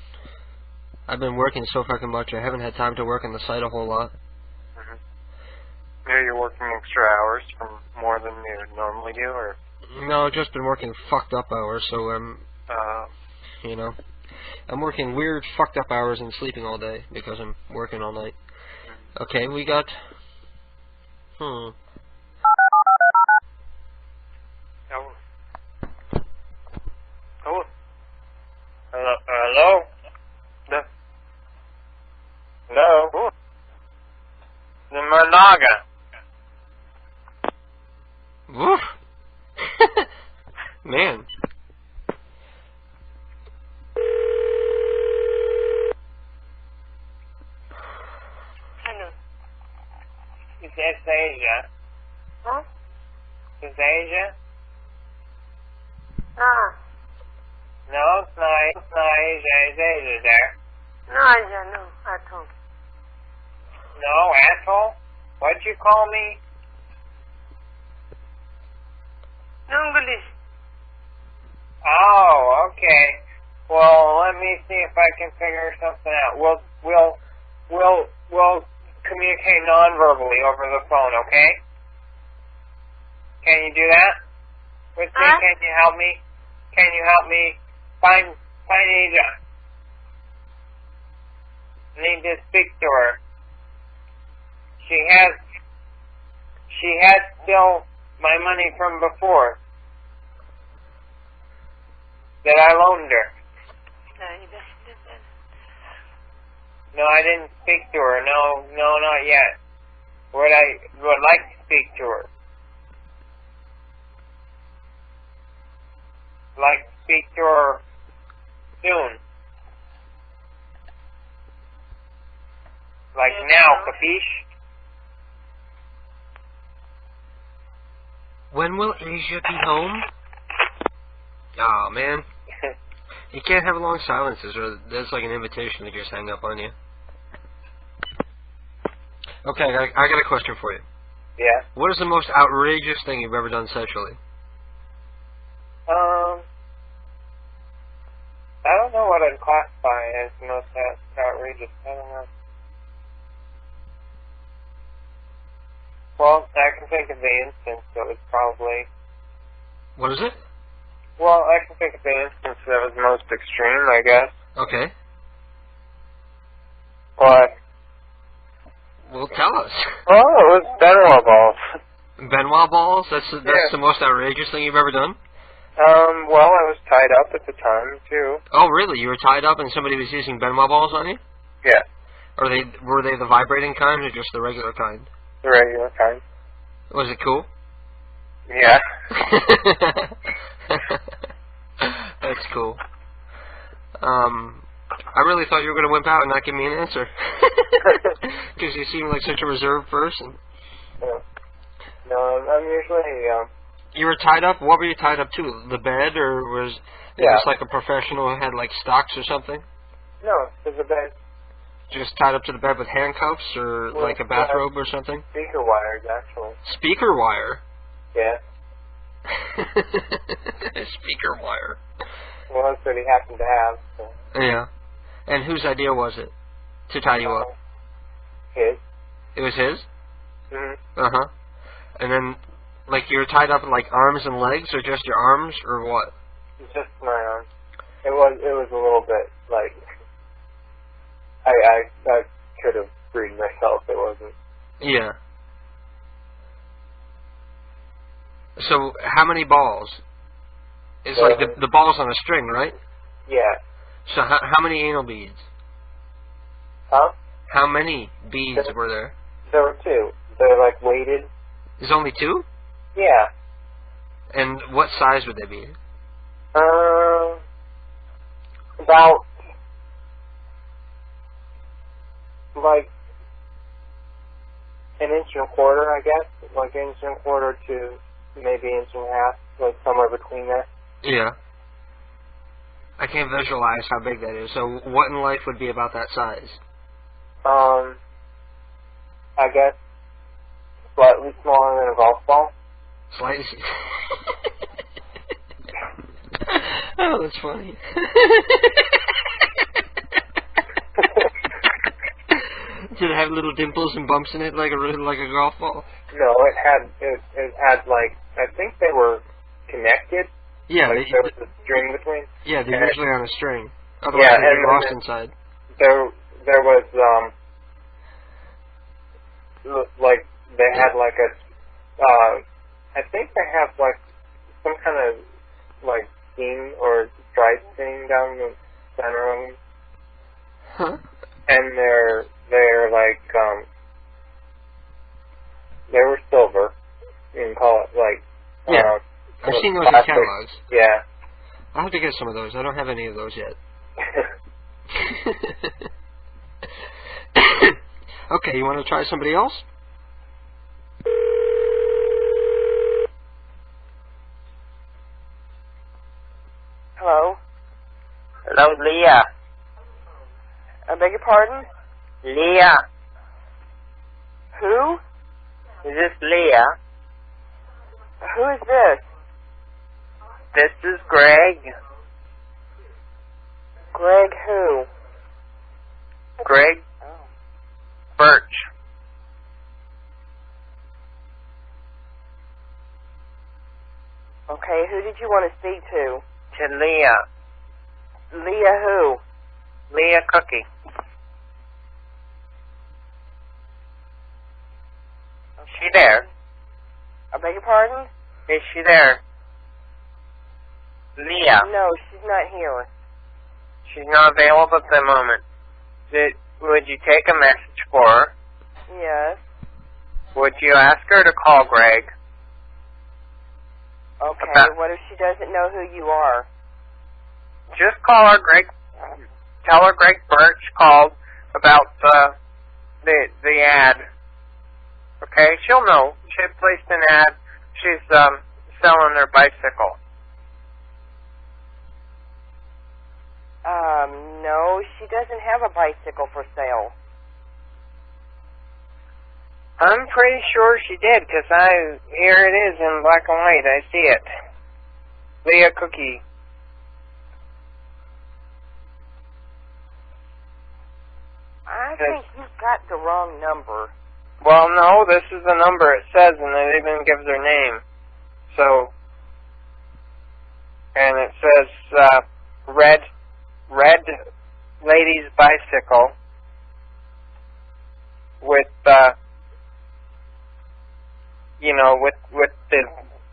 I've been working so fucking much, I haven't had time to work on the site a whole lot. Mhm. Yeah, you're working extra hours from more than you normally do, or? No, I've just been working fucked up hours, so you know, I'm working weird fucked up hours and sleeping all day because I'm working all night. Okay, we got... Oh. Oh. Hello? Hello? The Marnaga. Woof. Man. Is that Asia? Huh? Is Asia? No. No, it's not Asia. Is Asia there? No, Asia, no. I don't. No, asshole? What'd you call me? No English. Oh, okay. Well, let me see if I can figure something out. We'll communicate non-verbally over the phone, okay? Can you do that? With me? Huh? Can you help me? Can you help me find Asia? need to speak to her. She has still my money from before that I loaned her. No, I didn't speak to her. No, not yet. Would like to speak to her. Like to speak to her soon. Like now, capiche? When will Asia be home? Aw, man. You can't have long silences, or that's like an invitation to just hang up on you. Okay, I got a question for you. Yeah. What is the most outrageous thing you've ever done sexually? I don't know what I'd classify as the most outrageous. I don't know. Well, I can think of the instance that was probably... What is it? Well, I can think of the instance that was most extreme, I guess. Okay. What? Well, tell us. Oh, it was Benoit balls. Benoit balls? That's the most outrageous thing you've ever done? Well, I was tied up at the time, too. Oh, really? You were tied up and somebody was using Benoit balls on you? Yeah. Were they the vibrating kind or just the regular kind? The regular kind. Was it cool? Yeah. That's cool. I really thought you were going to wimp out and not give me an answer. Because you seem like such a reserved person. Yeah. No, I'm usually... You were tied up? What were you tied up to? The bed, or was it just like a professional who had like stocks or something? No, to the bed. Just tied up to the bed with handcuffs, or like a bathrobe or something? Speaker wires, actually. Speaker wire? Yeah. Speaker wire. Well, that's what he happened to have. So. Yeah. And whose idea was it to tie you up? His. It was his? Mm-hmm. Uh-huh. And then, like, you were tied up in, like, arms and legs, or just your arms, or what? Just my arms. It was a little bit, like... I could have freed myself. It wasn't. Yeah. So, how many balls? It's like the balls on a string, right? Yeah. So, how many anal beads? Huh? How many beads were there? There were two. They're, like, weighted. There's only two? Yeah. And what size would they be? About... like an inch and a quarter, I guess. Like an inch and a quarter to maybe inch and a half, like somewhere between there. Yeah. I can't visualize how big that is. So what in life would be about that size? I guess slightly smaller than a golf ball. Slightly. Oh, that's funny. Did it have little dimples and bumps in it like a golf ball? No, it had like, I think they were connected. Yeah, like there was a string between. Yeah, they're usually on a string. Otherwise, they'd get lost inside. There was like they had like a I think they have like some kind of like seam or stripe thing down the center of them. Huh? And they're like they were silver. You can call it like I've seen those in catalogs. Yeah. I'll have to get some of those. I don't have any of those yet. Okay, you want to try somebody else? Hello? Hello, Leah. I beg your pardon? Leah. Who? Is this Leah? Who is this? This is Greg. Greg who? Greg Birch. Okay, who did you want to speak to? To Leah. Leah who? Leah Cookie. she there? I beg your pardon? Is she there? Leah. No, she's not here. She's not available at the moment. Would you take a message for her? Yes. Would you ask her to call Greg? Okay, what if she doesn't know who you are? Just call her, Greg. Tell her Greg Birch called about the ad. Okay, she'll know. She placed an ad. She's selling her bicycle. No, she doesn't have a bicycle for sale. I'm pretty sure she did, because here it is in black and white. I see it. Leah Cookie. I think you've got the wrong number. Well, no, this is the number it says, and it even gives her name. So, and it says, Red Lady's Bicycle with, with the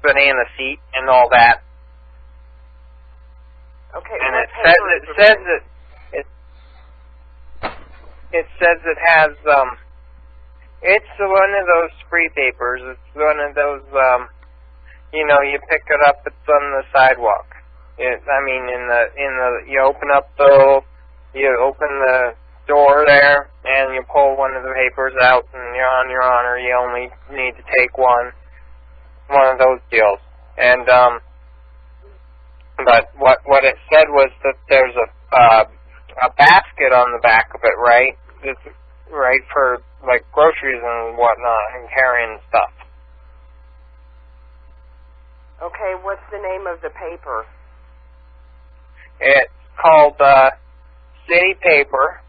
banana seat and all that. Okay. And it says it has, it's one of those free papers. It's one of those, you pick it up, it's on the sidewalk. You open the door there, and you pull one of the papers out, and you're on your honor. You only need to take one of those deals. And but what it said was that there's a basket on the back of it, right? It's right for like groceries and whatnot, and carrying stuff. Okay, what's the name of the paper? It's called City Paper.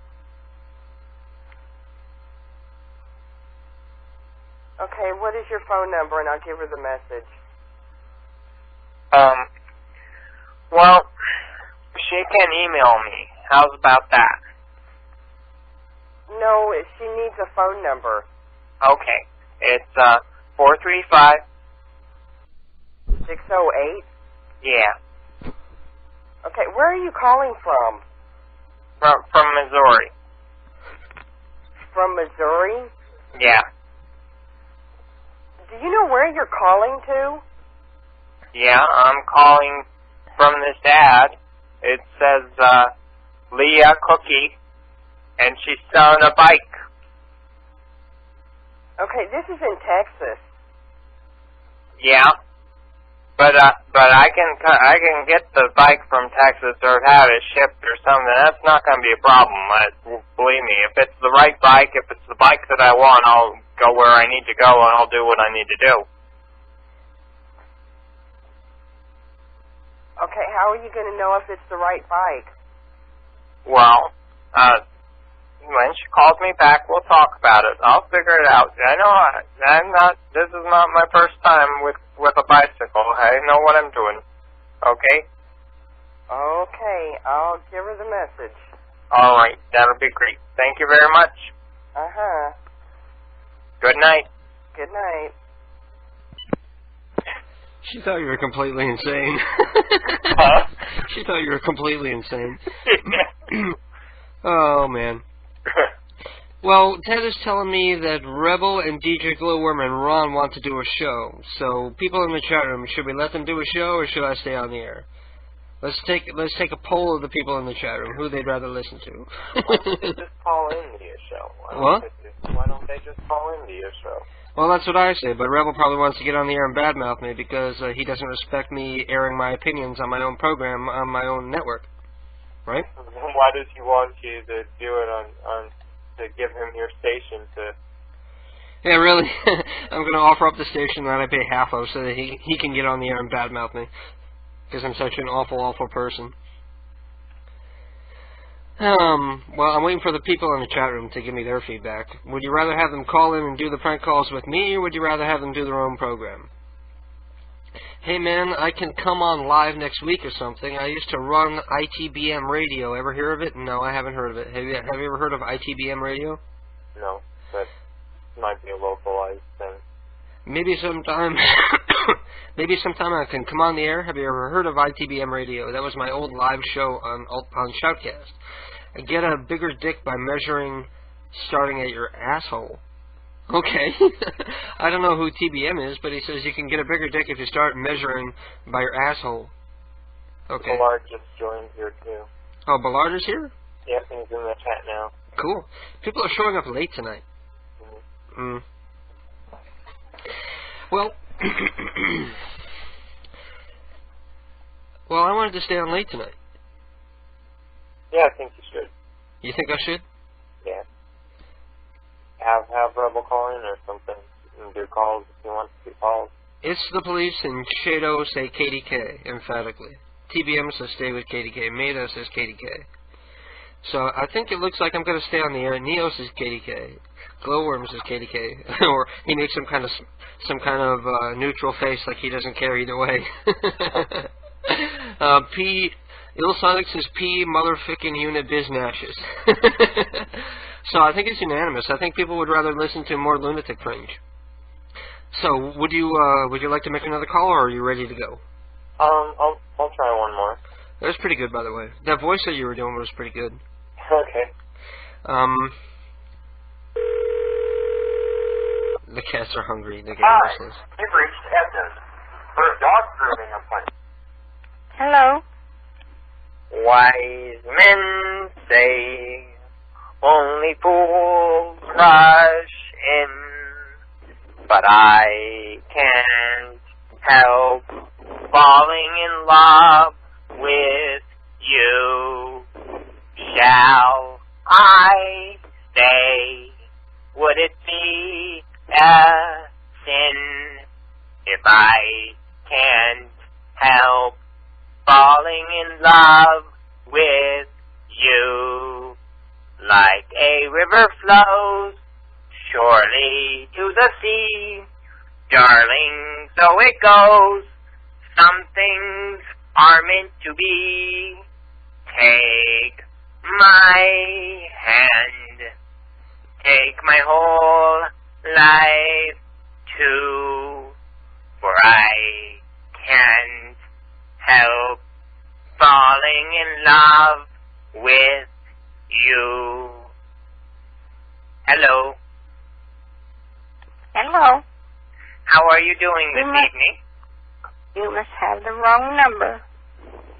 Okay, what is your phone number, and I'll give her the message. Well, she can email me. How's about that? No, she needs a phone number. Okay. It's 435. 608? Yeah. Okay, where are you calling from? From Missouri. From Missouri? Yeah. Do you know where you're calling to? Yeah, I'm calling from this ad. It says, Leah Cookie, and she's selling a bike. Okay, this is in Texas. Yeah. But I can get the bike from Texas or have it shipped or something. That's not going to be a problem. Believe me, if it's the right bike, if it's the bike that I want, I'll go where I need to go and I'll do what I need to do. Okay, how are you going to know if it's the right bike? Well, when she calls me back, we'll talk about it. I'll figure it out. This is not my first time with a bicycle. I know what I'm doing. Okay? Okay, I'll give her the message. All right, that'll be great. Thank you very much. Uh-huh. Good night. Good night. She thought you were completely insane. Huh? She thought you were completely insane. Oh, man. Well, Ted is telling me that Rebel and DJ Glowworm and Ron want to do a show. So, people in the chat room, should we let them do a show or should I stay on the air? Let's take a poll of the people in the chat room who they'd rather listen to. Why don't they just call into your show? Why don't they just call into your show? Well, that's what I say, but Rebel probably wants to get on the air and badmouth me because he doesn't respect me airing my opinions on my own program, on my own network. Right? Why does he want you to do it on to give him your station to... Yeah, really. I'm going to offer up the station that I pay half of so that he can get on the air and badmouth me. Because I'm such an awful, awful person. Well, I'm waiting for the people in the chat room to give me their feedback. Would you rather have them call in and do the prank calls with me, or would you rather have them do their own program? Hey man, I can come on live next week or something. I used to run ITBM Radio. Ever hear of it? No, I haven't heard of it. Have you ever heard of ITBM Radio? No, that might be a localized thing. Maybe sometime I can come on the air. Have you ever heard of ITBM Radio? That was my old live show on Shoutcast. I get a bigger dick by measuring starting at your asshole. Okay. I don't know who TBM is, but he says you can get a bigger dick if you start measuring by your asshole. Okay. Ballard just joined here too. Oh, Ballard is here? Yep, and he's in the chat now. Cool. People are showing up late tonight. Well, well, I wanted to stay on late tonight. Yeah, I think you should. You think I should? Yeah. Have Rebel call in or something. You can do calls if you want to do calls. It's the police, and Shado say KDK, emphatically. TBM says stay with KDK. Maida says KDK. So I think it looks like I'm going to stay on the air. Neo says KDK. Glowworm says KDK. Or he makes some kind of neutral face like he doesn't care either way. Illsonic says P motherfucking unit biznashes. So I think it's unanimous. I think people would rather listen to more lunatic fringe. So would you like to make another call, or are you ready to go? I'll try one more. That was pretty good, by the way. That voice that you were doing was pretty good. Okay. The cats are hungry. They get Hi, restless. you've reached Edna for a dog grooming appointment. Hello? Wise men say only fools rush in, but I can't help falling in love with you. Shall I stay? Would it be a sin if I can't help falling in love with you? Like a river flows surely to the sea, darling, so it goes. Some things are meant to be. Take my hand, take my whole life too, for I can't help falling in love with you. Hello. Hello. How are you doing this evening? You must have the wrong number.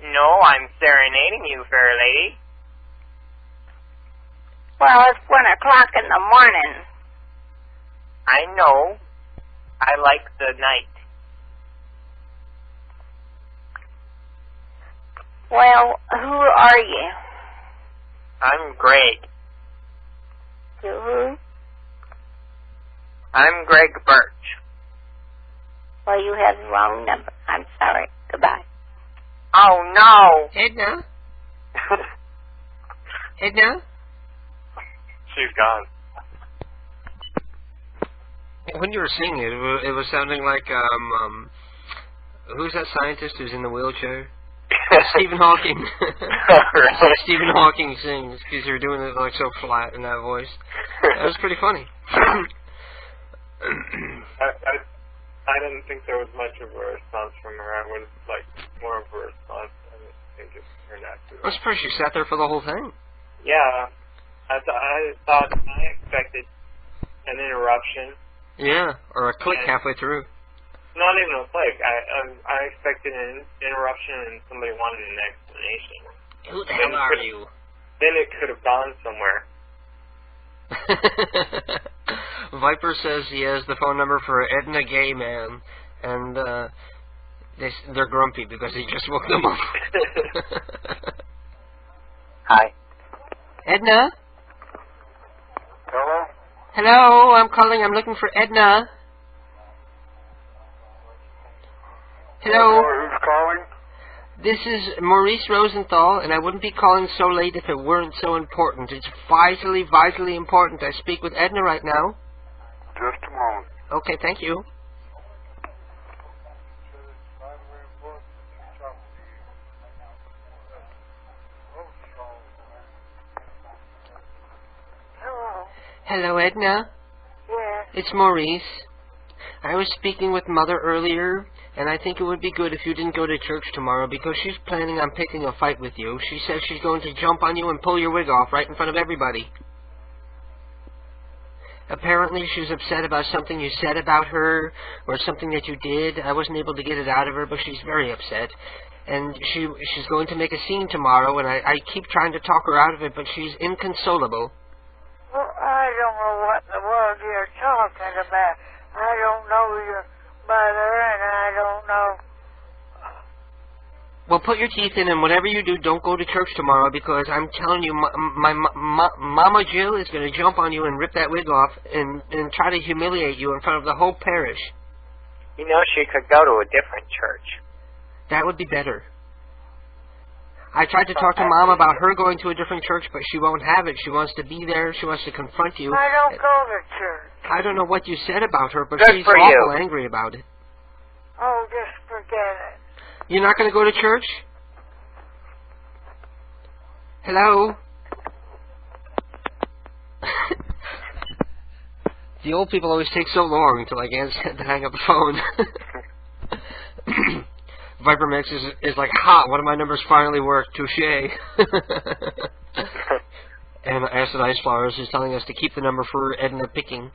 No, I'm serenading you, fair lady. Well, it's 1 o'clock in the morning. I know. I like the night. Well, who are you? I'm Greg. To who? I'm Greg Birch. Well, you have the wrong number. I'm sorry. Goodbye. Oh, no. Edna? Edna? She's gone. When you were singing it was sounding like, who's that scientist who's in the wheelchair? Stephen Hawking. Stephen Hawking sings, because you're doing it like so flat in that voice. That was pretty funny. I didn't think there was much of a response from her. I would like more of a response. I didn't think it turned out to. I'm surprised you sat there for the whole thing. Yeah, I expected an interruption. Yeah, or a click halfway through. Not even a click. I expected an interruption and somebody wanted an explanation. Who the hell are you? Then it could have gone somewhere. Viper says he has the phone number for Edna Gay Man, and they're grumpy because he just woke them up. Hi. Edna? Hello? Hello, I'm calling. I'm looking for Edna. Hello? Who's calling? This is Maurice Rosenthal, and I wouldn't be calling so late if it weren't so important. It's vitally, vitally important. I speak with Edna right now. Just a moment. Okay, thank you. Hello. Hello, Edna. Yes. It's Maurice. I was speaking with Mother earlier, and I think it would be good if you didn't go to church tomorrow because she's planning on picking a fight with you. She says she's going to jump on you and pull your wig off right in front of everybody. Apparently she's upset about something you said about her or something that you did. I wasn't able to get it out of her, but she's very upset. And she's going to make a scene tomorrow, and I keep trying to talk her out of it, but she's inconsolable. Well, I don't know what in the world you're talking about. I don't know your mother, and I don't know. Well, put your teeth in, and whatever you do, don't go to church tomorrow, because I'm telling you, my Mama Jill is going to jump on you and rip that wig off and try to humiliate you in front of the whole parish. You know, she could go to a different church. That would be better. I tried to talk to Mom about her going to a different church, but she won't have it. She wants to be there. She wants to confront you. I don't go to church. I don't know what you said about her, but Good she's for awful you. angry about it. Oh, just forget it. You're not going to go to church? Hello? The old people always take so long until I can't hang up the phone. Viper Mix is like, ha, one of my numbers finally worked. Touché. And Acid Ice Flowers is telling us to keep the number for Edna Picking.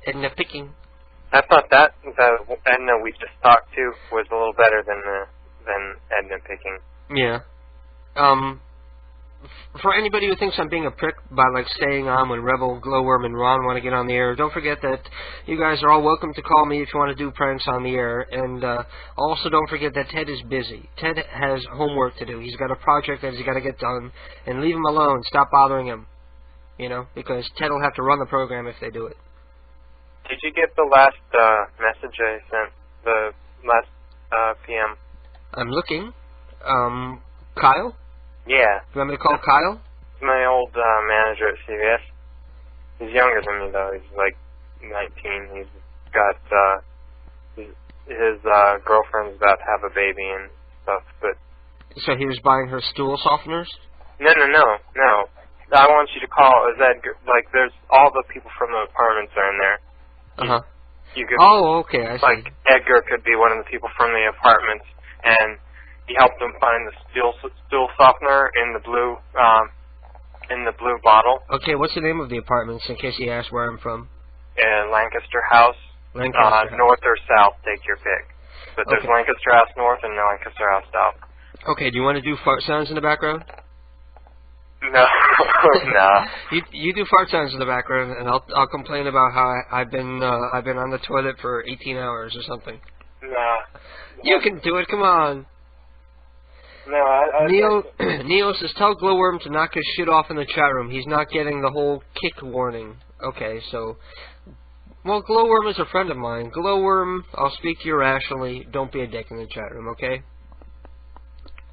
Edna Picking. I thought that the Edna we just talked to was a little better than Edna Picking. Yeah. For anybody who thinks I'm being a prick by, like, staying on when Rebel, Glowworm, and Ron want to get on the air, don't forget that you guys are all welcome to call me if you want to do pranks on the air. And also don't forget that Ted is busy. Ted has homework to do. He's got a project that he's got to get done. And leave him alone. Stop bothering him. You know, because Ted will have to run the program if they do it. Did you get the last message I sent? The last PM? I'm looking. Kyle? Yeah. You want me to call Kyle? He's my old manager at CVS. He's younger than me, though. He's like 19. He's got, his girlfriend's about to have a baby and stuff, but... So he was buying her stool softeners? No. I want you to call, there's all the people from the apartments are in there. Uh-huh. You could, okay, I see. Like, Edgar could be one of the people from the apartments, and he helped them find the stool softener in the blue bottle. Okay, what's the name of the apartments, in case he asks where I'm from? Lancaster House. Lancaster House. North or south, take your pick. But there's Okay. Lancaster House North and Lancaster House South. Okay, do you want to do fart sounds in the background? No, no. You do fart sounds in the background, and I'll complain about how I've been on the toilet for 18 hours or something. No. You can do it. Come on. No, Neil says, tell Glowworm to knock his shit off in the chat room. He's not getting the whole kick warning. Okay, so... Well, Glowworm is a friend of mine. Glowworm, I'll speak to you rationally. Don't be a dick in the chat room, okay?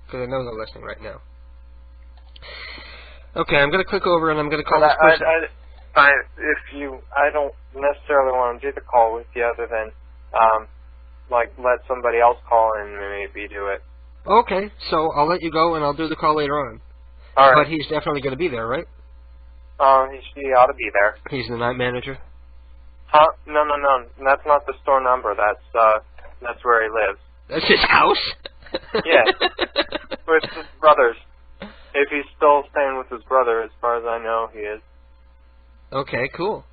Because I know they're listening right now. Okay, I'm going to click over and I'm going to call this person. I don't necessarily want to do the call with you other than, let somebody else call and maybe do it. Okay, so I'll let you go and I'll do the call later on. All right. But he's definitely going to be there, right? He ought to be there. He's the night manager? Huh? No. That's not the store number. That's where he lives. That's his house? Yeah. With his brothers. If he's still staying with his brother, as far as I know, he is. Okay, cool.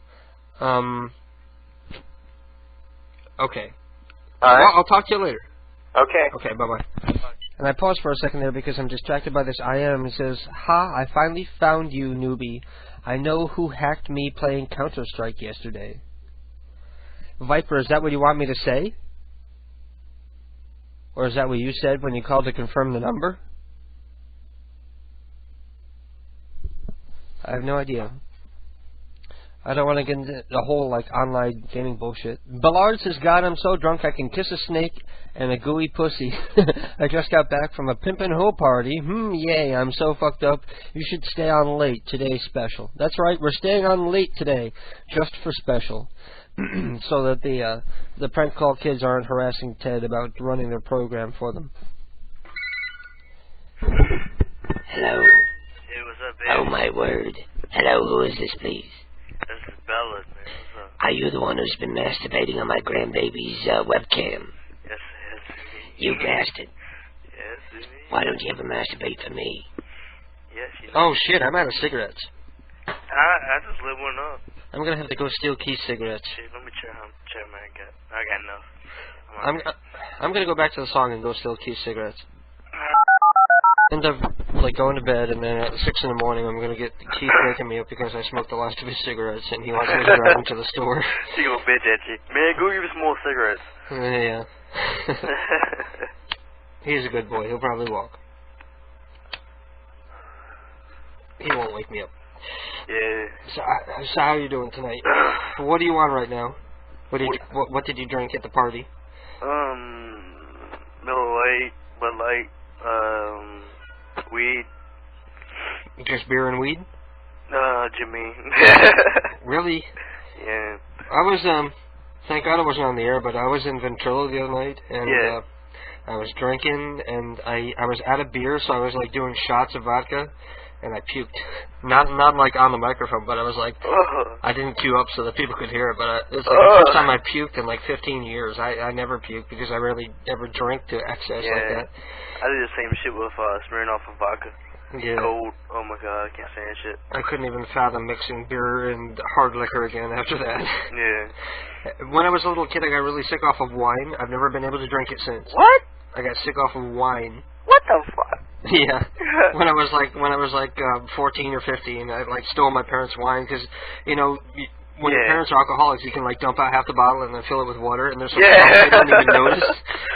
Okay. All right. Well, I'll talk to you later. Okay. Okay, bye-bye. And I paused for a second there because I'm distracted by this IM. It says, ha, I finally found you, newbie. I know who hacked me playing Counter-Strike yesterday. Viper, is that what you want me to say? Or is that what you said when you called to confirm the number? I have no idea. I don't want to get into the whole, online gaming bullshit. Ballard says, God, I'm so drunk I can kiss a snake and a gooey pussy. I just got back from a pimpin' hoe party. Yay, I'm so fucked up. You should stay on late. Today's special. That's right, we're staying on late today. Just for special. So that the prank call kids aren't harassing Ted about running their program for them. Hello. Hey, what's up, baby? Oh, my word. Hello, who is this, please? This is Bella, man. What's up? Are you the one who's been masturbating on my grandbaby's webcam? Yes. You bastard. Yes. Why don't you ever masturbate for me? Yes. Oh shit! I'm out of cigarettes. I just lit one up. I'm gonna have to go steal Keith's cigarettes. Shit, let me check man. I got enough. I'm gonna go back to the song and go steal Keith's cigarettes. End up like going to bed, and then at 6 in the morning I'm gonna get Keith waking me up because I smoked the last of his cigarettes, and he wants me to drive him to the store. She gonna bitch at you. Man, go give me some more cigarettes. Yeah. He's a good boy. He'll probably walk. He won't wake me up. Yeah. So how are you doing tonight? What do you want right now? What did you drink at the party? Miller Lite, Bud Light, weed. Just beer and weed? Jimmy. Really? Yeah. I was, thank God I wasn't on the air, but I was in Ventrilo the other night, and I was drinking, and I was out of beer, so I was like doing shots of vodka, and I puked. Not like on the microphone, but I was like, I didn't cue up so that people could hear it, but it's like the first time I puked in like 15 years. I never puked because I rarely ever drink to excess like that. I did the same shit with Smirnoff and vodka. Yeah. Cold. Oh my god, I can't stand shit. I couldn't even fathom mixing beer and hard liquor again after that. Yeah. When I was a little kid, I got really sick off of wine. I've never been able to drink it since. What? I got sick off of wine. What the fuck? Yeah. When I was like 14 or 15, I like stole my parents' wine because, you know, when your parents are alcoholics, you can like dump out half the bottle and then fill it with water, and there's some they don't even notice.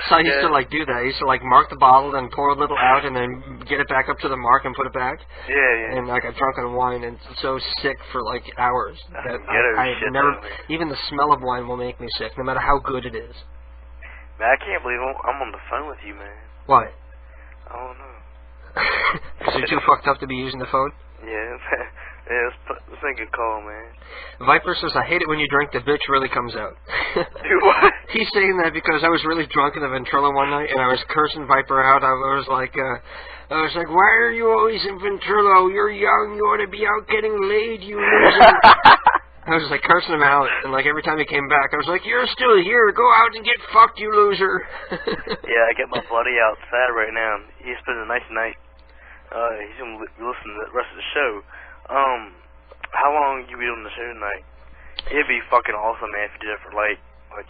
So I used to like do that. I used to like mark the bottle and pour a little out and then get it back up to the mark and put it back. Yeah. And I got drunk on wine and so sick for like hours that I never. Even the smell of wine will make me sick, no matter how good it is. Man, I can't believe I'm on the phone with you, man. Why? I don't know. Is it too fucked up to be using the phone? Yeah, let's make a call, man. Viper says, I hate it when you drink, the bitch really comes out. Do what? He's saying that because I was really drunk in the Ventrilo one night, and I was cursing Viper out. I was like, why are you always in Ventrilo? You're young, you ought to be out getting laid, you loser. I was like cursing him out, and like every time he came back, I was like, you're still here, go out and get fucked, you loser. Yeah, I get my buddy outside right now. He's spending a nice night. He's going to listen to the rest of the show. How long you be doing the show tonight? It'd be fucking awesome, man, if you did it for like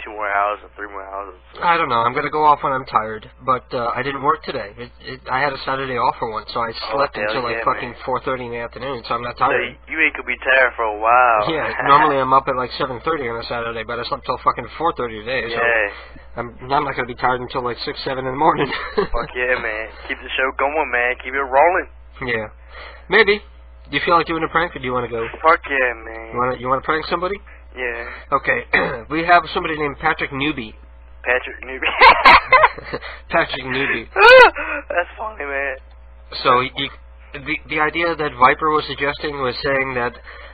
2 more hours or 3 more hours. I don't know. I'm going to go off when I'm tired, but I didn't work today. I had a Saturday off for once, so I slept until like fucking 4:30 in the afternoon, so I'm not tired. So you ain't going to be tired for a while. Yeah, normally I'm up at like 7:30 on a Saturday, but I slept till fucking 4:30 today, so I'm not going to be tired until like 6, 7 in the morning. Fuck yeah, man. Keep the show going, man. Keep it rolling. Yeah. Maybe. Do you feel like doing a prank, or do you want to go? Fuck yeah, man. You want to prank somebody? Yeah. Okay. We have somebody named Patrick Newby. Patrick Newby. Patrick Newby. That's funny, man. So the idea that Viper was suggesting was saying that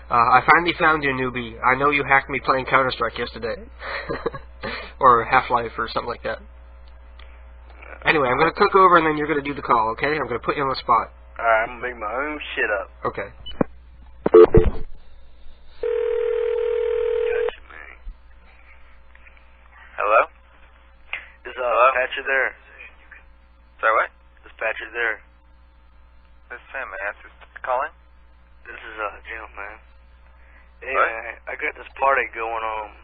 I finally found you, Newbie. I know you hacked me playing Counter-Strike yesterday. Or Half-Life or something like that. Anyway, I'm going to cook over and then you're going to do the call, okay? I'm going to put you on the spot. Alright, I'm going to make my own shit up. Okay. Gotcha, man. Hello? Is Patrick there? Sorry, what? Is Patrick there? This is Sam, man. Who's calling? This is Jim, man. Hey, man, I got this party going on,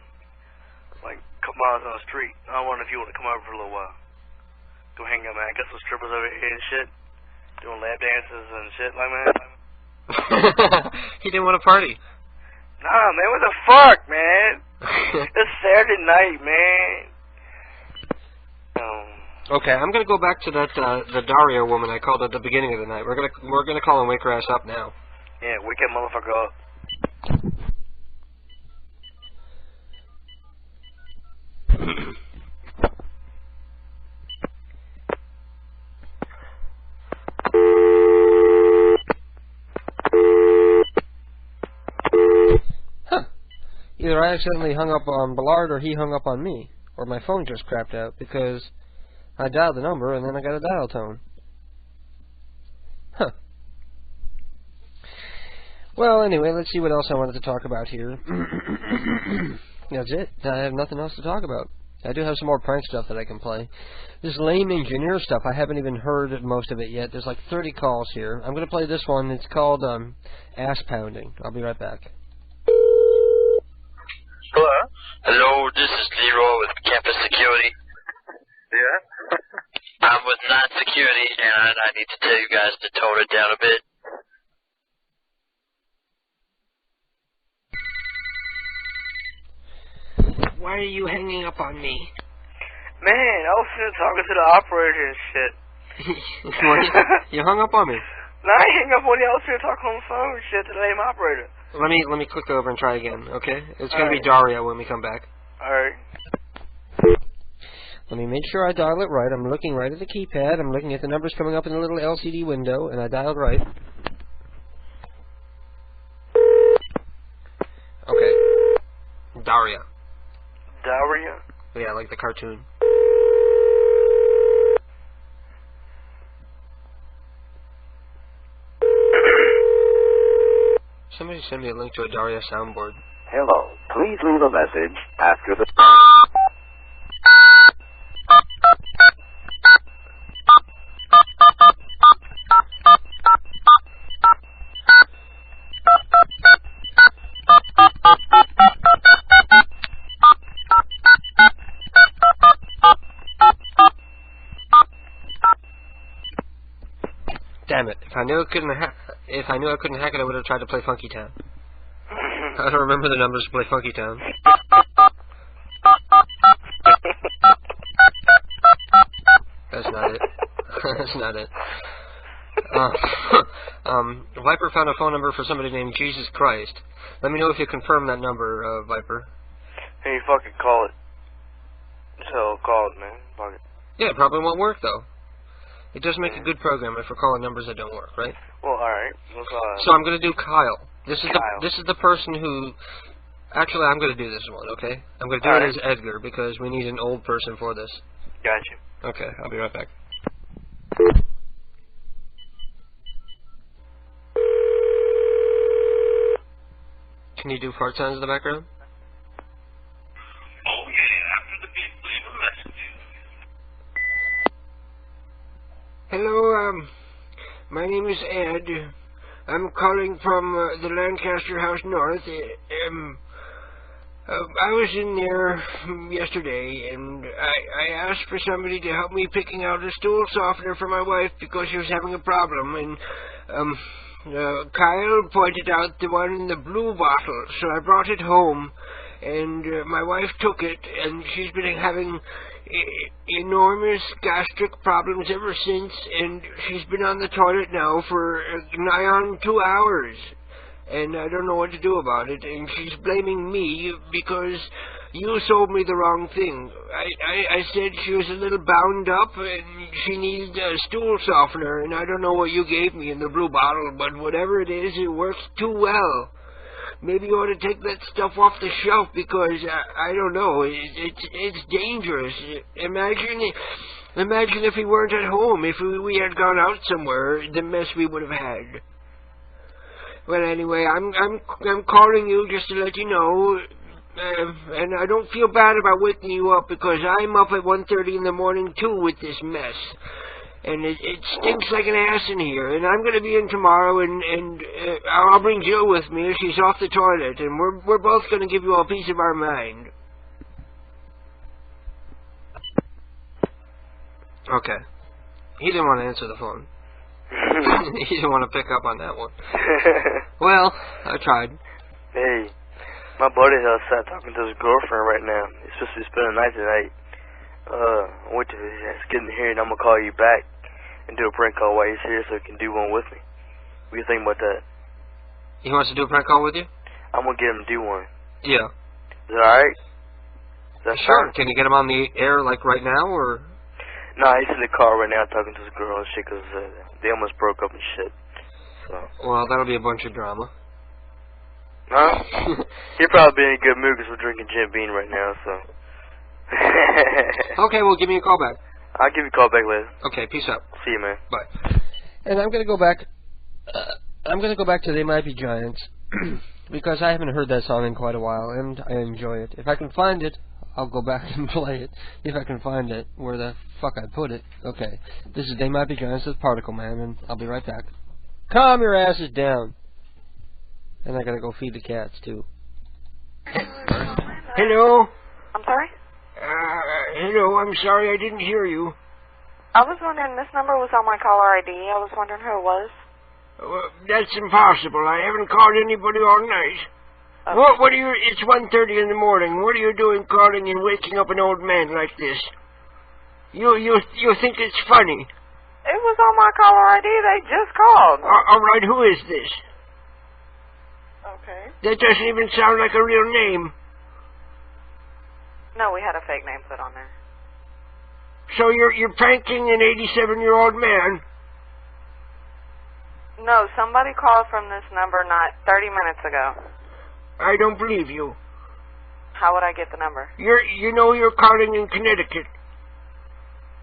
like a couple miles down the street. I wonder if you want to come over for a little while. Go hang out, man. I got some strippers over here and shit, doing lap dances and shit like that. He didn't want to party. Nah, man, what the fuck, man? It's Saturday night, man. Okay, I'm gonna go back to that the Dario woman I called at the beginning of the night. We're gonna call and wake her ass up now. Yeah, wake that motherfucker up. Huh. Either I accidentally hung up on Ballard or he hung up on me. Or my phone just crapped out because I dialed the number and then I got a dial tone. Huh. Well, anyway, let's see what else I wanted to talk about here. That's it. I have nothing else to talk about. I do have some more prank stuff that I can play. This lame engineer stuff, I haven't even heard most of it yet. There's like 30 calls here. I'm going to play this one. It's called Ass Pounding. I'll be right back. Hello? Hello, this is Leroy with Campus Security. Yeah? I'm with Night Security, and I need to tell you guys to tone it down a bit. Why are you hanging up on me? Man, I was sitting talking to the operator and shit. You hung up on me. No, I ain't hang up on you. I was sitting talking on the phone and shit to the lame operator. Let me click over and try again, okay? It's going to be Alright. Daria when we come back. Alright. Let me make sure I dial it right. I'm looking right at the keypad. I'm looking at the numbers coming up in the little LCD window, and I dialed right. Okay. Daria. Daria? Yeah, like the cartoon. Somebody send me a link to a Daria soundboard. Hello. Please leave a message after the... Damn it! If I knew I couldn't hack it, I would have tried to play Funky Town. I don't remember the numbers to play Funky Town. That's not it. That's not it. Viper found a phone number for somebody named Jesus Christ. Let me know if you confirm that number, Viper. Hey, fucking call it. So, call it, man. Fuck it. Yeah, it probably won't work, though. It does make a good program if we're calling numbers that don't work, right? Well, alright. So I'm going to do Kyle. This is Kyle. this is the person who... Actually, I'm going to do this one, okay? I'm going to do Alright. it as Edgar because we need an old person for this. Gotcha. Okay, I'll be right back. Can you do fart sounds in the background? Hello, my name is Ed. I'm calling from the Lancaster House North. I was in there yesterday, and I asked for somebody to help me picking out a stool softener for my wife because she was having a problem, and Kyle pointed out the one in the blue bottle, so I brought it home, and my wife took it, and she's been having enormous gastric problems ever since, and she's been on the toilet now for nigh on 2 hours, and I don't know what to do about it, and she's blaming me because you sold me the wrong thing. I said she was a little bound up and she needed a stool softener, and I don't know what you gave me in the blue bottle, but whatever it is, it works too well. Maybe you ought to take that stuff off the shelf because, I don't know, it's dangerous. Imagine if we weren't at home, if we had gone out somewhere, the mess we would have had. Well, anyway, I'm calling you just to let you know, and I don't feel bad about waking you up because I'm up at 1:30 in the morning too with this mess. And it stinks like an ass in here. And I'm going to be in tomorrow, and I'll bring Jill with me if she's off the toilet. And we're both going to give you a piece of our mind. Okay. He didn't want to answer the phone. He didn't want to pick up on that one. Well, I tried. Hey, my buddy's outside talking to his girlfriend right now. He's supposed to be spending the night tonight. I went to get in here, and I'm going to call you back and do a prank call while he's here so he can do one with me. What do you think about that? He wants to do a prank call with you? I'm going to get him to do one. Yeah. Is that alright? Sure. Can you get him on the air, like, right now, or...? No, he's in the car right now talking to his girl and shit because they almost broke up and shit. So. Well, that'll be a bunch of drama. Huh? He'll probably be in a good mood because we're drinking Jim Beam right now, so... Okay, well, give me a call back. I'll give you a call back later. Okay, peace out. See you, man. Bye. And I'm going to go back... I'm going to go back to They Might Be Giants. because I haven't heard that song in quite a while, and I enjoy it. If I can find it, I'll go back and play it. If I can find it, where the fuck I put it. Okay, this is They Might Be Giants with Particle Man, and I'll be right back. Calm your asses down. And I gotta go feed the cats, too. Hello? I'm sorry? Hello, I'm sorry I didn't hear you. I was wondering, this number was on my caller ID. I was wondering who it was. That's impossible. I haven't called anybody all night. Okay. What are you... It's 1:30 in the morning. What are you doing calling and waking up an old man like this? You think it's funny? It was on my caller ID. They just called. All right, who is this? Okay. That doesn't even sound like a real name. No, we had a fake name put on there. So you're pranking an 87-year-old man? No, somebody called from this number not 30 minutes ago. I don't believe you. How would I get the number? You know you're calling in Connecticut.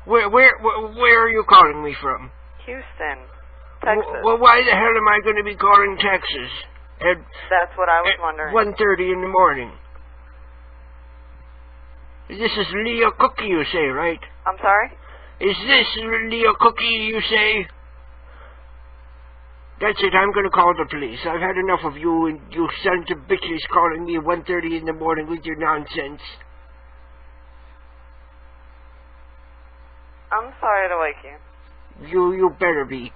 Where are you calling me from? Houston, Texas. Well, why the hell am I going to be calling Texas? That's what I was wondering. 1:30 in the morning. This is Leo Cookie, you say, right? I'm sorry? Is this Leo Cookie, you say? That's it, I'm going to call the police. I've had enough of you and you sons of bitches calling me at 1:30 in the morning with your nonsense. I'm sorry to wake you. You better be.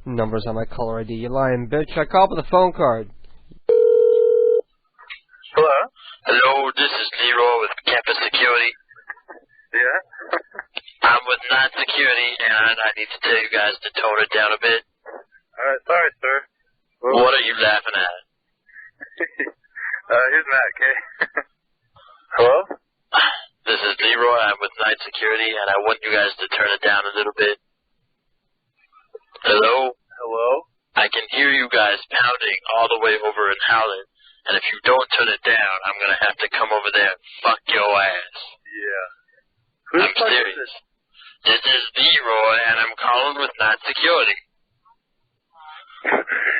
Numbers on my caller ID, you lying bitch. I called with a phone card. Hello? Hello, this is Leroy with Campus Security. Yeah? I'm with Night Security, and I need to tell you guys to tone it down a bit. Alright, sorry, sir. What are you laughing at? Here's Matt, okay? Hello? This is Leroy, I'm with Night Security, and I want you guys to turn it down a little bit. Hello? Hello? I can hear you guys pounding all the way over in Howland, and if you don't turn it down, I'm gonna have to come over there and fuck your ass. Yeah. I'm serious. This is Leroy, and I'm calling with Night Security.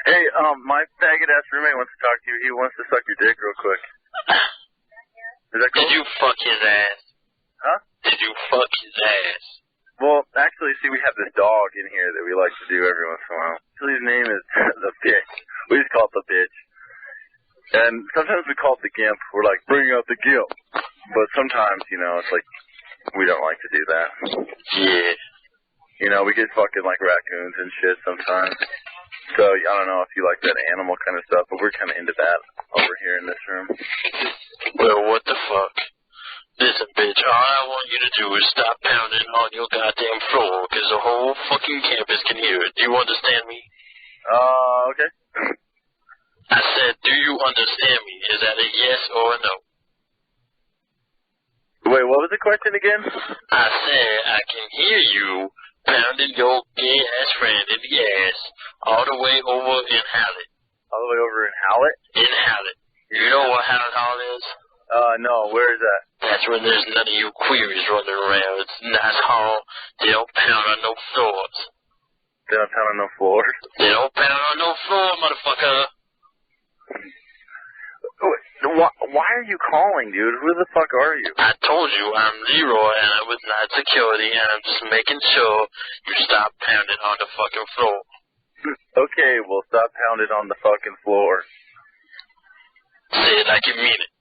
Hey, my faggot-ass roommate wants to talk to you. He wants to suck your dick real quick. Is that cool? Did you fuck his ass? Huh? Did you fuck his ass? Well, actually, see, we have this dog in here that we like to do every once in a while. So his name is the bitch. We just call it the bitch. And sometimes we call it the gimp. We're like, bring out the gimp. But sometimes, you know, it's like, we don't like to do that. Yeah. You know, we get fucking like raccoons and shit sometimes. So, I don't know if you like that animal kind of stuff, but we're kind of into that over here in this room. Well, what the fuck? Listen, bitch, all I want you to do is stop pounding on your goddamn floor, because the whole fucking campus can hear it. Do you understand me? Okay. I said, do you understand me? Is that a yes or a no? Wait, what was the question again? I said, I can hear you pounding your gay-ass friend in the ass all the way over in Hallett. All the way over in Hallett? In Hallett. You know what Hallett Hall is? No, where is that? That's when there's none of you queers running around. It's a nice hall. They don't pound on no floors. They don't pound on no floors? They don't pound on no floor, motherfucker. Why are you calling, dude? Who the fuck are you? I told you, I'm Leroy, and I'm with Night Security, and I'm just making sure you stop pounding on the fucking floor. Okay, well, stop pounding on the fucking floor. Say it like you mean it.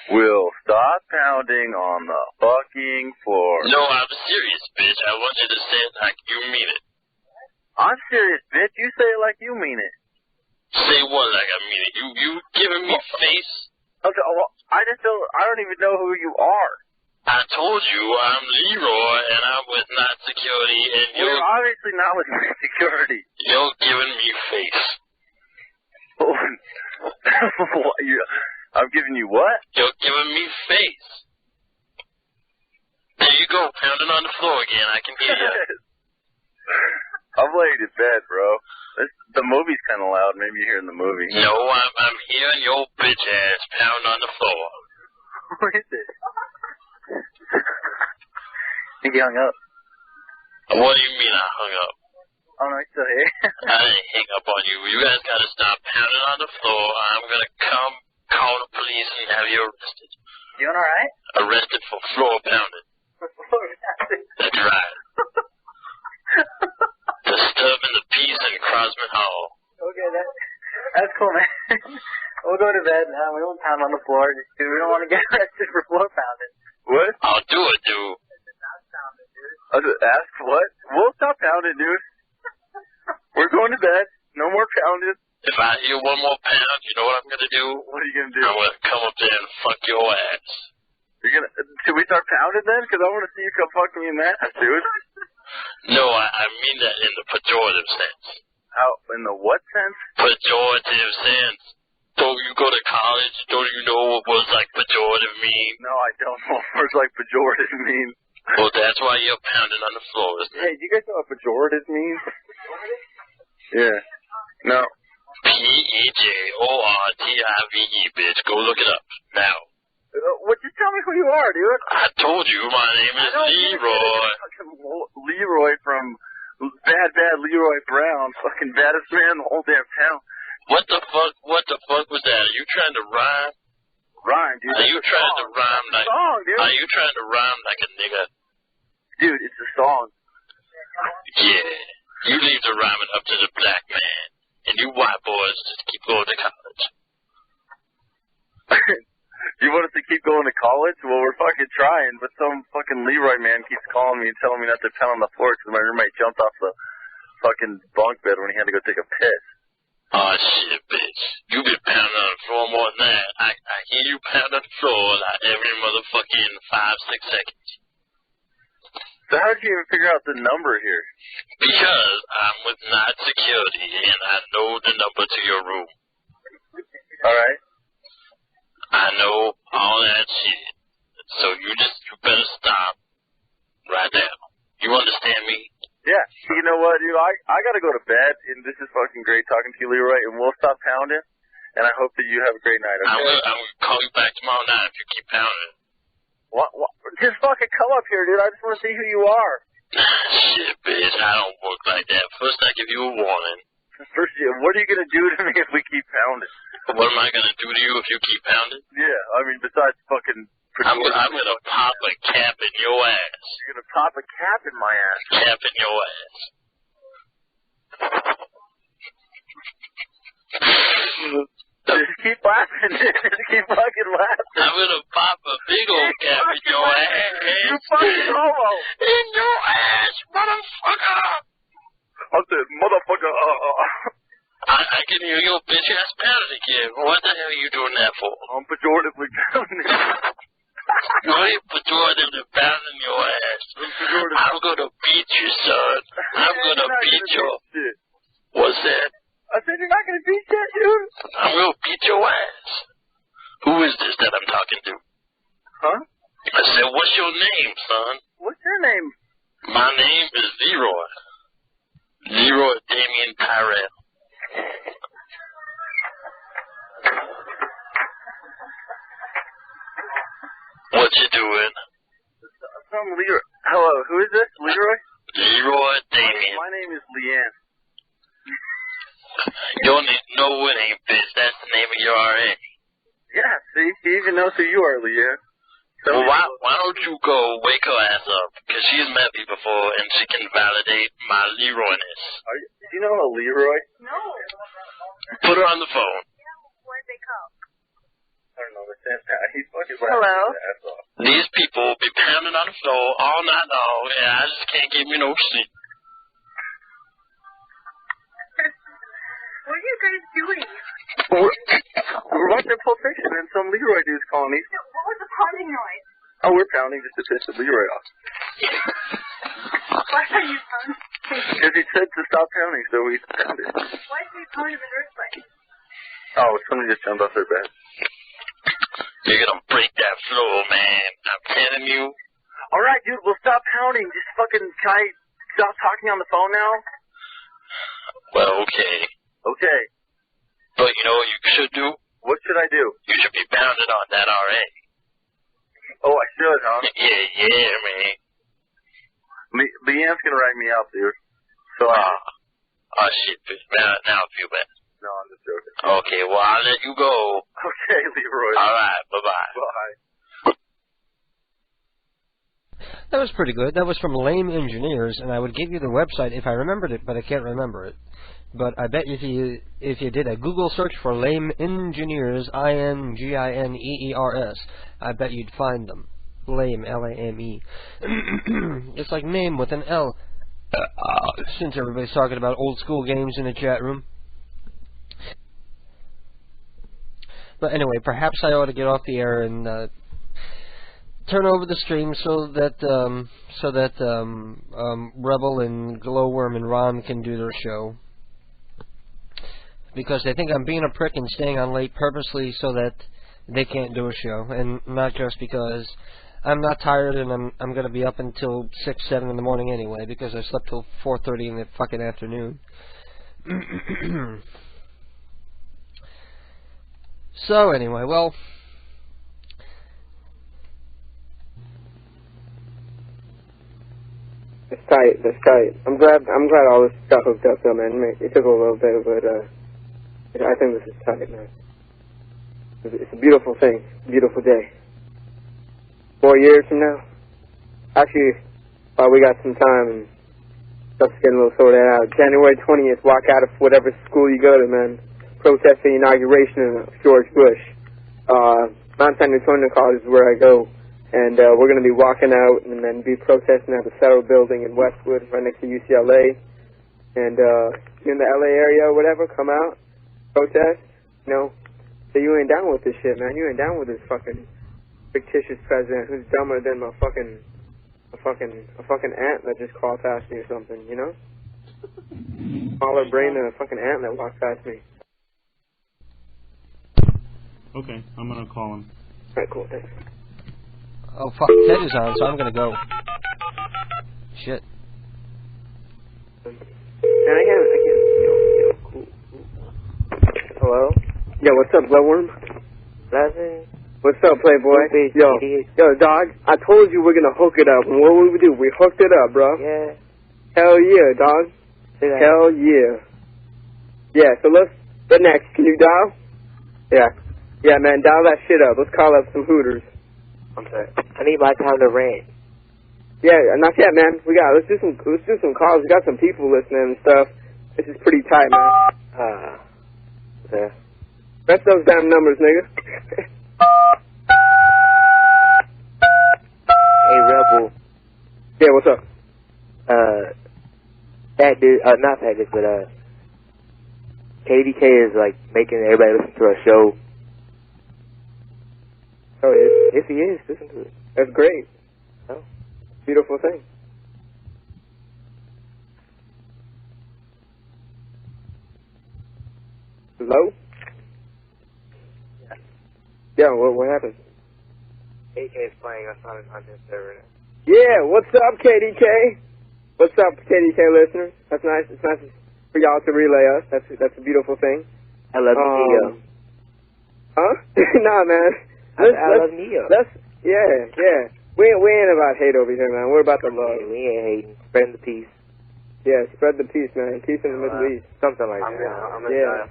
Will stop pounding on the fucking floor. No, I'm serious, bitch. I want you to say it like you mean it. I'm serious, bitch. You say it like you mean it. Say what like I mean it? You giving me face? Okay, well, I don't even know who you are. I told you I'm Leroy, and I'm with Night Security, and you're obviously not with Night Security. You're giving me face. I'm giving you what? You're giving me face. There you go, pounding on the floor again. I can hear you. I'm laying in bed, bro. The movie's kind of loud. Maybe you're hearing the movie. No, I'm hearing your bitch ass pound on the floor. Where is it? I think he hung up. What do you mean I hung up? Oh, no, he's still here. I didn't hang up on you. You guys gotta stop pounding on the floor. I'm gonna come call the police and have you arrested. You doing alright? Arrested for floor pounding. That's right. Disturbing the peace in Crosman Hall. Okay, that's cool, man. We'll go to bed. We won't pound on the floor. We don't want to get arrested for floor pounding. What? I'll do it, dude. I just ask what? We'll stop pounding, dude. We're going to bed. No more pounding. If I hear one more pound, you know what I'm gonna do? What are you gonna do? I'm gonna come up there and fuck your ass. You're gonna? Should we start pounding then? Because I want to see you come fuck me in that, dude. No, I mean that in the pejorative sense. How? In the what sense? Pejorative sense. Don't you go to college? Don't you know what words like pejorative mean? No, I don't know what words like pejorative mean. Well, that's why you're pounding on the floor, isn't it? Hey, do you guys know what pejorative means? Yeah. No. P-E-J-O-R-T-I-V-E, bitch. Go look it up. Now. Well, just tell me who you are, dude. I told you my name is Leroy. Leroy from Bad Leroy Brown. Fucking baddest man in the whole damn town. What the fuck was that? Are you trying to rhyme? Rhyme, dude. Are you trying to rhyme like song, dude. Are you trying to rhyme like a nigga? Dude, it's a song. Yeah. You leave the rhyming up to the black man. And you white boys just keep going to college. You want us to keep going to college? Well, we're fucking trying, but some fucking Leroy man keeps calling me and telling me not to pound on the floor because my roommate jumped off the fucking bunk bed when he had to go take a piss. Oh, shit, bitch. You been pounding on the floor more than that. I hear you pound on the floor like every motherfucking 5-6 seconds. So how did you even figure out the number here? Because I'm with Night Security, and I know the number to your room. Alright. I know all that shit. So you better stop right now. You understand me? Yeah. You know what, dude? I gotta go to bed, and this is fucking great talking to you, Leroy, and we'll stop pounding, and I hope that you have a great night, okay? I'm gonna call you back tomorrow night if you keep pounding. What? Just fucking come up here, dude. I just want to see who you are. Shit, bitch. I don't work like that. First, I give you a warning. First, what are you going to do to me if we keep pounding? What am I going to do to you if you keep pounding? Yeah, I mean, besides fucking... I'm going to pop a cap in your ass. You're going to pop a cap in my ass? Cap in your ass. Just keep laughing. Just keep fucking laughing. I'm going to pop a big old cap in your ass. You fucking homo. In your ass, motherfucker. I said, motherfucker, I can hear your bitch ass pounding again. What the hell are you doing that for? I'm pejoratively pounding. You ain't pejoratively pounding your ass. I'm gonna beat you, son. I'm gonna beat you. What's that? I said you're not gonna beat that, dude. I'm gonna beat your ass. Who is this that I'm talking to? Huh? I said, what's your name, son? What's your name? My name is Leroy. Leroy Damien Tyrell. What you doing? Some Leroy. Hello, who is this? Leroy? Leroy Damien. My name is Leanne. Your name? No, it ain't, bitch. That's the name of your RA. Yeah, see? He even knows who you are, Leanne. Well, why don't you go wake her ass up? Because she's met me before, and she can validate my Leroyness. Do you know a Leroy? No. Put her on the phone. Where'd they come? I don't know. He's fucking Hello? These people be pounding on the floor all night long, and I just can't get me no sleep. What are you guys doing? We're watching Pulp Fiction, and some Leroy dude's calling me. What was the pounding noise? Oh, we're pounding just to piss the Leroy off. Why are you pounding? Because he said to stop pounding, so we pounded. Why did you pound him in the first place? Oh, somebody just jumped off their bed. You're gonna break that floor, man. I'm telling you. Alright, dude, we'll stop pounding. Just fucking try stop talking on the phone now. Well, okay. Okay. But you know what you should do? What should I do? You should be pounding on that RA. Oh, I should, huh? Yeah, man. Leanne's gonna write me out, dude. So Oh, shit. Now I feel bad. No, I'm just joking. Okay, well, I'll let you go. Okay, Leroy. All right, bye-bye. Bye. That was pretty good. That was from Lame Engineers, and I would give you the website if I remembered it, but I can't remember it. But I bet if you did a Google search for Lame Engineers, INGINEERS, I bet you'd find them. Lame, L-A-M-E. It's like name with an L. Since everybody's talking about old school games in the chat room. But anyway, perhaps I ought to get off the air and turn over the stream so that Rebel and Glowworm and Ron can do their show. Because they think I'm being a prick and staying on late purposely so that they can't do a show, and not just because I'm not tired and I'm going to be up until 6, 7 in the morning anyway because I slept till 4:30 in the fucking afternoon. So anyway, well, it's tight. That's tight. I'm glad all this got hooked up though, man. It took a little bit, but I think this is tight, man. It's a beautiful thing, beautiful day. 4 years from now, actually, we got some time and stuff's getting a little sorted out. January 20th, walk out of whatever school you go to, man. Protest the inauguration of George Bush. Mount San Antonio College is where I go, and we're going to be walking out and then be protesting at the Federal Building in Westwood, right next to UCLA. And in the LA area or whatever, come out, protest. You know, say you ain't down with this shit, man. You ain't down with this fucking fictitious president who's dumber than a fucking ant that just crawled past me or something. You know, smaller brain than a fucking ant that walked past me. Okay, I'm gonna call him. Alright, cool, thanks. Oh fuck, Ted is on, so I'm gonna go. Shit. Man, I can't, cool. Hello? Yo, what's up, Glowworm? Nothing. What's up, Playboy? Yo, dog, I told you we're gonna hook it up, and what would we do? We hooked it up, bro. Yeah. Hell yeah, dog. Hell yeah. Yeah, so what next? Can you dial? Yeah. Yeah, man, dial that shit up. Let's call up some Hooters. I'm sorry. I need my time to rant. Yeah, not yet, man. Let's do some calls. We got some people listening and stuff. This is pretty tight, man. Yeah. Press those damn numbers, nigga. Hey, Rebel. Yeah, what's up? That dude, not that dude, but KDK is like making everybody listen to our show. Oh, yes, he is. Listen to it. That's great. Oh, beautiful thing. Hello? Yeah, what happened? KDK is playing us on this server now. Yeah, what's up, KDK? What's up, KDK listeners? That's nice. It's nice for y'all to relay us. That's a beautiful thing. I love Neo. Huh? Nah, man. I love Neo. Yeah. We ain't about hate over here, man. We're about the love. We ain't hating. Spreading the peace. Yeah, spread the peace, man. Peace in the Middle East. Something like that. Yeah.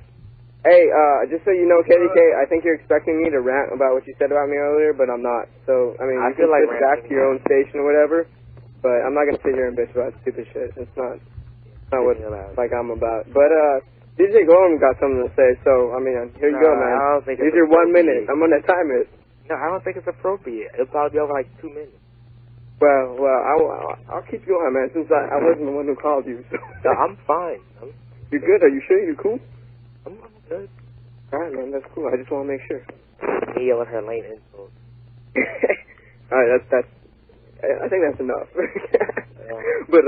Hey, just so you know, KDK, I think you're expecting me to rant about what you said about me earlier, but I'm not. So, I mean, you can switch back to your own station or whatever, but I'm not going to sit here and bitch about stupid shit. It's not what I'm about. But, DJ Glowworm got something to say, so, I mean, here you go, man. I don't think it's your 1 minute. I'm going to time it. No, I don't think it's appropriate. It'll probably be over like 2 minutes. Well, I'll keep you on, man, since I wasn't the one who called you. So. No, I'm fine. You good? Are you sure? You cool? I'm good. Alright, man, that's cool. I just want to make sure. Neo and her lane insult. Alright, that's I think that's enough. But,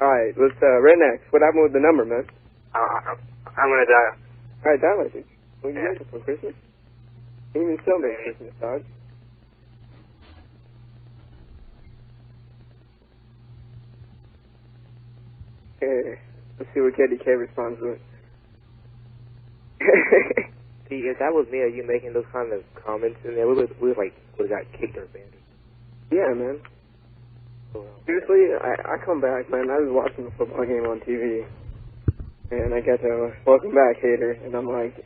alright, let's, Rednecks, what happened with the number, man? I'm gonna dial. Alright, dial it. What are you making for Christmas? You even celebrate Christmas, dog. Okay, let's see what KDK responds with. See, if that was me, are you making those kind of comments in there? We would got kicked or banned. Yeah, man. Seriously, I come back, man. I was watching the football game on TV, and I got to welcome back, hater, and I'm like,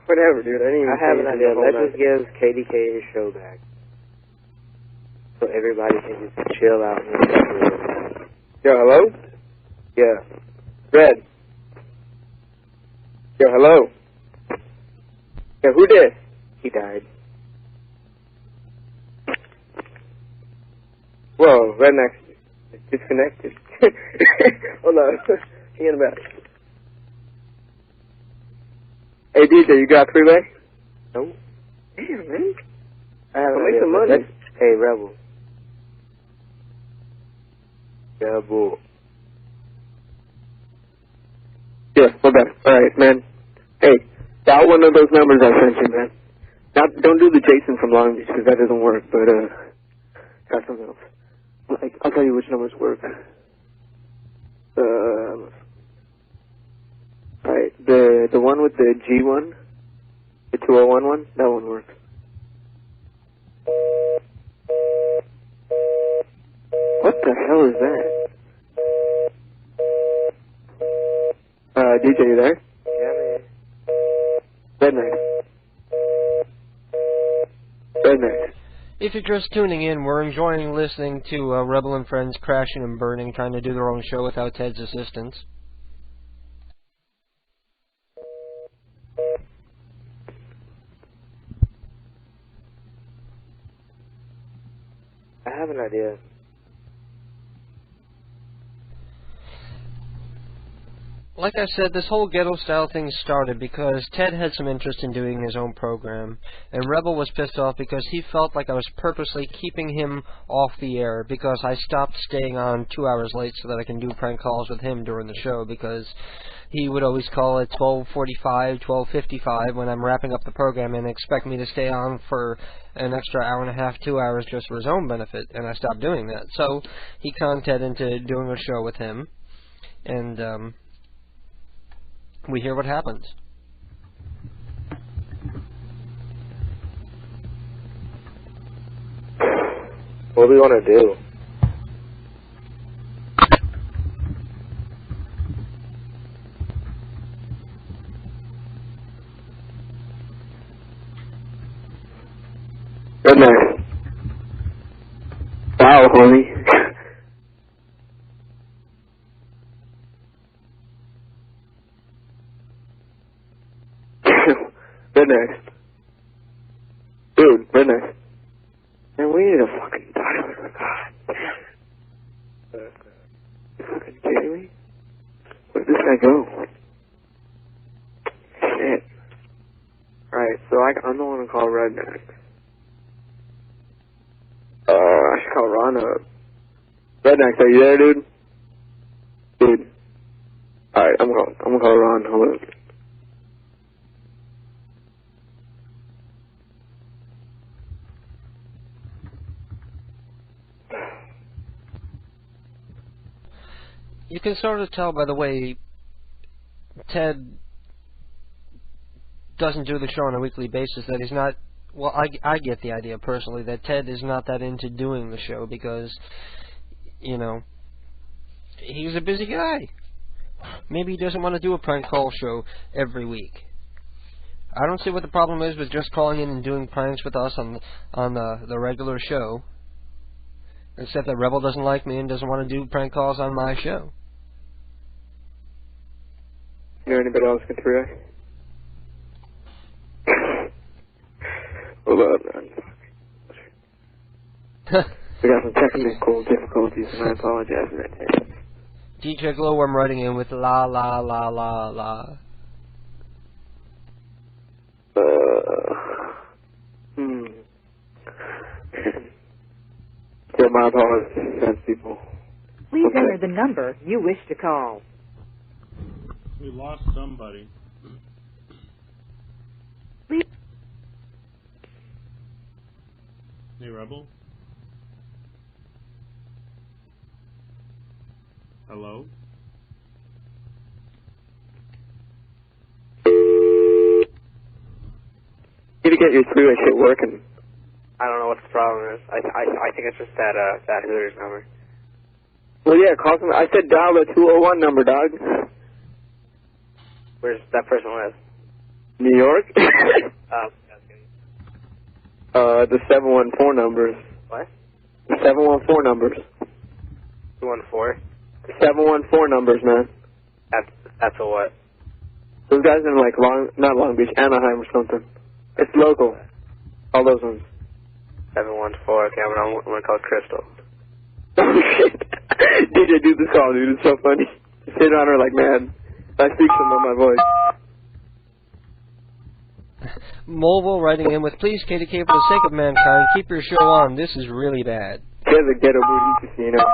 whatever, dude. I didn't even. I have an say idea. anything. Let's just give KDK his show back, so everybody can just chill out. Yo, hello? Yeah. Red. Yo, hello? Yeah, who did? He died. Whoa, Redneck disconnected. Hold on. He in the back. Hey, DJ, you got three-way? Nope. Damn, man. I have an Make idea. some money. Hey, Rebel. Rebel. Yeah, we're back. Alright, man. Hey, dial one of those numbers I sent you, man. Now, don't do the Jason from Long Beach, because that doesn't work, but, got something else. Like, I'll tell you which numbers work. Alright, the one with the G1, the 201 one, that one works. What the hell is that? DJ, you there? Yeah, man. Redneck. Redneck. If you're just tuning in, we're enjoying listening to Rebel and Friends crashing and burning, trying to do their own show without Ted's assistance. I have an idea. Like I said, this whole ghetto-style thing started because Ted had some interest in doing his own program, and Rebel was pissed off because he felt like I was purposely keeping him off the air because I stopped staying on 2 hours late so that I can do prank calls with him during the show, because he would always call at 12:45, 12:55 when I'm wrapping up the program and expect me to stay on for an extra hour and a half, 2 hours just for his own benefit, and I stopped doing that. So he conned Ted into doing a show with him, and we hear what happens. What do we want to do? Redneck. Wow, homie. Redneck. Dude, Redneck. Man, we need a fucking dialer. God. You fucking kidding me? Where did this guy go? Shit. Alright, so I'm the one to call Redneck. I should call Ron up. Redneck, are you there, dude? Dude. Alright, I'm gonna call Ron. Hold up. You can sort of tell by the way Ted doesn't do the show on a weekly basis that he's not. Well, I get the idea personally that Ted is not that into doing the show because, you know, he's a busy guy. Maybe he doesn't want to do a prank call show every week. I don't see what the problem is with just calling in and doing pranks with us on the regular show. Except that Rebel doesn't like me and doesn't want to do prank calls on my show. You know anybody else can three? Hold up, man. We got some technical difficulties, and I apologize in advance. DJ Glowworm writing in with la la la la la. Yeah, my apologies, that's people. Please Okay. enter the number you wish to call. We lost somebody. Please. Hey, Rebel? Hello? Need to get your three-way shit working. I don't know what the problem honest. I think it's just that Hooters number. Well, yeah, call some. I said dial the 201 number, dog. Where's that person live? New York? That's good. The 714 numbers. What? The 714 numbers. 214? The 714 numbers, man. That's a what? Those guys in like not Long Beach, Anaheim or something. It's local. All those ones. 714. Okay, I'm gonna call Crystal. Oh shit. DJ, do this call, dude. It's so funny. Sit on her like, man, I speak some of my voice. Mobile writing in with, please, KDK, for the sake of mankind, keep your show on. This is really bad. There's a ghetto booty casino.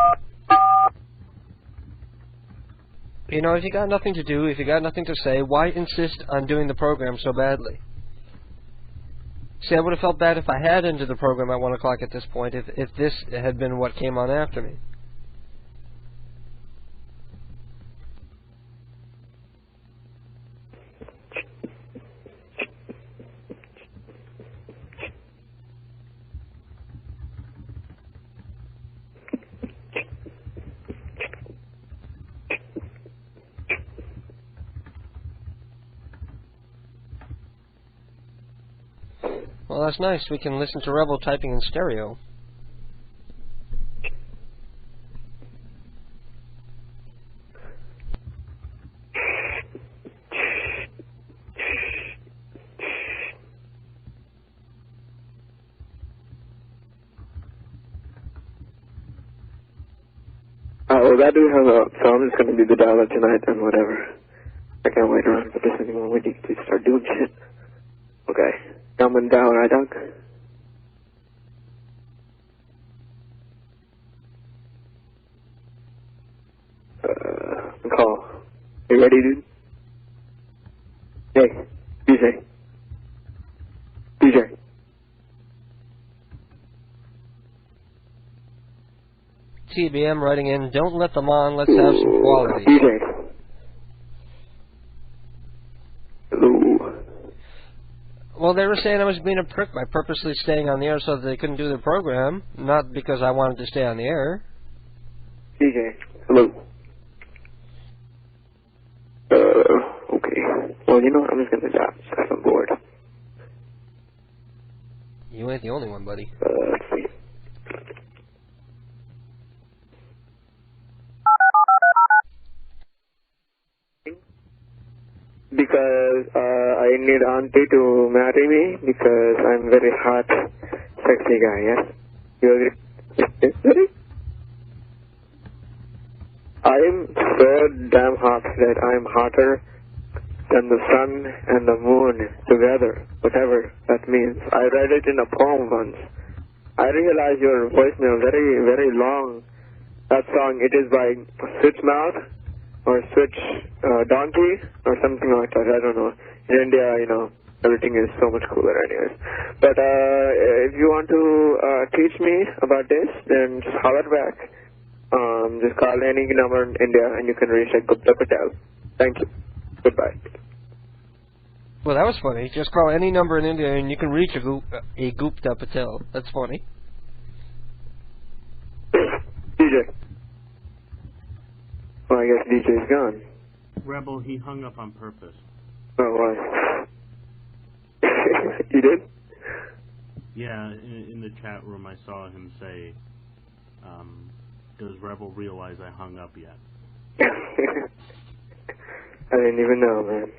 You know, if you got nothing to do, if you got nothing to say, why insist on doing the program so badly? See, I would have felt bad if I had ended the program at 1 o'clock at this point, if this had been what came on after me. Well, that's nice. We can listen to Rebel typing in stereo. Well, that dude hung up, so I'm just going to do the dial-up tonight and whatever. I can't wait around for this anymore. We need to start doing shit. Okay. I'm going to dial, right, Doc? Call. You ready, dude? Hey, DJ. DJ. TBM writing in, don't let them on, let's have some quality. DJ. Hello. Well, they were saying I was being a prick by purposely staying on the air so that they couldn't do their program, not because I wanted to stay on the air. DJ. Hello. Okay. Well, you know what? I'm just gonna stop because I'm bored. You ain't the only one, buddy. Let's see. Because I need auntie to marry me because I'm very hot, sexy guy, yes? You agree? I'm so damn hot that I'm hotter than the sun and the moon together, whatever that means. I read it in a poem once. I realize your voicemail very, very long. That song, it is by Switch Mouth or Switch Donkey or something like that. I don't know. In India, you know, everything is so much cooler anyways. But if you want to teach me about this, then just holler back. Just call any number in India and you can reach at Gupta Patel. Thank you. Goodbye. Well, that was funny. Just call any number in India and you can reach a Gupta Patel. That's funny. DJ. Well, I guess DJ's gone. Rebel, he hung up on purpose. Oh, why? You did? Yeah, in the chat room I saw him say, does Rebel realize I hung up yet? I didn't even know, man.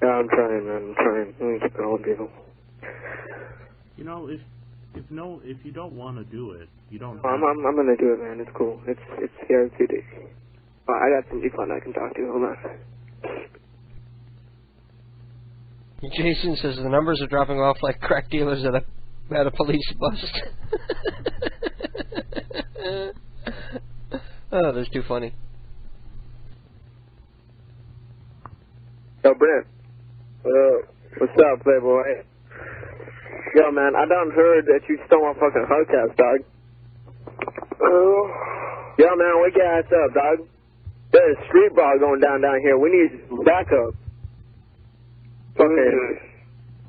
Yeah, I'm trying, man. I'm trying. I'm keep calling people. You know, if you don't want to do it, you don't. I'm gonna do it, man. It's cool. It's CRTD. I got somebody fun I can talk to. Hold on. Jason says the numbers are dropping off like crack dealers at a police bust. Oh, that's too funny. Yo, Brent. What's up, Playboy? Yo, man, I done heard that you stole my fucking Hellcats, dog. Yo, man, wake your ass up, dog. There's a street brawl going down here. We need backup.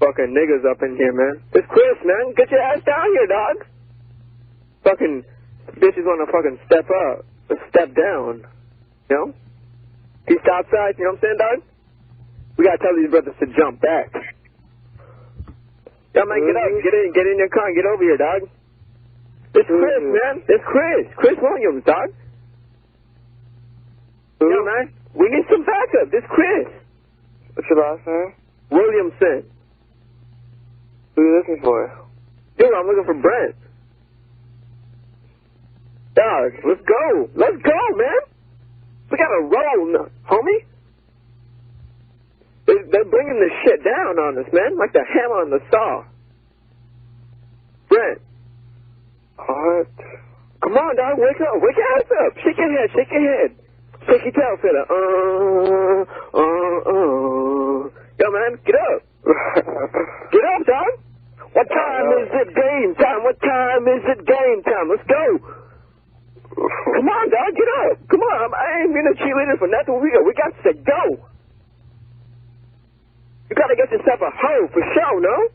fucking niggas up in here, man. It's Chris, man. Get your ass down here, dog. Fucking bitches want to fucking step up. Or step down. You know? Peace outside, you know what I'm saying, dog? We gotta tell these brothers to jump back. Yo, man, get up. Get in your car and get over here, dog. It's Chris, man. It's Chris. Chris Williams, dog. Yo, man. We need some backup. This Chris. What's your last name? Williamson. Who are you looking for? Dude, I'm looking for Brent. Dog, let's go. Let's go, man. We gotta roll, homie. They're bringing this shit down on us, man. Like the hammer on the saw. Brent. What? Come on, dog. Wake up. Wake your ass up. Shake your head. Shake your head. Shake your tail feather. Yo, man, get up. Get up, dog. What time is it game time? What time is it game time? Let's go. Come on, dog. Get up. Come on. I ain't been a cheerleader for nothing. We got to go. You got to get yourself a hoe for sure, no?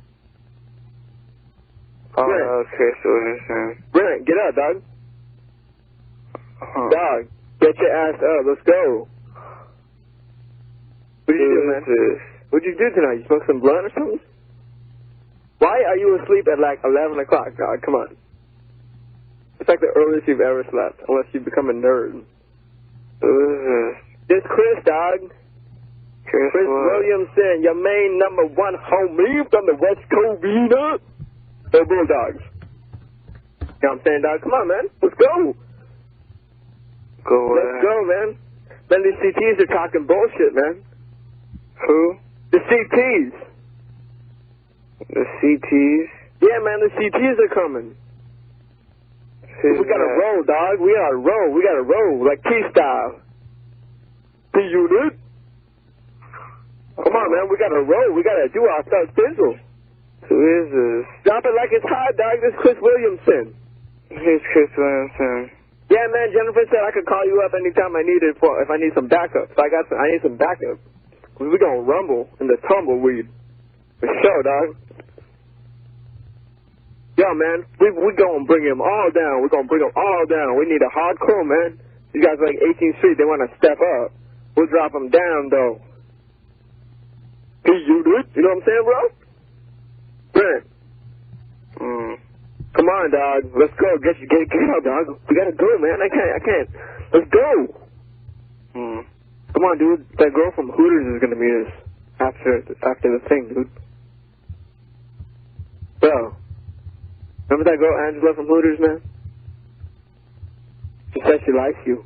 Okay, so listen. Brent, get up, dog. Dog, get your ass up. Let's go. What did you do, man? What did you do tonight? You smoke some blunt or something? Why are you asleep at like 11 o'clock, dog? Come on. It's like the earliest you've ever slept, unless you become a nerd. Who is this? This Chris, dog. Chris Williamson, your main #1 homie from the West Covina. The Bulldogs. You know what I'm saying, dog? Come on, man. Let's go. Let's go, man. Man, these CTs are talking bullshit, man. Who? The CTs. The CTs? Yeah, man, the CTs are coming. Who's we gotta roll, dog. We gotta roll. We gotta roll. Like T-style. P-Unit. Come on, man. We gotta roll. We gotta do our stuff sizzle. Who is this? Drop it like it's hot, dog. This is Chris Williamson. Here's Chris Williamson. Yeah, man. Jennifer said I could call you up anytime I need it if I need some backup. So I need some backup. We gonna rumble in the tumbleweed. For sure, dog. Yo, man. We gonna bring him all down. We gonna bring him all down. We need a hardcore, man. These guys like 18th Street. They wanna step up. We'll drop them down, though. You know what I'm saying, bro? Brent. Come on, dog. Let's go. Get out, dog. We gotta go, man. I can't. Let's go. Come on, dude. That girl from Hooters is gonna meet us after the thing, dude. Bro. Remember that girl Angela from Hooters, man? She said she likes you.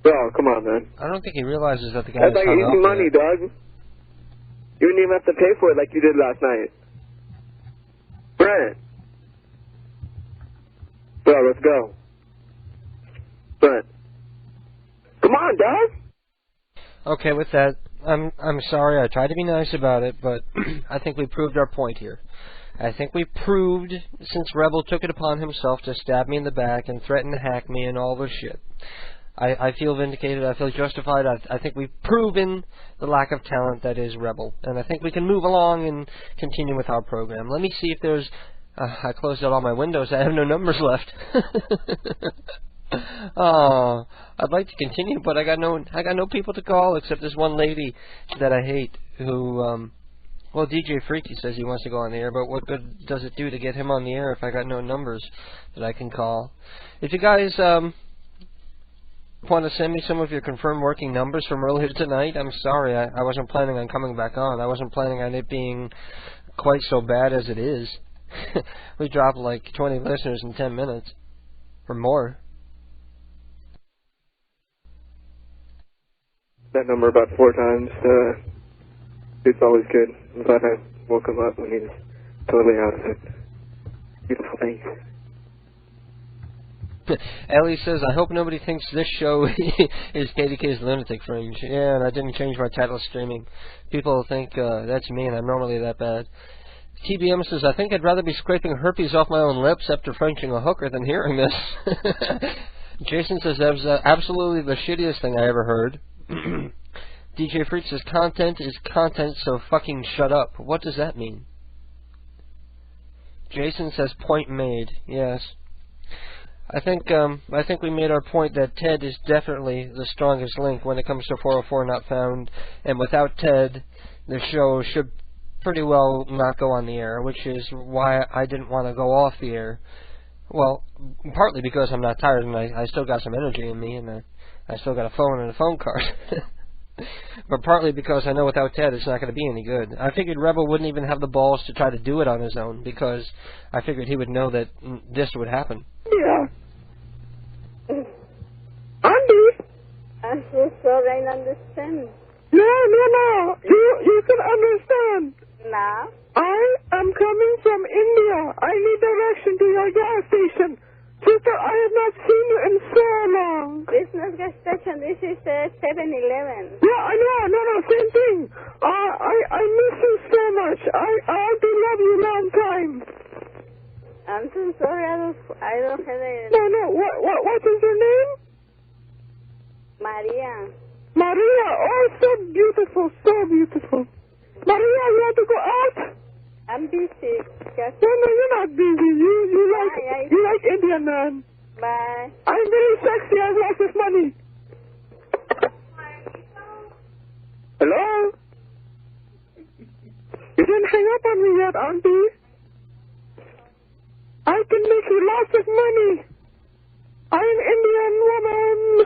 Bro, come on, man. I don't think he realizes that the guy's That's like easy money, dog. You didn't even have to pay for it like you did last night. Brent. Bro, let's go. Brent. Come on, dog. Okay, with that, I'm sorry. I tried to be nice about it, but I think we proved our point here. I think we proved, since Rebel took it upon himself to stab me in the back and threaten to hack me and all this shit. I feel vindicated. I feel justified. I think we've proven the lack of talent that is Rebel. And I think we can move along and continue with our program. Let me see if there's... I closed out all my windows. I have no numbers left. Oh, I'd like to continue, but I got no people to call except this one lady that I hate who... Well, DJ Freaky says he wants to go on the air, but what good does it do to get him on the air if I got no numbers that I can call? If you guys... want to send me some of your confirmed working numbers from earlier tonight? I'm sorry, I wasn't planning on coming back on. I wasn't planning on it being quite so bad as it is. We dropped like 20 listeners in 10 minutes. Or more. That number about 4 times. It's always good. I'm glad I woke him up when he was totally out of it. Beautiful thing. Ellie says, I hope nobody thinks this show is KDK's Lunatic Fringe. Yeah, and I didn't change my title of streaming. People think that's me, and I'm normally that bad. TBM says, I think I'd rather be scraping herpes off my own lips after Frenching a hooker than hearing this. Jason says, that was absolutely the shittiest thing I ever heard. DJ Freak says content is content, so fucking shut up. What does that mean? Jason says point made. Yes. I think we made our point that Ted is definitely the strongest link when it comes to 404 Not Found, and without Ted, the show should pretty well not go on the air, which is why I didn't want to go off the air. Well, partly because I'm not tired and I still got some energy in me, and I still got a phone and a phone card. But partly because I know without Ted it's not going to be any good. I figured Rebel wouldn't even have the balls to try to do it on his own, because I figured he would know that this would happen. Yeah. Andy? I'm so sorry, I don't understand. No. You can understand. Now? I am coming from India. I need direction to your gas station. Sister, I have not seen you in so long. This is not gas station. This is 7-Eleven. Yeah, I know. No, same thing. I miss you so much. I do love you long time. I'm so sorry. I don't have a... No. What is your name? Maria. Maria. Oh, so beautiful. Maria, you want to go out? I'm busy. No, you're not busy. You like Indian man. Bye. I'm very sexy. I have lots of money. Hello? You didn't hang up on me yet, Auntie. I can make you lots of money. I'm Indian woman.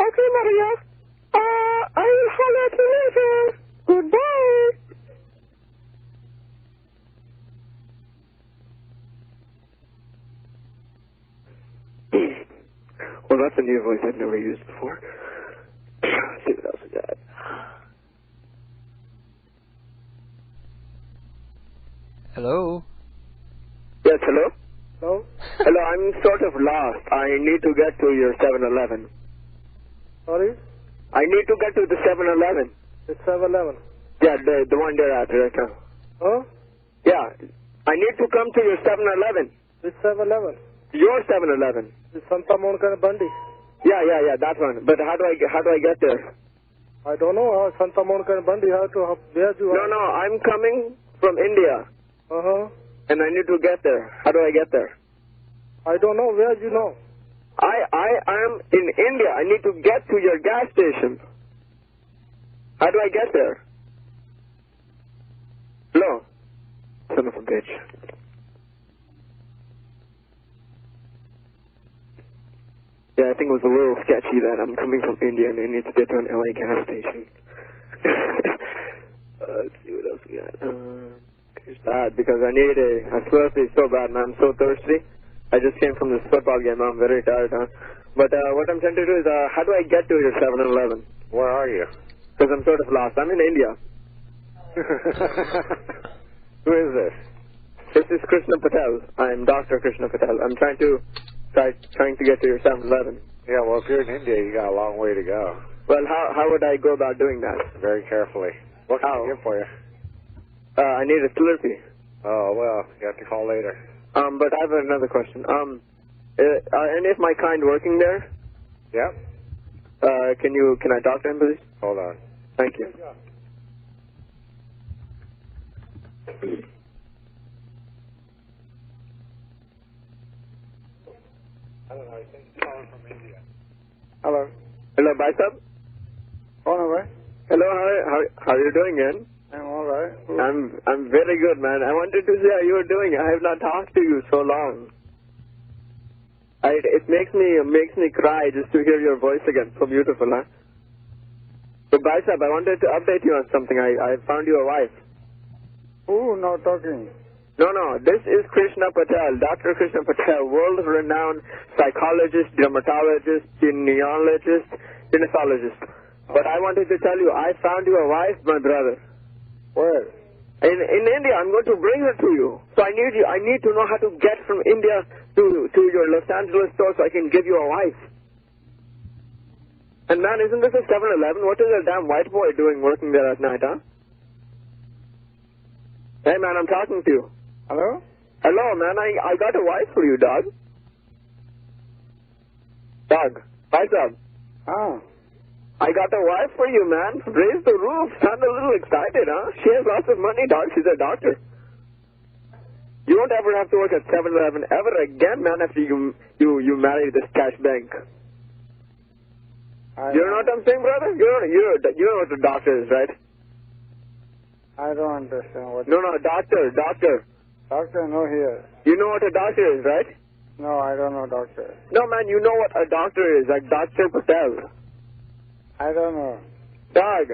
Okay, Maria. I'll holler at you later. Goodbye. Well, that's a new voice I've never used before. Let's see what else we got. Hello? Yes, hello? Hello? Hello, I'm sort of lost. I need to get to your 7-Eleven. Sorry? I need to get to the 7-Eleven. It's 7-Eleven. Yeah, the one there at right now. Huh? Yeah, I need to come to your 7-Eleven. It's 7-Eleven. Your 7-Eleven. It's Santa Monica Bundy. Yeah, that one. But how do I get there? I don't know. Santa Monica Bundy. Where do you? No, I'm coming from India. And I need to get there. How do I get there? I don't know. Where you know? I am in India. I need to get to your gas station. How do I get there? Hello? Son of a bitch. Yeah, I think it was a little sketchy that I'm coming from India and I need to get to an LA gas station. Let's see what else we got. It's bad because I need a Slurpee so bad, man. I'm so thirsty. I just came from this football game. I'm very tired, huh? But what I'm trying to do is, how do I get to your 7-Eleven? Where are you? Because I'm sort of lost. I'm in India. Who is this? This is Krishna Patel. I'm Dr. Krishna Patel. I'm trying to get to your 7-Eleven. Yeah, well, if you're in India, you got a long way to go. Well, how would I go about doing that? Very carefully. What can I get for you? I need a Slurpee. Oh, well, you have to call later. But I have another question. Are any of my kind working there? Yep. Can I talk to him, please? Hold on. Thank you. I don't know, I think he's calling from India. Hello. Hello, Bicep? All right. Hello, how are you doing, man? I'm all right. I'm very good, man. I wanted to see how you were doing. I have not talked to you so long. It makes me cry just to hear your voice again. So beautiful, huh? So, Bicep, I wanted to update you on something. I found you a wife. Who now talking? No. This is Krishna Patel, Dr. Krishna Patel, world-renowned psychologist, dermatologist, genealogist, gynecologist. But I wanted to tell you, I found you a wife, my brother. Where? In India. I'm going to bring her to you. So I need to know how to get from India to your Los Angeles store so I can give you a wife. And man, isn't this a 7-Eleven? What is that damn white boy doing working there at night, huh? Hey, man, I'm talking to you. Hello? Hello, man. I got a wife for you, dog. Dog. Hi, dog. Oh. I got a wife for you, man. Raise the roof. Sound a little excited, huh? She has lots of money, dog. She's a doctor. You won't ever have to work at 7-Eleven ever again, man, after you marry this cash bank. You know what I'm saying, brother? You know what a doctor is, right? I don't understand what... No, doctor. Doctor, no here. You know what a doctor is, right? No, I don't know doctor. No, man, you know what a doctor is, like Dr. Patel. I don't know. Dog,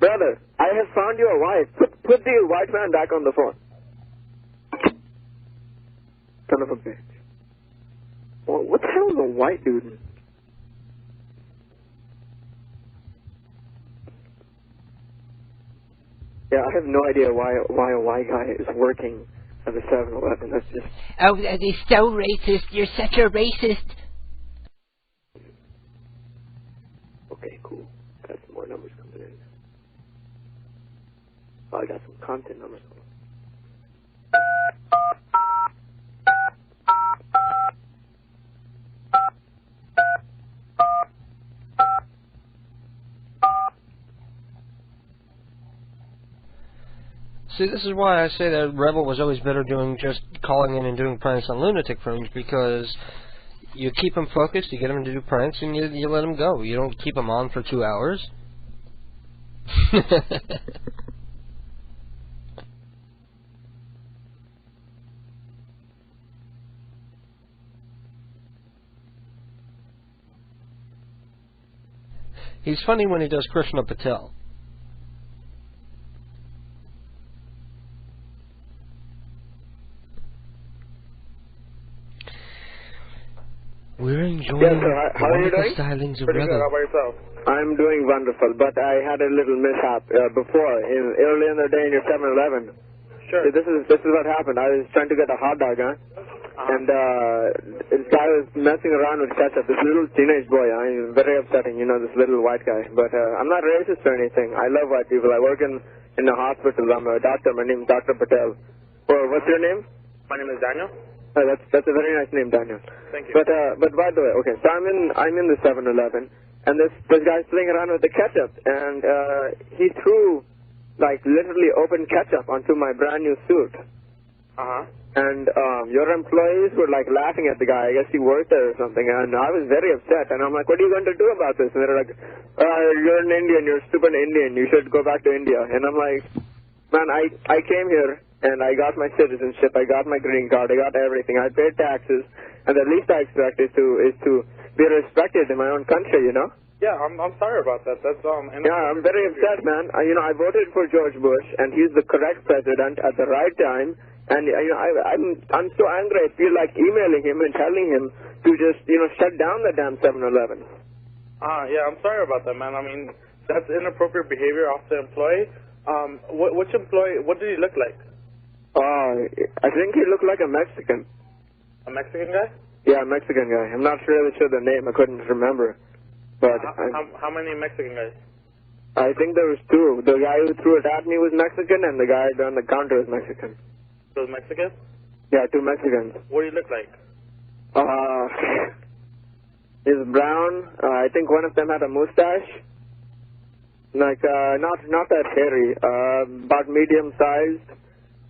brother, I have found you a wife. Put the white man back on the phone. Son of a bitch. Well, what the hell is a white dude? Yeah, I have no idea why a white guy is working at the 7-Eleven. That's just... Oh, that is so racist. You're such a racist. Okay, cool. Got some more numbers coming in. Oh, I got some content numbers. See, this is why I say that Rebel was always better doing just calling in and doing pranks on Lunatic Fringe, because you keep them focused, you get them to do pranks, and you let them go. You don't keep them on for 2 hours. He's funny when he does Krishna Patel. We're enjoying how are you doing? stylings of Pretty good. How Rebel. about yourself? I'm doing wonderful, but I had a little mishap before. Early in the day in your 7-Eleven. Sure. See, this is what happened. I was trying to get a hot dog, huh? And this guy was messing around with ketchup. This little teenage boy. He's very upsetting, you know, this little white guy. But I'm not racist or anything. I love white people. I work in a hospital. I'm a doctor. My name is Dr. Patel. Well, what's your name? My name is Daniel. That's a very nice name, Daniel. Thank you. But by the way, okay, so I'm in the 7-Eleven, and this guy's playing around with the ketchup, and he threw like literally open ketchup onto my brand new suit. And your employees were like laughing at the guy. I guess he worked there or something, and I was very upset. And I'm like, what are you going to do about this? And they're like, you're an Indian, you're a stupid Indian, you should go back to India. And I'm like, man, I came here and I got my citizenship, I got my green card, I got everything, I paid taxes, and the least I expect is to be respected in my own country, you know? Yeah, I'm sorry about that. That's Yeah, I'm very upset, man. I voted for George Bush, and he's the correct president at the right time. And I'm so angry. I feel like emailing him and telling him to just shut down the damn 7-Eleven. Yeah, I'm sorry about that, man. I mean, that's inappropriate behavior of the employee. Which employee? What did he look like? I think he looked like a Mexican. A Mexican guy? Yeah, a Mexican guy. I'm not really sure the name. I couldn't remember. But how many Mexican guys? I think there was two. The guy who threw it at me was Mexican, and the guy on the counter was Mexican. Those Mexicans? Yeah, two Mexicans. What do you look like? He's brown. I think one of them had a mustache. Like, not that hairy. About medium sized.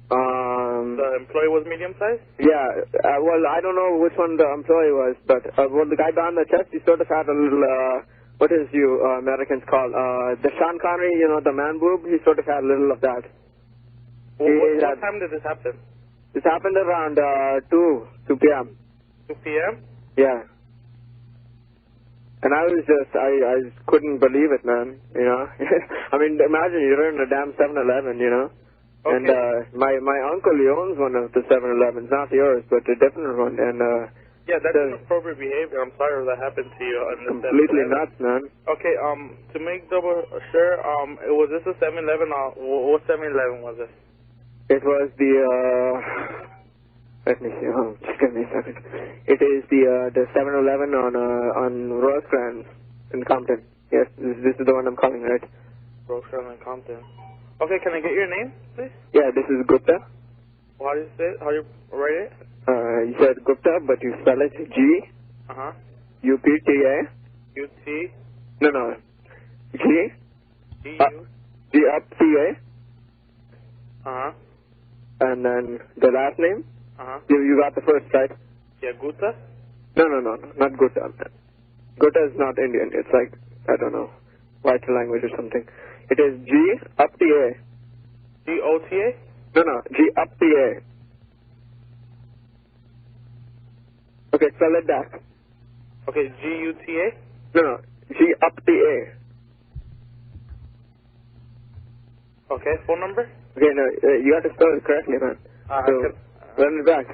The employee was medium sized? Yeah. Well, I don't know which one the employee was, but the guy behind the chest, he sort of had a little, what is you Americans call, the Sean Connery, the man boob, he sort of had a little of that. What time did this happen? This happened around 2 p.m. 2 p.m.? Yeah. And I just couldn't believe it, man, I mean, imagine you're in a damn 7-Eleven, Okay. And my uncle, he owns one of the 7-Elevens, not yours, but a different one, and yeah, that's inappropriate behavior. I'm sorry that happened to you. Completely nuts, man. Okay, to make double sure, was this a 7-Eleven or what 7-Eleven was it? It was the, let me see, just give me a second. It is the 7-Eleven on Rosecrans in Compton. Yes, this is the one I'm calling, right? Rosecrans in Compton. Okay, can I get your name, please? Yeah, this is Gupta. How do you say it? How do you write it? You said Gupta, but you spell it G. Uh-huh. U-P-T-A. U-T. No. G. G-U. G up T-A. Uh-huh. And then the last name? Uh-huh. You got the first, right? Yeah, Gupta? No, not Gupta. Gupta is not Indian. It's like, I don't know, white language or something. It is G up T-A. G-O-T-A? No, G up T-A. Okay, spell it back. Okay, G-U-T-A? No, G up T-A. Okay, phone number? Okay, no, you have to spell it correctly, man. So, run it back.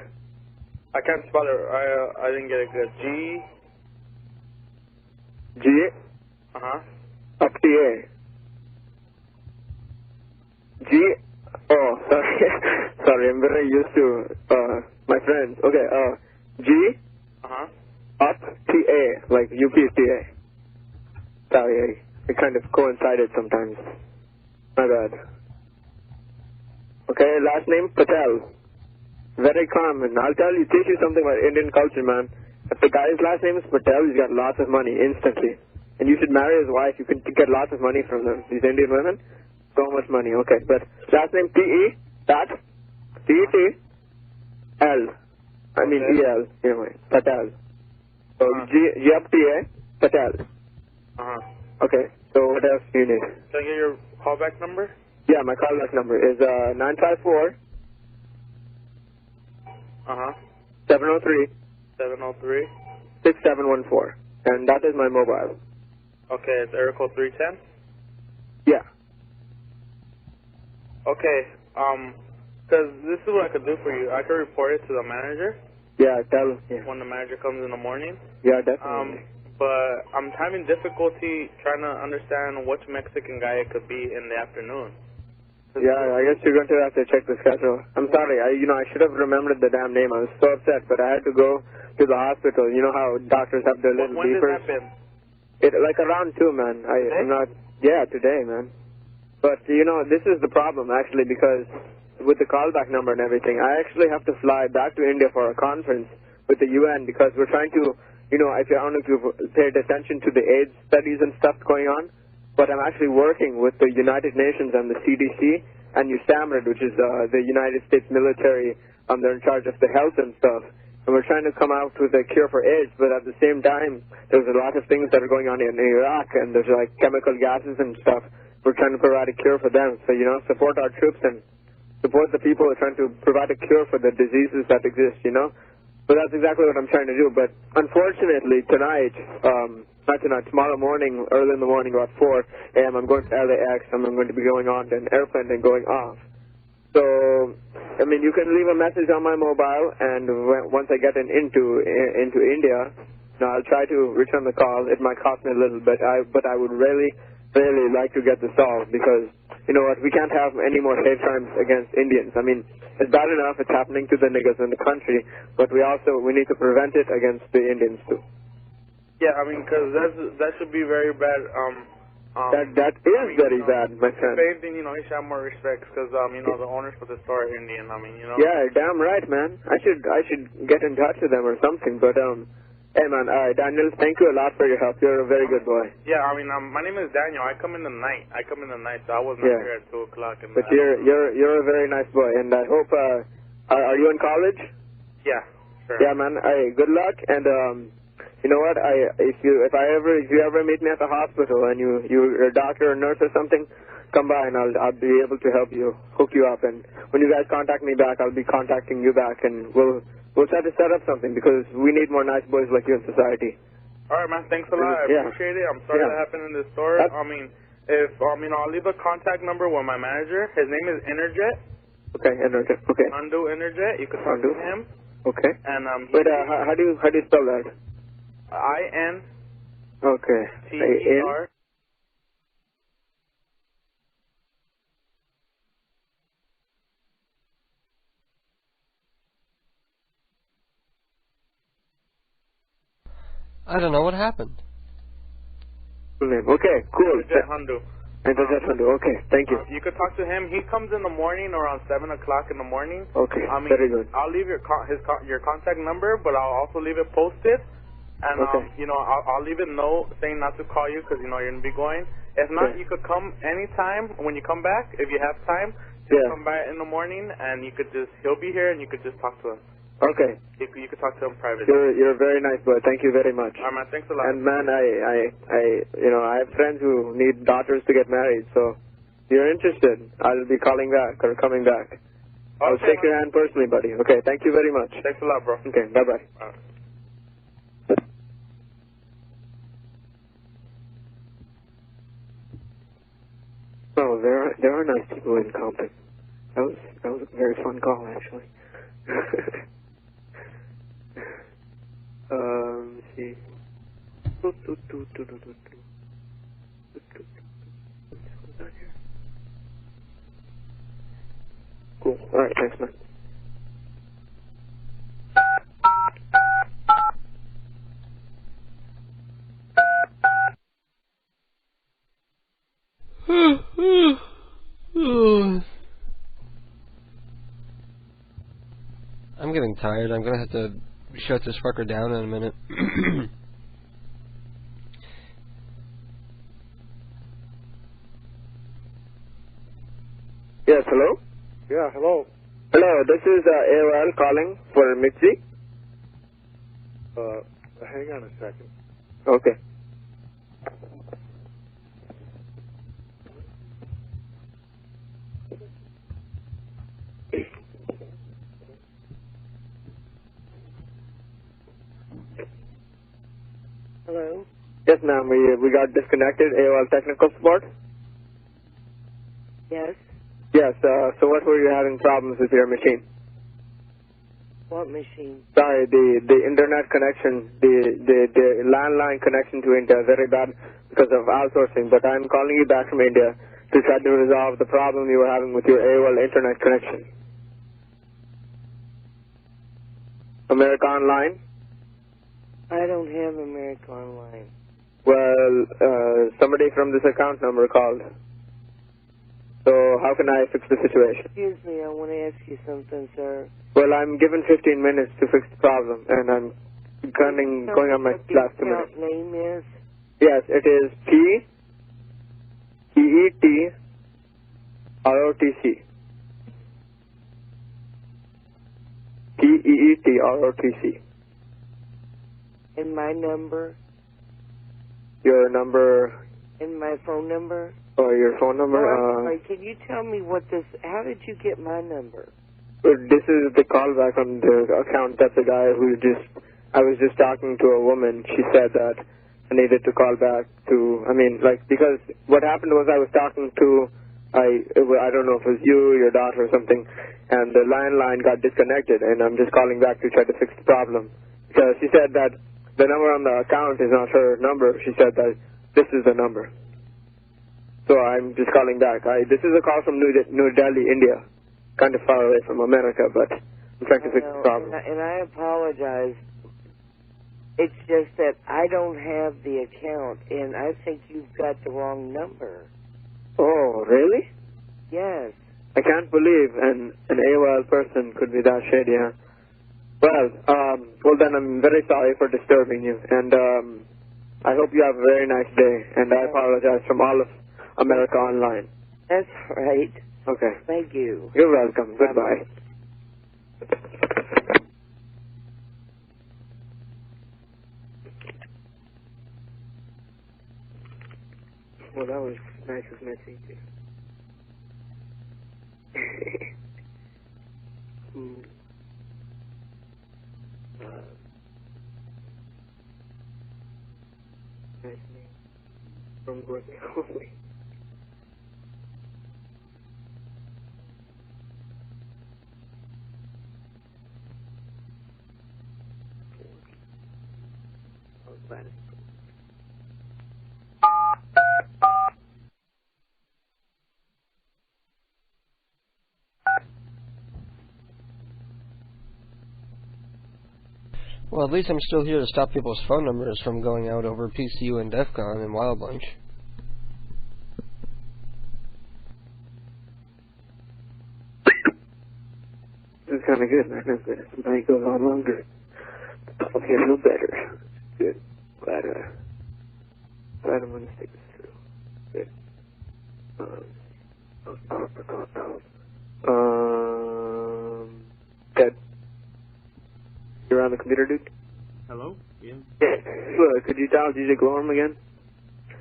I can't spell it. I didn't get it good. G. Uh-huh. Up T-A. G. Oh, sorry. Sorry, I'm very used to my friends. Okay, G. Uh-huh. Up T-A, like U-P-T-A. Sorry, it kind of coincided sometimes. My bad. Okay, last name Patel. Very common. I'll teach you something about Indian culture, man. If the guy's last name is Patel, he's got lots of money instantly. And you should marry his wife. You can get lots of money from them. These Indian women, so much money. Okay, but last name P-E, that, T-E-T-L. I mean E-L, anyway, Patel. So G-P-A, Patel. Uh-huh. Okay, so what else do you need? Can I get your callback number? Yeah, my callback number is 954 Uh-huh. 703 703. 6714. And that is my mobile. Okay, it's area code 310? Yeah. Okay, because this is what I could do for you. I could report it to the manager. Yeah, tell him. Yeah. When the manager comes in the morning. Yeah, definitely. But I'm having difficulty trying to understand which Mexican guy it could be in the afternoon. Yeah, I guess you're going to have to check the schedule. I'm sorry, I should have remembered the damn name. I was so upset, but I had to go to the hospital. You know how doctors have their little when beepers? did that happen? Like around 2, man. I'm not, yeah, today, man. But, this is the problem, actually, because with the callback number and everything, I actually have to fly back to India for a conference with the UN because we're trying to, I don't know if you've paid attention to the AIDS studies and stuff going on, but I'm actually working with the United Nations and the CDC and USAMRIID, which is the United States military. They're in charge of the health and stuff. And we're trying to come out with a cure for AIDS, but at the same time, there's a lot of things that are going on in Iraq, and there's like chemical gases and stuff. We're trying to provide a cure for them. So, support our troops and support the people who are trying to provide a cure for the diseases that exist, But that's exactly what I'm trying to do. But unfortunately, tonight, not tonight, tomorrow morning, early in the morning, about 4 a.m., I'm going to LAX, and I'm going to be going on an airplane and going off. So, you can leave a message on my mobile, and once I get into India, I'll try to return the call. It might cost me a little bit, but I would really like to get this solved because, you know what, we can't have any more hate crimes against Indians. It's bad enough it's happening to the niggas in the country, but we need to prevent it against the Indians too. Yeah, because that should be very bad. That is very bad, my friend. If anything, he should have more respect because, the owners for the store are Indian. Yeah, damn right, man. I should get in touch with them or something. But hey, man, Daniel, thank you a lot for your help. You're a very good boy. Yeah, my name is Daniel. I come in the night. So I was not here at 2 o'clock. But you're a very nice boy, and I hope. Are you in college? Yeah, sure. Yeah, man. Good luck, and you know what? If you ever meet me at the hospital and you're a doctor or nurse or something, come by and I'll be able to help you, hook you up. And when you guys contact me back, I'll be contacting you back, and we'll try to set up something because we need more nice boys like you in society. All right, man. Thanks a lot. I appreciate it. I'm sorry that happened in the store. I'll leave a contact number with my manager. His name is Enerjet. Okay, Enerjet. Okay. Andu Enerjet. You can talk to him. Okay. And wait, how do you spell that? I-N. Okay. T-E-R. I don't know what happened. Okay, cool. Handu. Okay, thank you. You could talk to him. He comes in the morning around 7 o'clock in the morning. Okay, very good. I'll leave your contact number, but I'll also leave it posted. And, I'll leave a note saying not to call you because, you're going to be going. If not, you could come anytime when you come back, if you have time. Just come by in the morning, and he'll be here, and you could just talk to him. Okay. You could talk to him privately. You're a very nice boy. Thank you very much. All right, man. Thanks a lot. And man, I have friends who need daughters to get married. So, if you're interested, I'll be calling back or coming back. I'll shake your hand personally, buddy. Okay. Thank you very much. Thanks a lot, bro. Okay. Bye bye. Oh, there are nice people in Compton. That was a very fun call, actually. Let's see. Cool. All right, thanks, man. I'm getting tired. I'm gonna have to shut this fucker down in a minute. Yes, hello? Yeah, hello. Hello, this is AOL calling for Mitzi. Hang on a second. Okay. Hello? Yes, ma'am. We got disconnected. AOL technical support. Yes? Yes. So what were you having problems with your machine? What machine? Sorry, the internet connection, the landline connection to India is very bad because of outsourcing. But I'm calling you back from India to try to resolve the problem you were having with your AOL internet connection. America Online? I don't have America Online. Well, somebody from this account number called. So how can I fix the situation? Excuse me, I want to ask you something, sir. Well, I'm given 15 minutes to fix the problem, and I'm going on my last 2 minutes. What name is? Yes, it is P-E-E-T-R-O-T-C. P-E-E-T-R-O-T-C. And my number? Your number? And my phone number? Or your phone number? Sorry, can you tell me how did you get my number? This is the callback on the account. That's a guy I was just talking to a woman. She said that I needed to call back to, because what happened was I was talking to, I don't know if it was you, your daughter or something, and the landline got disconnected, and I'm just calling back to try to fix the problem. Because she said that the number on the account is not her number. She said that this is the number. So I'm just calling back. This is a call from New Delhi, India. Kind of far away from America, but I'm trying to fix the problem. And I apologize. It's just that I don't have the account, and I think you've got the wrong number. Oh, really? Yes. I can't believe an AOL person could be that shady, huh? Well, then I'm very sorry for disturbing you, and I hope you have a very nice day, and I apologize from all of America Online. That's right. Okay. Thank you. You're welcome. Goodbye. Well, that was nice of Mitzi, too. Nice name. From Guacamole. Well, at least I'm still here to stop people's phone numbers from going out over PCU and DEF CON and Wild Lunch. kind of good, man. That's good. If the night goes on longer, I'll get a little better. Good. Glad I'm going to stick this through. Good. Ted. You're on the computer, dude? Hello? Yeah. Yeah. Look, could you dial DJ Glorm again?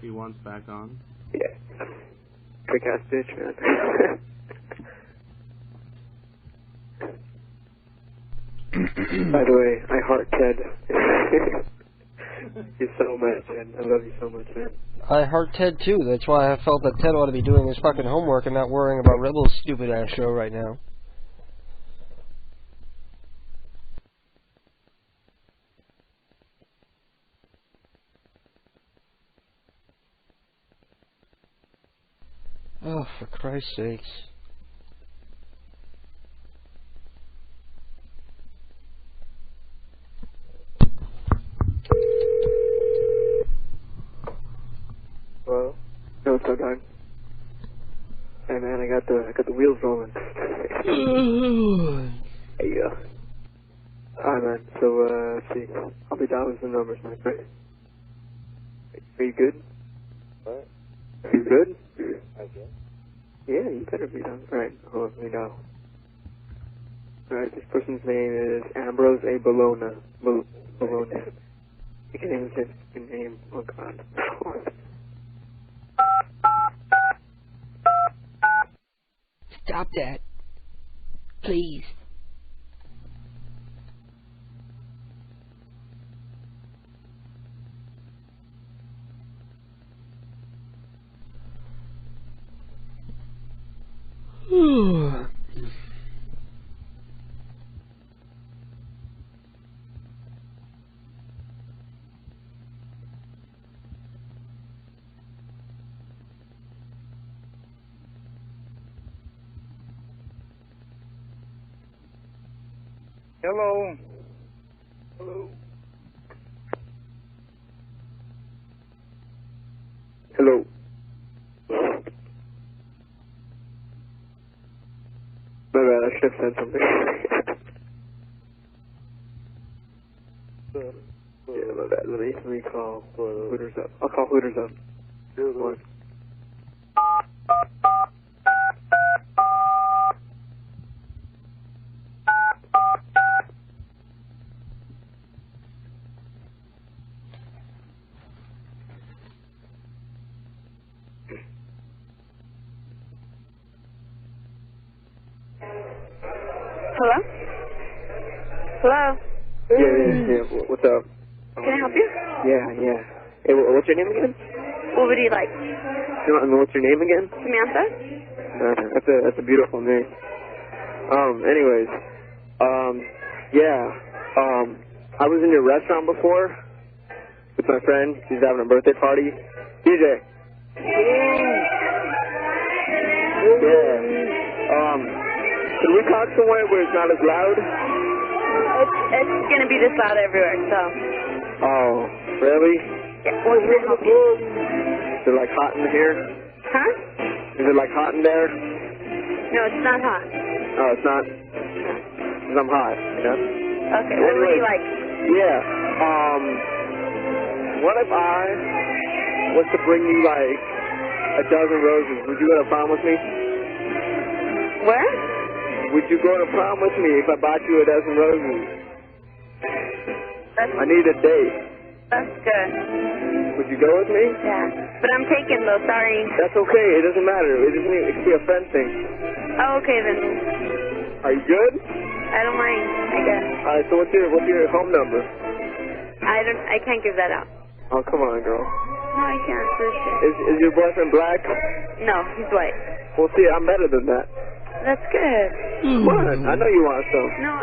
He wants back on. Yeah. Trick ass bitch, man. By the way, I heart Ted. Thank you so much, man. I love you so much, man. I heart Ted too. That's why I felt that Ted ought to be doing his fucking homework and not worrying about Rebel's stupid ass show right now. Oh, for Christ's sakes. Hello? No, what's up, dog? Hey, man, I got the wheels rolling. There you go. Alright, man. So, let's see. I'll be dialing some numbers, my friend. Are you good? What? Are you good? I guess. Yeah, you better be done. Alright, hold on, let me dial. Alright, this person's name is Ambrose A. Bologna. Bologna. You can name his name. Oh, God. Stop that. Please. Hello. Hello. Hello. My bad, I should have said something. Yeah, my bad. Let me call Hooters up. I'll call Hooters up. One. Hello? Hello? Yeah. What's up? Can I help you? Yeah. Hey, what's your name again? What would you like? What's your name again? Samantha? That's a beautiful name. Anyways, I was in your restaurant before with my friend. She's having a birthday party. DJ. Yeah. Can we talk somewhere where it's not as loud? It's gonna be this loud everywhere, so. Oh, really? Yeah, what can I help you? Is it like hot in here? Huh? Is it like hot in there? No, it's not hot. Oh, it's not? Because I'm hot, yeah? Okay, what would you like? Yeah, what if I was to bring you like a dozen roses? Would you go to prom with me? Where? Would you go to prom with me if I bought you a dozen roses? I need a date. That's good. Would you go with me? Yeah. But I'm taken though, sorry. That's okay, it doesn't matter. It could be a friend thing. Oh, okay then. Are you good? I don't mind, I guess. Alright, so what's your home number? I can't give that out. Oh, come on, girl. No, I can't for shit. Is your boyfriend black? No, he's white. Well, see, I'm better than that. That's good. Come on, I know you want some. No,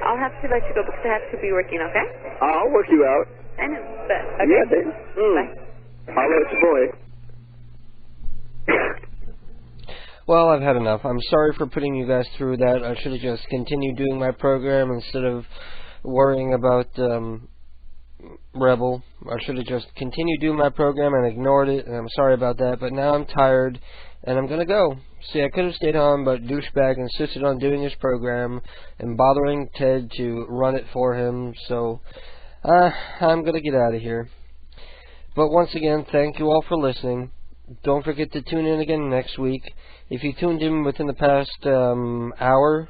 I'll have to let you go because I have to be working, okay? I'll work you out. I know, but okay. Yeah, baby. Bye. I'll let your boy. Well, I've had enough. I'm sorry for putting you guys through that. I should have just continued doing my program instead of worrying about, Rebel. I should have just continued doing my program and ignored it, and I'm sorry about that, but now I'm tired, and I'm gonna go. See, I could have stayed on, but douchebag insisted on doing his program and bothering Ted to run it for him, so I'm gonna get out of here. But once again, thank you all for listening. Don't forget to tune in again next week. If you tuned in within the past hour,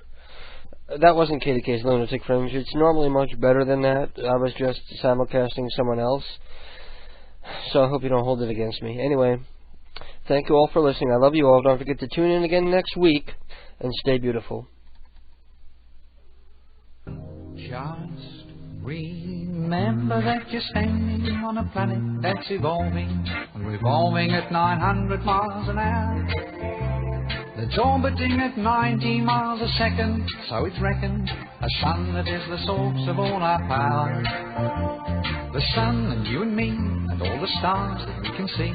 that wasn't KDK's Lunatic Fringe. It's normally much better than that. I was just simulcasting someone else. So I hope you don't hold it against me. Anyway, thank you all for listening. I love you all. Don't forget to tune in again next week. And stay beautiful. Just remember that you're standing on a planet that's evolving and revolving at 900 miles an hour. That's orbiting at 90 miles a second, so it's reckoned a sun that is the source of all our power. The sun and you and me and all the stars that we can see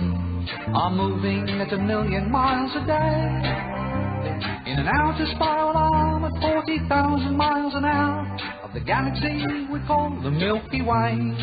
are moving at 1,000,000 miles a day in an outer spiral arm at 40,000 miles an hour of the galaxy we call the Milky Way.